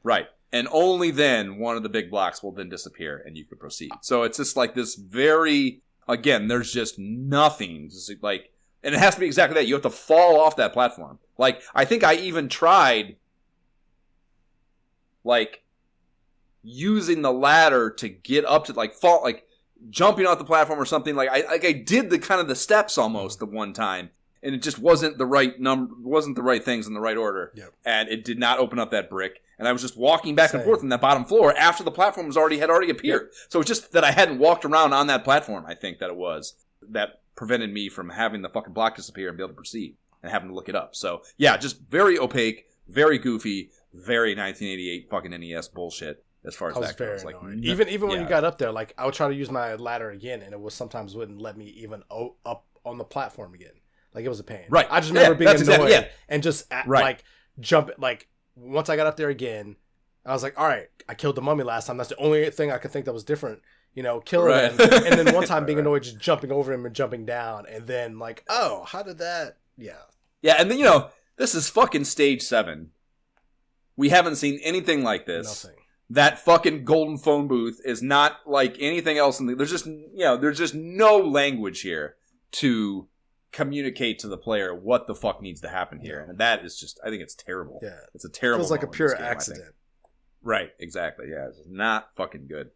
[SPEAKER 1] Right. And only then one of the big blocks will then disappear and you can proceed. So it's just like this very, again, there's just nothing. Just like, and it has to be exactly that. You have to fall off that platform. Like, I think I even tried, like, using the ladder to get up to, like, fall, like, jumping off the platform or something. Like, I did the kind of the steps almost the one time. And it just wasn't the right wasn't the right things in the right order.
[SPEAKER 2] Yep. And
[SPEAKER 1] it did not open up that brick. And I was just walking back and forth on that bottom floor after the platform had already appeared. Yep. So it's just that I hadn't walked around on that platform, I think that it was. That prevented me from having the fucking block disappear and be able to proceed and having to look it up. So, yeah, just very opaque, very goofy, very 1988 fucking NES bullshit as far as that goes. Like,
[SPEAKER 2] even when you got up there, like, I would try to use my ladder again, and it was sometimes wouldn't let me even up on the platform again. Like, it was a pain.
[SPEAKER 1] Right.
[SPEAKER 2] I just remember being annoyed and just, like, jump. Like, once I got up there again, I was like, all right, I killed the mummy last time. That's the only thing I could think that was different. You know, killing him. And then one time being annoyed, just jumping over him and jumping down. And then, like, oh, how did that? Yeah.
[SPEAKER 1] Yeah, and then, you know, this is fucking stage 7. We haven't seen anything like this.
[SPEAKER 2] Nothing.
[SPEAKER 1] That fucking golden phone booth is not like anything else. There's just no language here to communicate to the player what the fuck needs to happen here. And that is just, I think it's terrible.
[SPEAKER 2] Yeah.
[SPEAKER 1] It's a terrible
[SPEAKER 2] It feels like a pure
[SPEAKER 1] game,
[SPEAKER 2] accident.
[SPEAKER 1] Right, exactly. Yeah, it's not fucking good.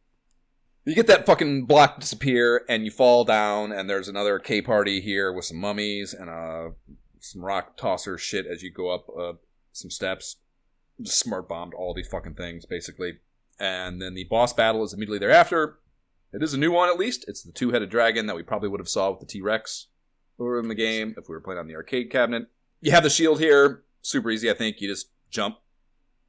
[SPEAKER 1] You get that fucking block disappear, and you fall down, and there's another K-party here with some mummies and some rock tosser shit as you go up some steps. Just smart bombed all these fucking things, basically. And then the boss battle is immediately thereafter. It is a new one, at least. It's the two-headed dragon that we probably would have saw with the T-Rex earlier in the game if we were playing on the arcade cabinet. You have the shield here. Super easy, I think. You just jump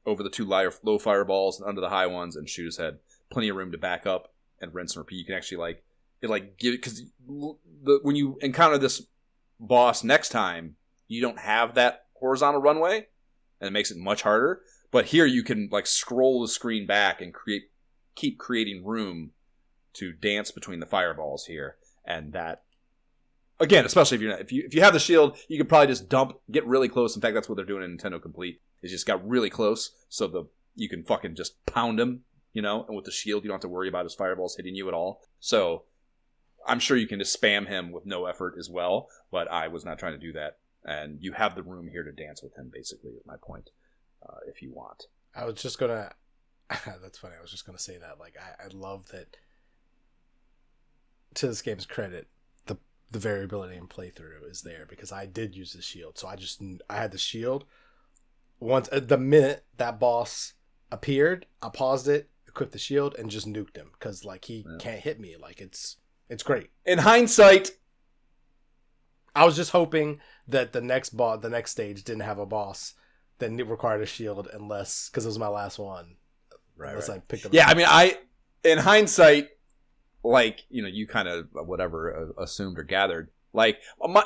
[SPEAKER 1] over the two low fireballs and under the high ones and shoot his head. Plenty of room to back up and rinse and repeat. You can actually give it, because when you encounter this boss next time, you don't have that horizontal runway, and it makes it much harder. But here you can like scroll the screen back and keep creating room to dance between the fireballs here, and that, again, especially if you have the shield, you could probably just get really close. In fact, that's what they're doing in Nintendo Complete. Is just got really close, so you can fucking just pound him. You know, and with the shield, you don't have to worry about his fireballs hitting you at all. So I'm sure you can just spam him with no effort as well, but I was not trying to do that. And you have the room here to dance with him, basically, is my point, if you want.
[SPEAKER 2] I was just going to... That's funny. I was just going to say that. Like, I love that, to this game's credit, the variability in playthrough is there because I did use the shield. So I had the shield. Once the minute that boss appeared, I paused it, equipped the shield, and just nuked him because like he can't hit me. Like it's great.
[SPEAKER 1] In hindsight,
[SPEAKER 2] I was just hoping that the next stage didn't have a boss that required a shield unless because it was my last one. Unless I picked up.
[SPEAKER 1] Yeah, I mean, in hindsight, like, you know, you kind of whatever assumed or gathered. Like, I'm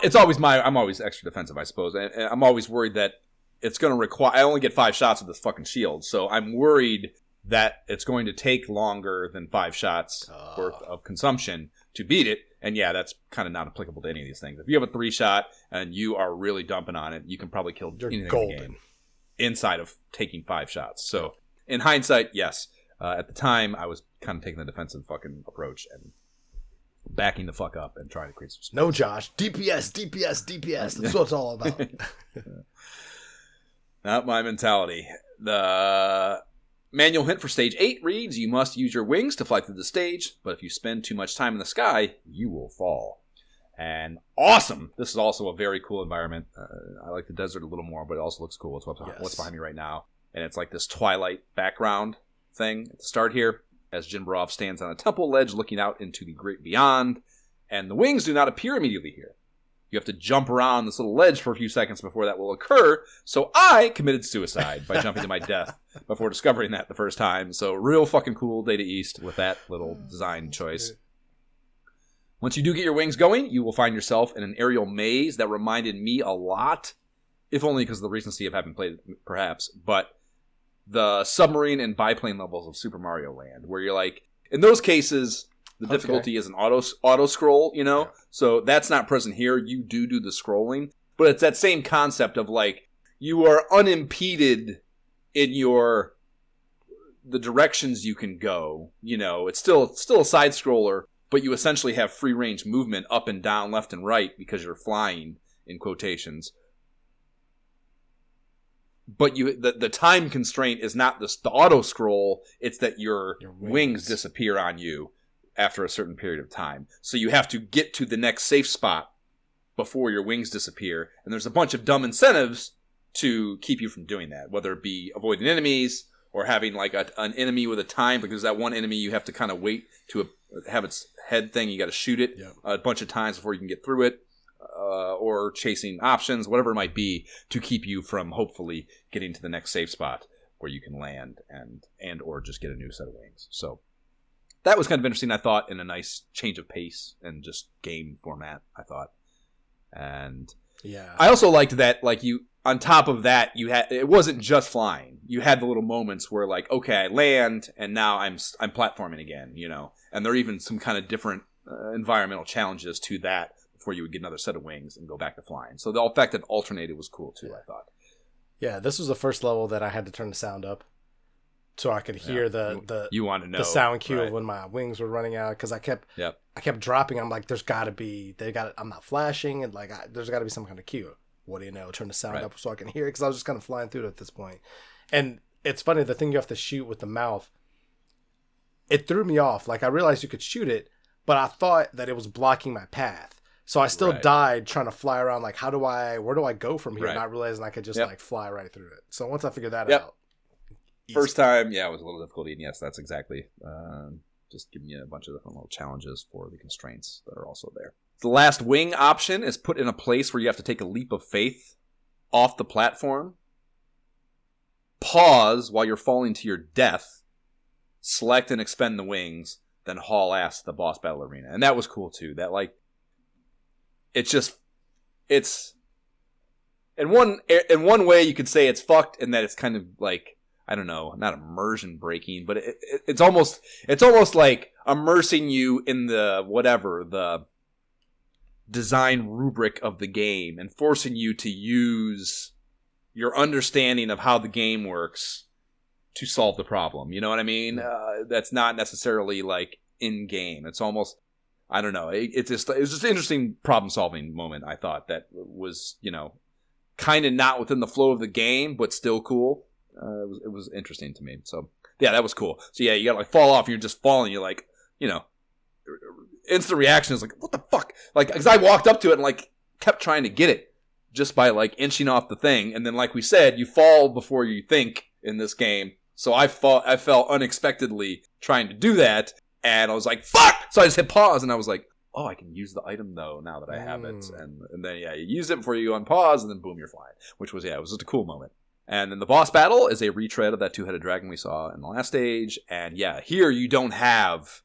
[SPEAKER 1] always extra defensive, I suppose, and I'm always worried that it's going to require. I only get 5 shots with this fucking shield, so I'm worried that it's going to take longer than 5 shots worth of consumption to beat it. And yeah, that's kind of not applicable to any of these things. If you have a 3-shot and you are really dumping on it, you can probably kill anything in the game inside of taking 5 shots. So in hindsight, yes. At the time, I was kind of taking the defensive fucking approach and backing the fuck up and trying to create some space.
[SPEAKER 2] No, Josh. DPS. That's what it's all about.
[SPEAKER 1] Not my mentality. The manual hint for stage 8 reads, you must use your wings to fly through the stage, but if you spend too much time in the sky, you will fall. And awesome! This is also a very cool environment. I like the desert a little more, but it also looks cool. It's what's behind me right now. And it's like this twilight background thing at the start here, as Jinbarov stands on a temple ledge looking out into the great beyond. And the wings do not appear immediately here. You have to jump around this little ledge for a few seconds before that will occur. So I committed suicide by jumping to my death before discovering that the first time. So real fucking cool Data East with that little design choice. Once you do get your wings going, you will find yourself in an aerial maze that reminded me a lot, if only because of the recency of having played it, perhaps, but the submarine and biplane levels of Super Mario Land, where you're like, in those cases, the difficulty is an auto scroll, you know? Yeah. So that's not present here. You do the scrolling. But it's that same concept of like, you are unimpeded in the directions you can go. You know, it's still a side scroller, but you essentially have free range movement up and down, left and right, because you're flying, in quotations. But the time constraint is not the auto scroll, it's that your wings disappear on you after a certain period of time. So you have to get to the next safe spot before your wings disappear. And there's a bunch of dumb incentives to keep you from doing that, whether it be avoiding enemies or having like an enemy with a time, because that one enemy you have to kind of wait to have its head thing. You got to shoot it a bunch of times before you can get through it. Or chasing options, whatever it might be, to keep you from hopefully getting to the next safe spot where you can land and or just get a new set of wings. So that was kind of interesting, I thought, in a nice change of pace and just game format, I thought. And
[SPEAKER 2] yeah,
[SPEAKER 1] I also liked that, like, you, on top of that, it wasn't just flying. You had the little moments where, like, okay, I land and now I'm platforming again, you know. And there are even some kind of different environmental challenges to that before you would get another set of wings and go back to flying. So the fact that it alternated was cool too, I thought. Yeah,
[SPEAKER 2] this was the first level that I had to turn the sound up so I could hear
[SPEAKER 1] you want to know
[SPEAKER 2] the sound cue of when my wings were running out, because I kept dropping. I'm like, I'm not flashing, and like there's got to be some kind of cue. What do you know? Turn the sound up so I can hear it, because I was just kind of flying through it at this point. And it's funny, the thing you have to shoot with the mouth, it threw me off. Like, I realized you could shoot it, but I thought that it was blocking my path. So I still died trying to fly around, like, where do I go from here? Not realizing I could just like fly right through it. So once I figured that out.
[SPEAKER 1] Easy. First time, it was a little difficulty. And yes, that's exactly. Just giving you a bunch of different little challenges for the constraints that are also there. The last wing option is put in a place where you have to take a leap of faith off the platform. Pause while you're falling to your death. Select and expend the wings. Then haul ass to the boss battle arena. And that was cool too. That, like, it's in one way you could say it's fucked, in that it's kind of like, I don't know, not immersion breaking, but it's almost like immersing you in the design rubric of the game and forcing you to use your understanding of how the game works to solve the problem. You know what I mean? That's not necessarily like in game. It's almost, I don't know. It was just an interesting problem-solving moment, I thought, that was, you know, kind of not within the flow of the game, but still cool. It was interesting to me. So, yeah, that was cool. So, yeah, you got to, like, fall off, and you're just falling. You're like, you know, instant reaction is like, what the fuck? Like, because I walked up to it and like kept trying to get it just by like inching off the thing, and then like we said, you fall before you think in this game. So I fell unexpectedly trying to do that, and I was like, fuck! So I just hit pause, and I was like, oh, I can use the item though now that I have it, and then yeah, you use it before you unpause, and then boom, you're flying, which was it was just a cool moment. And then the boss battle is a retread of that two-headed dragon we saw in the last stage, and yeah, here you don't have,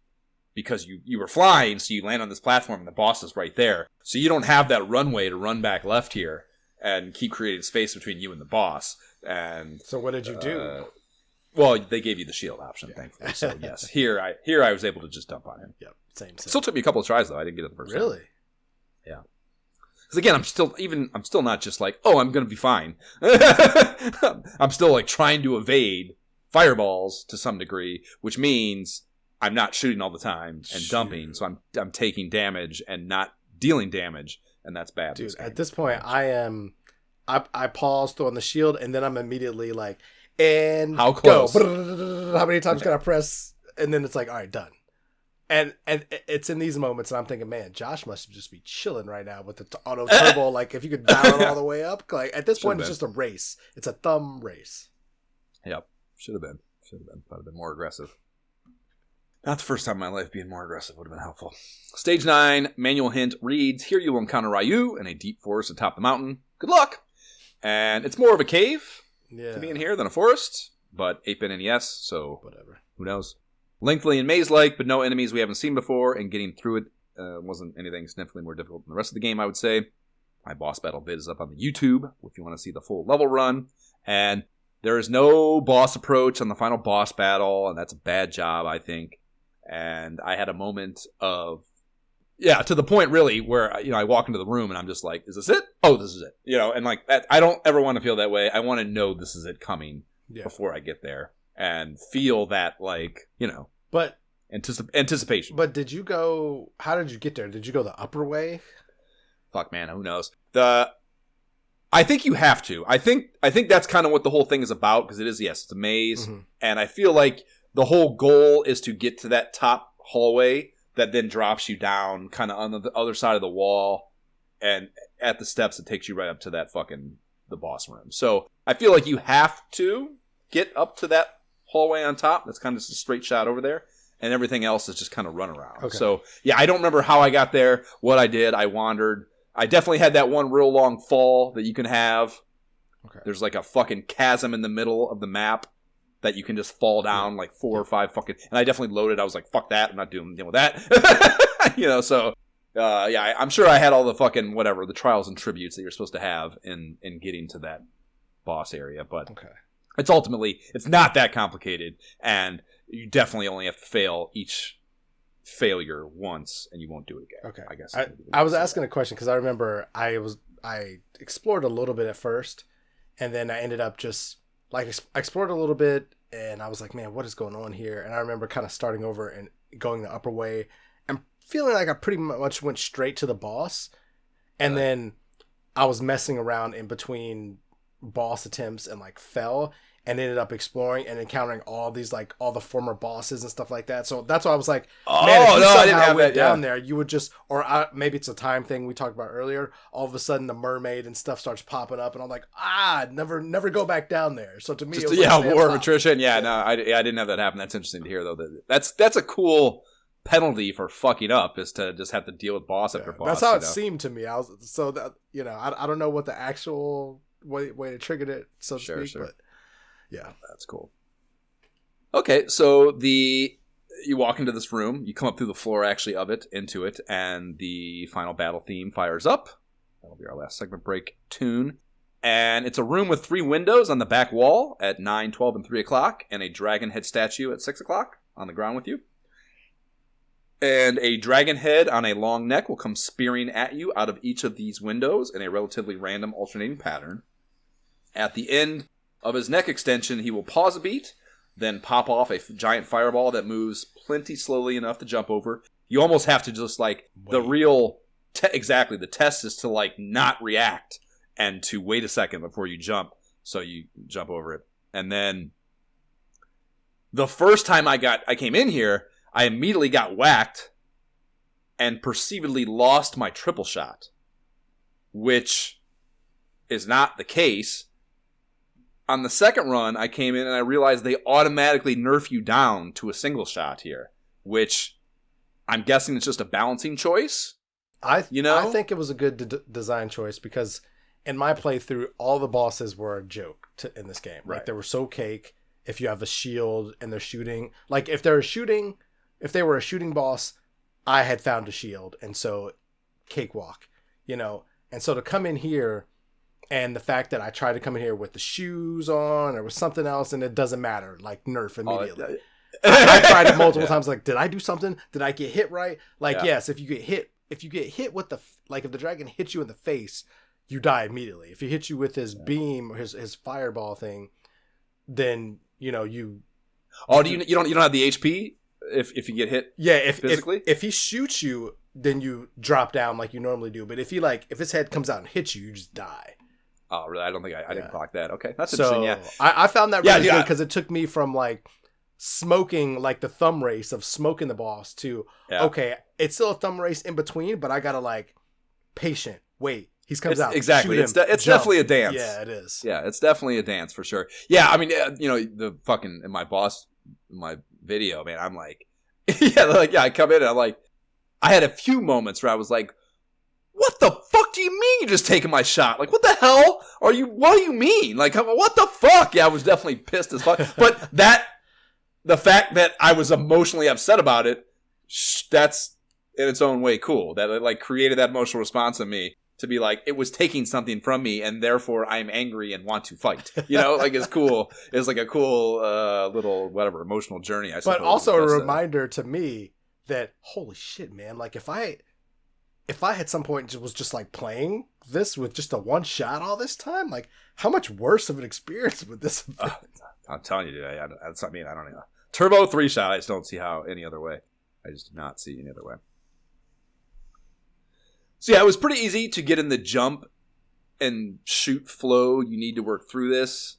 [SPEAKER 1] because you were flying, so you land on this platform and the boss is right there, so you don't have that runway to run back left here and keep creating space between you and the boss. And
[SPEAKER 2] so what did you do?
[SPEAKER 1] Well, they gave you the shield option, thankfully. So yes, here I was able to just dump on him.
[SPEAKER 2] Yep, same.
[SPEAKER 1] Still took me a couple of tries though. I didn't get it the first time.
[SPEAKER 2] Really?
[SPEAKER 1] Yeah. Because again, I'm still not just like, oh, I'm gonna be fine. I'm still like trying to evade fireballs to some degree, which means I'm not shooting all the time and dumping. So I'm taking damage and not dealing damage, and that's bad.
[SPEAKER 2] Dude, at this point, I pause throwing the shield, and then I'm immediately like, and
[SPEAKER 1] how close?
[SPEAKER 2] Go. How many times can I press? And then it's like, all right, done. And it's in these moments, and I'm thinking, man, Josh must just be chilling right now with the auto turbo. Like, if you could dial it all the way up, like at this point, it's just a race. It's a thumb race.
[SPEAKER 1] Yep, should have been. I'd have been more aggressive. Not the first time in my life being more aggressive would have been helpful. Stage 9, manual hint reads, here you will encounter Ryu in a deep forest atop the mountain. Good luck! And it's more of a cave to be in here than a forest, but 8-bit NES, so
[SPEAKER 2] whatever.
[SPEAKER 1] Who knows? Lengthy and maze-like, but no enemies we haven't seen before, and getting through it wasn't anything significantly more difficult than the rest of the game, I would say. My boss battle vid is up on the YouTube if you want to see the full level run, and there is no boss approach on the final boss battle, and that's a bad job, I think. And I had a moment of, to the point really where, I walk into the room and I'm just like, is this it? Oh, this is it. And like that, I don't ever want to feel that way. I want to know this is it coming before I get there and feel that like,
[SPEAKER 2] but
[SPEAKER 1] anticipation.
[SPEAKER 2] But how did you get there? Did you go the upper way?
[SPEAKER 1] Fuck, man, who knows? I think you have to. I think that's kind of what the whole thing is about, because it is, yes, it's a maze. Mm-hmm. And I feel like the whole goal is to get to that top hallway that then drops you down kind of on the other side of the wall, and at the steps it takes you right up to that the boss room. So I feel like you have to get up to that hallway on top. That's kind of just a straight shot over there, and everything else is just kind of run around. Okay. So yeah, I don't remember how I got there, what I did. I wandered. I definitely had that one real long fall that you can have. Okay. There's like a fucking chasm in the middle of the map that you can just fall down like 4 or 5 fucking... And I definitely loaded. I was like, fuck that. I'm not dealing with that. So... I'm sure I had all the fucking whatever, the trials and tributes that you're supposed to have in getting to that boss area. But it's not that complicated. And you definitely only have to fail each failure once, and you won't do it again.
[SPEAKER 2] Okay.
[SPEAKER 1] I guess.
[SPEAKER 2] I was asking a question because I remember I explored a little bit at first, and then I ended up just... Like, I explored a little bit, and I was like, man, what is going on here? And I remember kind of starting over and going the upper way and feeling like I pretty much went straight to the boss. And then I was messing around in between boss attempts and, like, fell and ended up exploring and encountering all these, like, all the former bosses and stuff like that. So that's why I was like, man, if you somehow went down there, you would just, maybe it's a time thing we talked about earlier. All of a sudden, the mermaid and stuff starts popping up, and I'm like, never go back down there. So to me, it was
[SPEAKER 1] war of attrition. Yeah, no, I didn't have that happen. That's interesting to hear, though. That's a cool penalty for fucking up, is to just have to deal with boss after boss.
[SPEAKER 2] That's how it seemed to me. I don't know what the actual way to trigger it, so to speak, but. Yeah,
[SPEAKER 1] that's cool. Okay, so you walk into this room, you come up through the floor into it, and the final battle theme fires up. That'll be our last segment break tune. And it's a room with 3 windows on the back wall at 9, 12, and 3 o'clock, and a dragon head statue at 6 o'clock on the ground with you. And a dragon head on a long neck will come spearing at you out of each of these windows in a relatively random alternating pattern. At the end of his neck extension, he will pause a beat, then pop off a giant fireball that moves plenty slowly enough to jump over. You almost have to just, like, the real... exactly, the test is to, like, not react and to wait a second before you jump, so you jump over it. And then the first time I came in here, I immediately got whacked and perceivedly lost my triple shot, which is not the case. On the second run, I came in and I realized they automatically nerf you down to a single shot here, which I'm guessing it's just a balancing choice.
[SPEAKER 2] I think it was a good design choice because in my playthrough, all the bosses were a joke in this game.
[SPEAKER 1] Right.
[SPEAKER 2] Like, they were so cake. If you have a shield and they're shooting, like if they were a shooting boss, I had found a shield, and so cakewalk, And so to come in here, and the fact that I tried to come in here with the shoes on or with something else, and it doesn't matter, like nerf immediately. I tried it multiple times. Like, did I do something? Did I get hit right? Like, yes, if you get hit with if the dragon hits you in the face, you die immediately. If he hits you with his beam or his fireball thing, then you.
[SPEAKER 1] Oh, you don't have the HP if you get hit?
[SPEAKER 2] Yeah,
[SPEAKER 1] physically,
[SPEAKER 2] if he shoots you, then you drop down like you normally do. But if his head comes out and hits you, you just die.
[SPEAKER 1] Oh, really? I don't think I didn't clock that. Okay, that's interesting. Yeah,
[SPEAKER 2] I found that really good because it took me from like smoking, like the thumb race of smoking the boss to okay, it's still a thumb race in between, but I gotta like patient wait. He comes out
[SPEAKER 1] exactly.
[SPEAKER 2] It's
[SPEAKER 1] definitely a dance.
[SPEAKER 2] Yeah, it is.
[SPEAKER 1] Yeah, it's definitely a dance for sure. Yeah, I mean, the fucking in my video, man. I'm like, I come in and I'm like, I had a few moments where I was like, what the fuck do you mean you're just taking my shot? Like, what the hell what do you mean? Like, what the fuck? Yeah, I was definitely pissed as fuck. But the fact that I was emotionally upset about it, that's in its own way cool. That it like created that emotional response in me to be like, it was taking something from me and therefore I'm angry and want to fight. Like it's cool. It's like a cool little, whatever, emotional journey, I suppose.
[SPEAKER 2] But also a reminder to me that, holy shit, man, like if I at some point was just like playing this with just a one shot all this time, like how much worse of an experience would this have been?
[SPEAKER 1] I'm telling you, dude, I don't know. Turbo 3-shot, I just don't see how any other way. I just do not see any other way. So yeah, it was pretty easy to get in the jump and shoot flow. You need to work through this.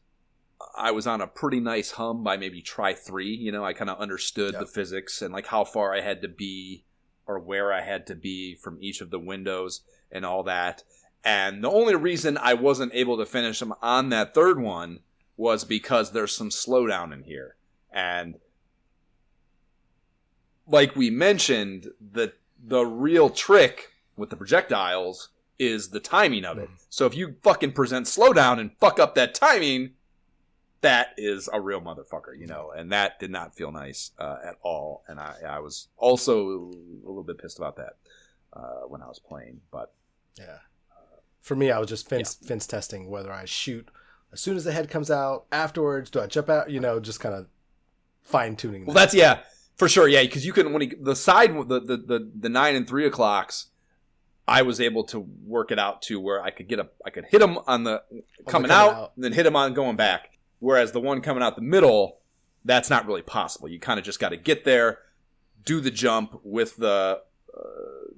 [SPEAKER 1] I was on a pretty nice hum by maybe try 3. I kind of understood the physics and like how far I had to be or where I had to be from each of the windows and all that. And the only reason I wasn't able to finish them on that third one was because there's some slowdown in here. And like we mentioned, the real trick with the projectiles is the timing of it. So if you fucking present slowdown and fuck up that timing, that is a real motherfucker, and that did not feel nice at all. And I was also a little bit pissed about that when I was playing. But
[SPEAKER 2] yeah, for me, I was just fence testing whether I shoot as soon as the head comes out. Afterwards, do I jump out? Just kind of fine tuning.
[SPEAKER 1] Well, that's for sure. Yeah, because you can the 9 and 3 o'clocks. I was able to work it out to where I could hit him on the coming out and then hit him on going back. Whereas the one coming out the middle, that's not really possible. You kind of just got to get there, do the jump with the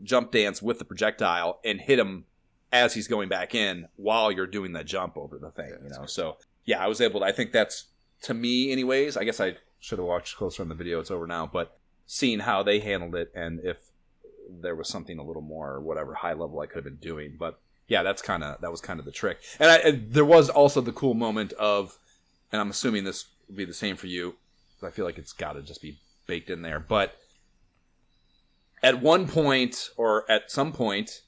[SPEAKER 1] jump dance with the projectile, and hit him as he's going back in while you're doing that jump over the thing. So yeah, I was able to. I think that's, to me, anyways. I guess I should have watched closer on the video. It's over now, but seeing how they handled it and if there was something a little more or whatever high level I could have been doing, but yeah, that was kind of the trick. And there was also the cool moment of, and I'm assuming this will be the same for you, I feel like it's got to just be baked in there, but at one point or at some point,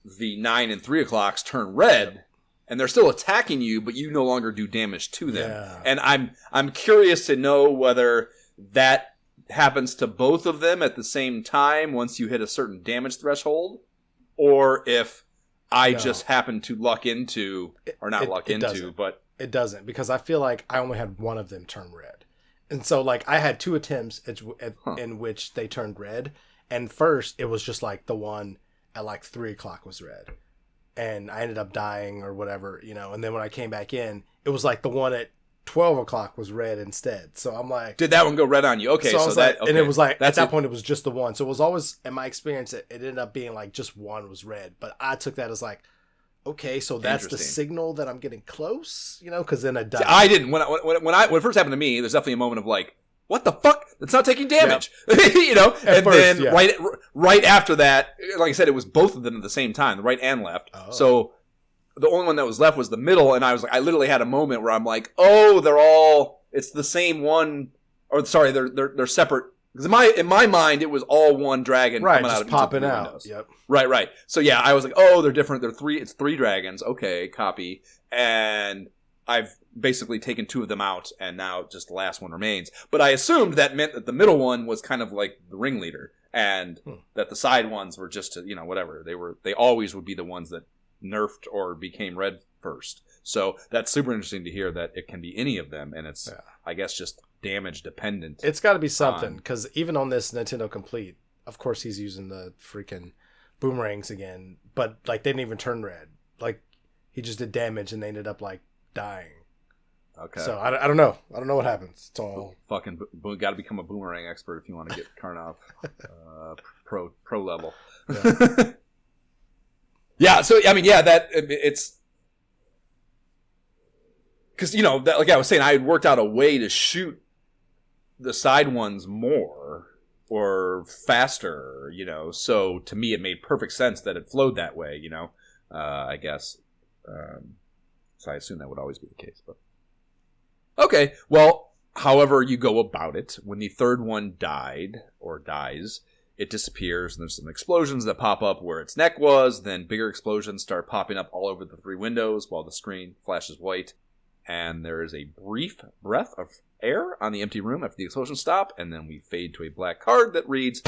[SPEAKER 1] the 9 and 3 o'clocks turn red, and they're still attacking you, but you no longer do damage to them. Yeah. And I'm curious to know whether that happens to both of them at the same time once you hit a certain damage threshold, or if I just happen to luck into, or not luck into, but
[SPEAKER 2] it doesn't, because I feel like I only had one of them turn red. And so like I had 2 attempts in which they turned red, and first it was just like the one at like 3 o'clock was red, and I ended up dying or whatever, and then when I came back in, it was like the one at 12 o'clock was red instead. So I'm like,
[SPEAKER 1] did that one go red on you? Okay,
[SPEAKER 2] so that, okay. And it was like, at that point it was just the one. So it was always, in my experience, it ended up being like just one was red. But I took that as like, okay, so that's the signal that I'm getting close, because then I died.
[SPEAKER 1] See, I didn't. When it first happened to me, there's definitely a moment of like, what the fuck? It's not taking damage. You know?
[SPEAKER 2] At
[SPEAKER 1] and
[SPEAKER 2] first,
[SPEAKER 1] then
[SPEAKER 2] yeah.
[SPEAKER 1] right after that, like I said, it was both of them at the same time, the right and left.
[SPEAKER 2] Oh.
[SPEAKER 1] So the only one that was left was the middle, and I literally had a moment where I'm like, oh, it's the same one, or sorry, they're separate. Because in my mind, it was all one dragon
[SPEAKER 2] Right,
[SPEAKER 1] coming
[SPEAKER 2] just
[SPEAKER 1] out of each
[SPEAKER 2] popping
[SPEAKER 1] of the
[SPEAKER 2] out.
[SPEAKER 1] windows.
[SPEAKER 2] Yep.
[SPEAKER 1] Right. So yeah, I was like, oh, they're different. It's three dragons. Okay, copy. And I've basically taken 2 of them out, and now just the last one remains. But I assumed that meant that the middle one was kind of like the ringleader, and that the side ones were just, whatever. They always would be the ones that nerfed or became red first. So that's super interesting to hear that it can be any of them, and it's, I guess, just damage dependent.
[SPEAKER 2] It's got to be something, because even on this Nintendo Complete, of course he's using the freaking boomerangs again, but like they didn't even turn red. Like he just did damage and they ended up like dying.
[SPEAKER 1] Okay.
[SPEAKER 2] So I don't know. I don't know what happens. It's all
[SPEAKER 1] fucking got to become a boomerang expert if you want to get Karnov pro level.
[SPEAKER 2] Yeah.
[SPEAKER 1] Yeah. So I mean, yeah, that it's because like I was saying, I had worked out a way to shoot the side ones more or faster, so to me it made perfect sense that it flowed that way, I guess. So I assume that would always be the case, but okay. Well, however you go about it, when the third one dies, it disappears, and there's some explosions that pop up where its neck was, then bigger explosions start popping up all over the 3 windows while the screen flashes white. And there is a brief breath of air on the empty room after the explosions stop, and then we fade to a black card that reads,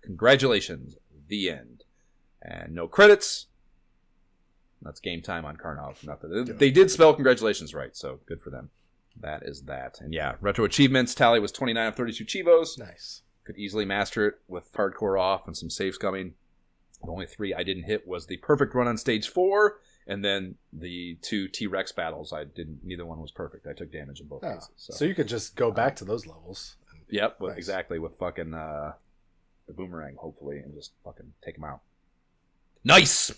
[SPEAKER 1] congratulations, the end. And no credits. That's game time on Karnov. They did spell congratulations right, so good for them. That is that. And yeah, retro achievements tally was 29 of 32 Chivos.
[SPEAKER 2] nice.
[SPEAKER 1] Could easily master it with hardcore off and some saves coming. The only 3 I didn't hit was the perfect run on stage 4, and then the 2 T-Rex battles. Neither one was perfect. I took damage in both cases.
[SPEAKER 2] So you could just go back to those levels.
[SPEAKER 1] Yep,
[SPEAKER 2] Nice.
[SPEAKER 1] exactly, with fucking the boomerang, hopefully, and just fucking take them out. Nice!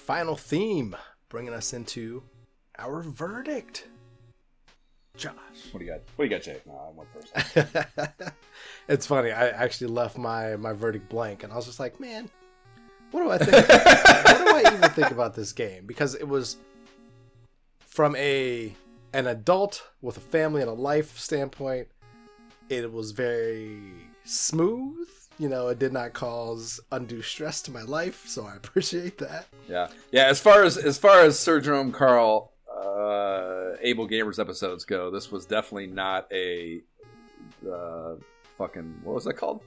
[SPEAKER 2] Final theme, bringing us into our verdict. Josh.
[SPEAKER 1] What do you got, Jay? No, I went first.
[SPEAKER 2] It's funny. I actually left my verdict blank, and I was just like, man, what do I think? What do I even think about this game? Because it was from an adult with a family and a life standpoint. It was very smooth. It did not cause undue stress to my life, so I appreciate that.
[SPEAKER 1] Yeah. As far as Sir Jerome Carl, Able Gamers episodes go, this was definitely not a fucking, what was that called?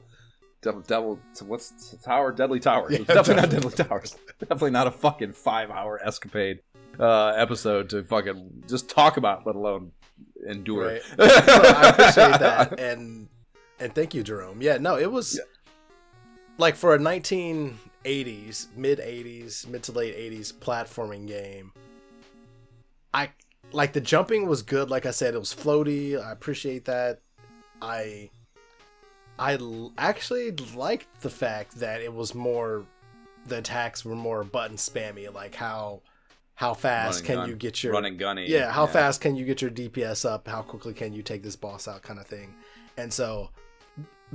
[SPEAKER 1] What's the tower? Deadly Towers.
[SPEAKER 2] Yeah,
[SPEAKER 1] It was definitely not Deadly Towers. Definitely not a fucking 5-hour escapade episode to fucking just talk about, let alone endure.
[SPEAKER 2] Right. So I appreciate that, and thank you, Jerome. Yeah, no, it was like for a 1980s, mid to late 80s platforming game. I like the jumping was good. Like I said, it was floaty. I appreciate that. I actually liked the fact that it was more, the attacks were more button spammy, like how fast can you get your
[SPEAKER 1] running gunny?
[SPEAKER 2] Yeah, how fast can you get your DPS up? How quickly can you take this boss out, kind of thing. And so,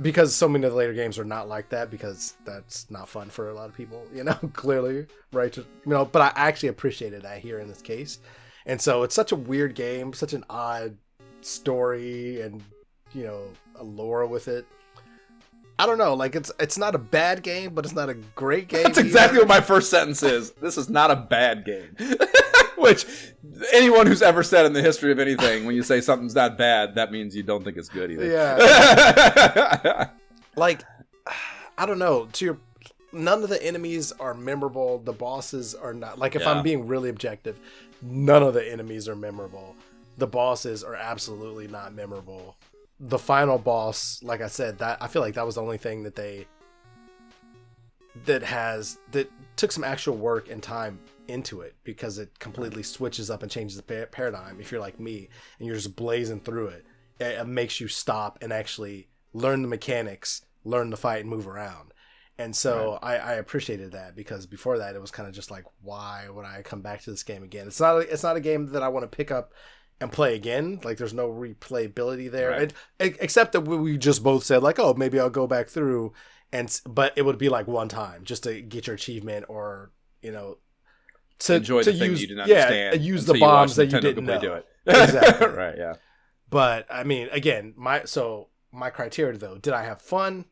[SPEAKER 2] because so many of the later games are not like that, because that's not fun for a lot of people, clearly, right? But I actually appreciated that here in this case. And so it's such a weird game, such an odd story, and a lore with it. I don't know, like it's not a bad game, but it's not a great game.
[SPEAKER 1] That's exactly what my first sentence is. This is not a bad game. Which anyone who's ever said in the history of anything, when you say something's not bad, that means you don't think it's good either.
[SPEAKER 2] Yeah. Like, I don't know. None of the enemies are memorable. The bosses are not. Like, if I'm being really objective, none of the enemies are memorable. The bosses are absolutely not memorable. The final boss, like I said, that I feel like that was the only thing that that took some actual work and time into it, because it completely switches up and changes the paradigm. If you're like me and you're just blazing through it, it makes you stop and actually learn the mechanics, learn to fight and move around. And so I appreciated that, because before that it was kind of just like, why would I come back to this game again? It's not a game that I want to pick up and play again. Like, there's no replayability there, except that we just both said like, oh, maybe I'll go back through, but it would be like one time just to get your achievement, or to
[SPEAKER 1] enjoy the thing
[SPEAKER 2] use,
[SPEAKER 1] you didn't understand.
[SPEAKER 2] Use the bombs that you didn't know.
[SPEAKER 1] Do it.
[SPEAKER 2] Exactly.
[SPEAKER 1] Right. Yeah.
[SPEAKER 2] But I mean, again, my criteria though, did I have fun?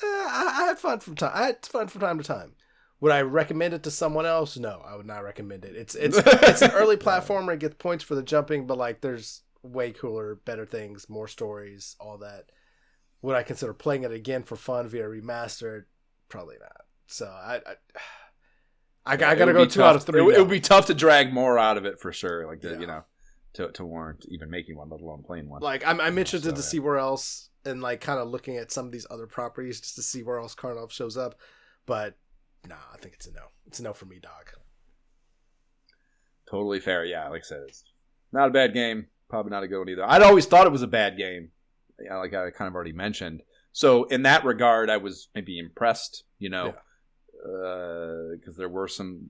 [SPEAKER 2] I had fun from time to time. Would I recommend it to someone else? No, I would not recommend it. It's an early platformer. It gets points for the jumping, but like, there's way cooler, better things, more stories, all that. Would I consider playing it again for fun via remastered? Probably not. So I gotta go 2 out of 3.
[SPEAKER 1] It would be tough to drag more out of it for sure. Like to warrant even making one, let alone playing one.
[SPEAKER 2] Like, I'm interested to see where else, and like kind of looking at some of these other properties just to see where else Karnov shows up. But nah, I think it's a no. It's a no for me, dog.
[SPEAKER 1] Totally fair. Yeah, like I said, it's not a bad game. Probably not a good one either. I'd always thought it was a bad game. Yeah, like I kind of already mentioned. So in that regard, I was maybe impressed, because there were some,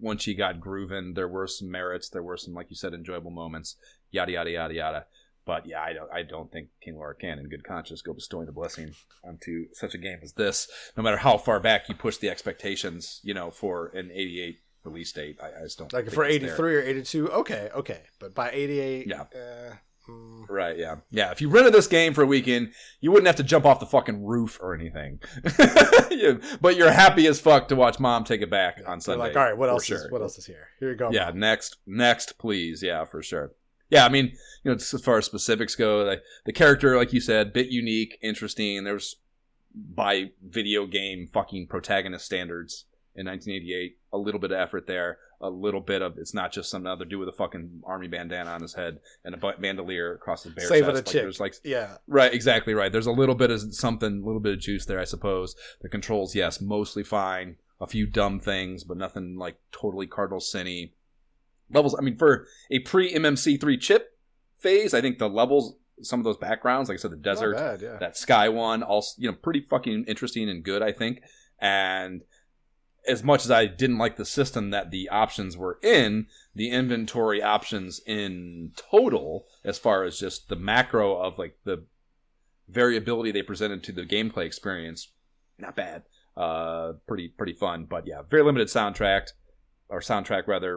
[SPEAKER 1] once you got grooving, there were some merits, there were some, like you said, enjoyable moments, yada, yada, yada, yada. But yeah, I don't think King Laura can in good conscience go bestowing the blessing onto such a game as this, no matter how far back you push the expectations, for an 88 release date. I just don't
[SPEAKER 2] like
[SPEAKER 1] think
[SPEAKER 2] for
[SPEAKER 1] it's
[SPEAKER 2] 83
[SPEAKER 1] there.
[SPEAKER 2] or 82, okay. But by 88,
[SPEAKER 1] Right, yeah. Yeah, if you rented this game for a weekend, you wouldn't have to jump off the fucking roof or anything. But you're happy as fuck to watch Mom take it back on Sunday.
[SPEAKER 2] Like, all right, what else is here? Here you go.
[SPEAKER 1] Yeah, Mom. Next, please. Yeah, for sure. Yeah, I mean, as far as specifics go, the character, like you said, bit unique, interesting. There was, by video game fucking protagonist standards in 1988, a little bit of effort there. A little bit of, it's not just some other dude with a fucking army bandana on his head and a bandolier across his bare
[SPEAKER 2] Saving
[SPEAKER 1] chest.
[SPEAKER 2] a chick.
[SPEAKER 1] There's like,
[SPEAKER 2] yeah.
[SPEAKER 1] Right, exactly right. There's a little bit of something, a little bit of juice there, I suppose. The controls, yes, mostly fine. A few dumb things, but nothing like totally Cardinal Sin-y. Levels, I mean, for a pre-MMC3 chip phase, I think the levels, some of those backgrounds, like I said, the desert,
[SPEAKER 2] Not bad, yeah.
[SPEAKER 1] that sky one, also, pretty fucking interesting and good, I think. And as much as I didn't like the system that the options were in, the inventory options in total, as far as just the macro of like the variability they presented to the gameplay experience, not bad. Pretty fun. But yeah, very limited soundtrack,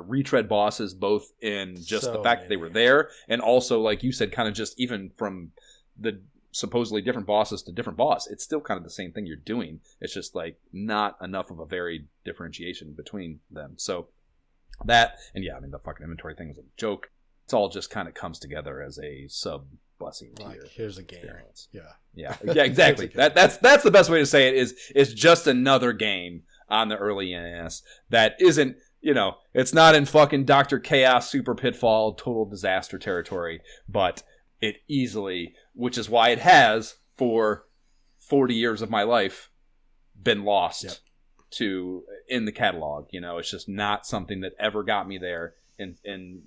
[SPEAKER 1] retread bosses, both in just the fact that they were there, and also, like you said, kind of just even from the supposedly different bosses to different boss, it's still kind of the same thing you're doing. It's just like not enough of a varied differentiation between them. So that, and yeah, I mean, the fucking inventory thing was a joke. It's all just kind of comes together as a sub blessing tier.
[SPEAKER 2] Like, here's a game.
[SPEAKER 1] Experience.
[SPEAKER 2] Yeah,
[SPEAKER 1] exactly. That's the best way to say it. Is just another game on the early NES that isn't, it's not in fucking Dr. Chaos, Super Pitfall, Total Disaster territory, but it easily, which is why it has, for 40 years of my life, been lost to in the catalog. It's just not something that ever got me there in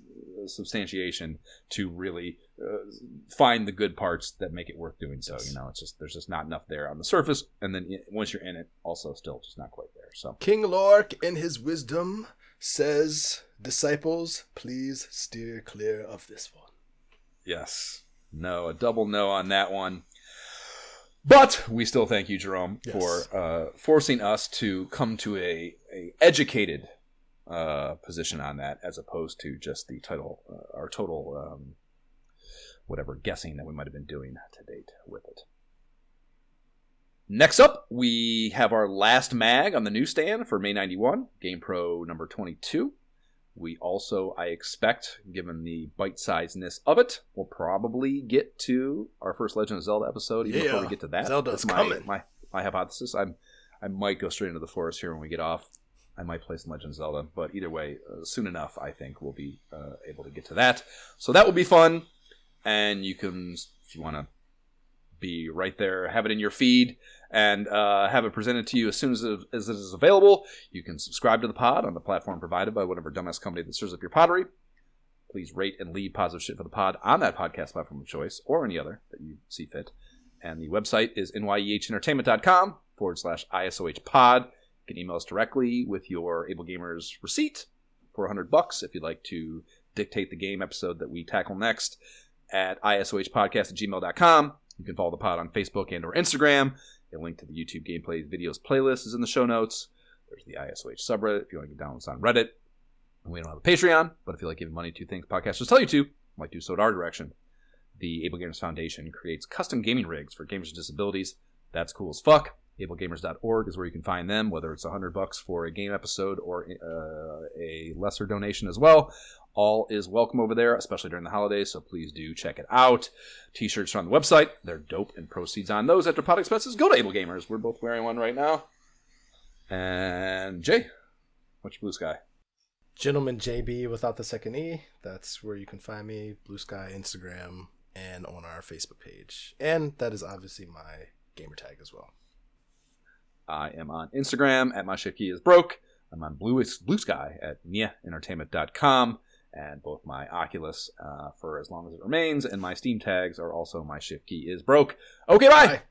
[SPEAKER 1] substantiation to really find the good parts that make it worth doing so. It's just, there's just not enough there on the surface, and then once you're in it, also still just not quite there. So
[SPEAKER 2] King Lork, in his wisdom, says, "Disciples, please steer clear of this one."
[SPEAKER 1] Yes. No, a double no on that one. But we still thank you, Jerome, for forcing us to come to a educated position on that, as opposed to just the title, our total, whatever guessing that we might have been doing to date with it. Next up, we have our last mag on the newsstand for May 91, GamePro number 22. We also, I expect, given the bite-sizedness of it, we'll probably get to our first Legend of Zelda episode even before we get to that.
[SPEAKER 2] Zelda's
[SPEAKER 1] That's
[SPEAKER 2] coming.
[SPEAKER 1] my hypothesis. I might go straight into the forest here when we get off. I might play some Legend of Zelda, but either way, soon enough, I think we'll be able to get to that. So that will be fun, and you can, if you want to be right there, have it in your feed, and have it presented to you as soon as it is available. You can subscribe to the pod on the platform provided by whatever dumbass company that serves up your pottery. Please rate and leave positive shit for the pod on that podcast platform of choice or any other that you see fit. And the website is nyehentertainment.com/ISOH pod. You can email us directly with your Able Gamers receipt for $100 if you'd like to dictate the game episode that we tackle next at isohpodcast@gmail.com. You can follow the pod on Facebook and or Instagram. A link to the YouTube gameplay videos playlist is in the show notes. There's the ISOH subreddit if you want to get down on Reddit. And we don't have a Patreon, but if you like giving money to things podcasters tell you to, might do so at our direction. The Able Gamers Foundation creates custom gaming rigs for gamers with disabilities. That's cool as fuck. AbleGamers.org is where you can find them, whether it's $100 for a game episode or a lesser donation as well. All is welcome over there, especially during the holidays, so please do check it out. T-shirts are on the website. They're dope, and proceeds on those after pod expenses go to Able Gamers. We're both wearing one right now. And Jay, what's your blue sky?
[SPEAKER 2] Gentleman JB without the second E. That's where you can find me. Blue Sky, Instagram, and on our Facebook page. And that is obviously my gamer tag as well.
[SPEAKER 1] I am on Instagram at myshiftkeyisbroke. I'm on Blue Sky at nyehentertainment.com. And both my Oculus for as long as it remains and my Steam tags are also my shift key is broke. Okay, bye.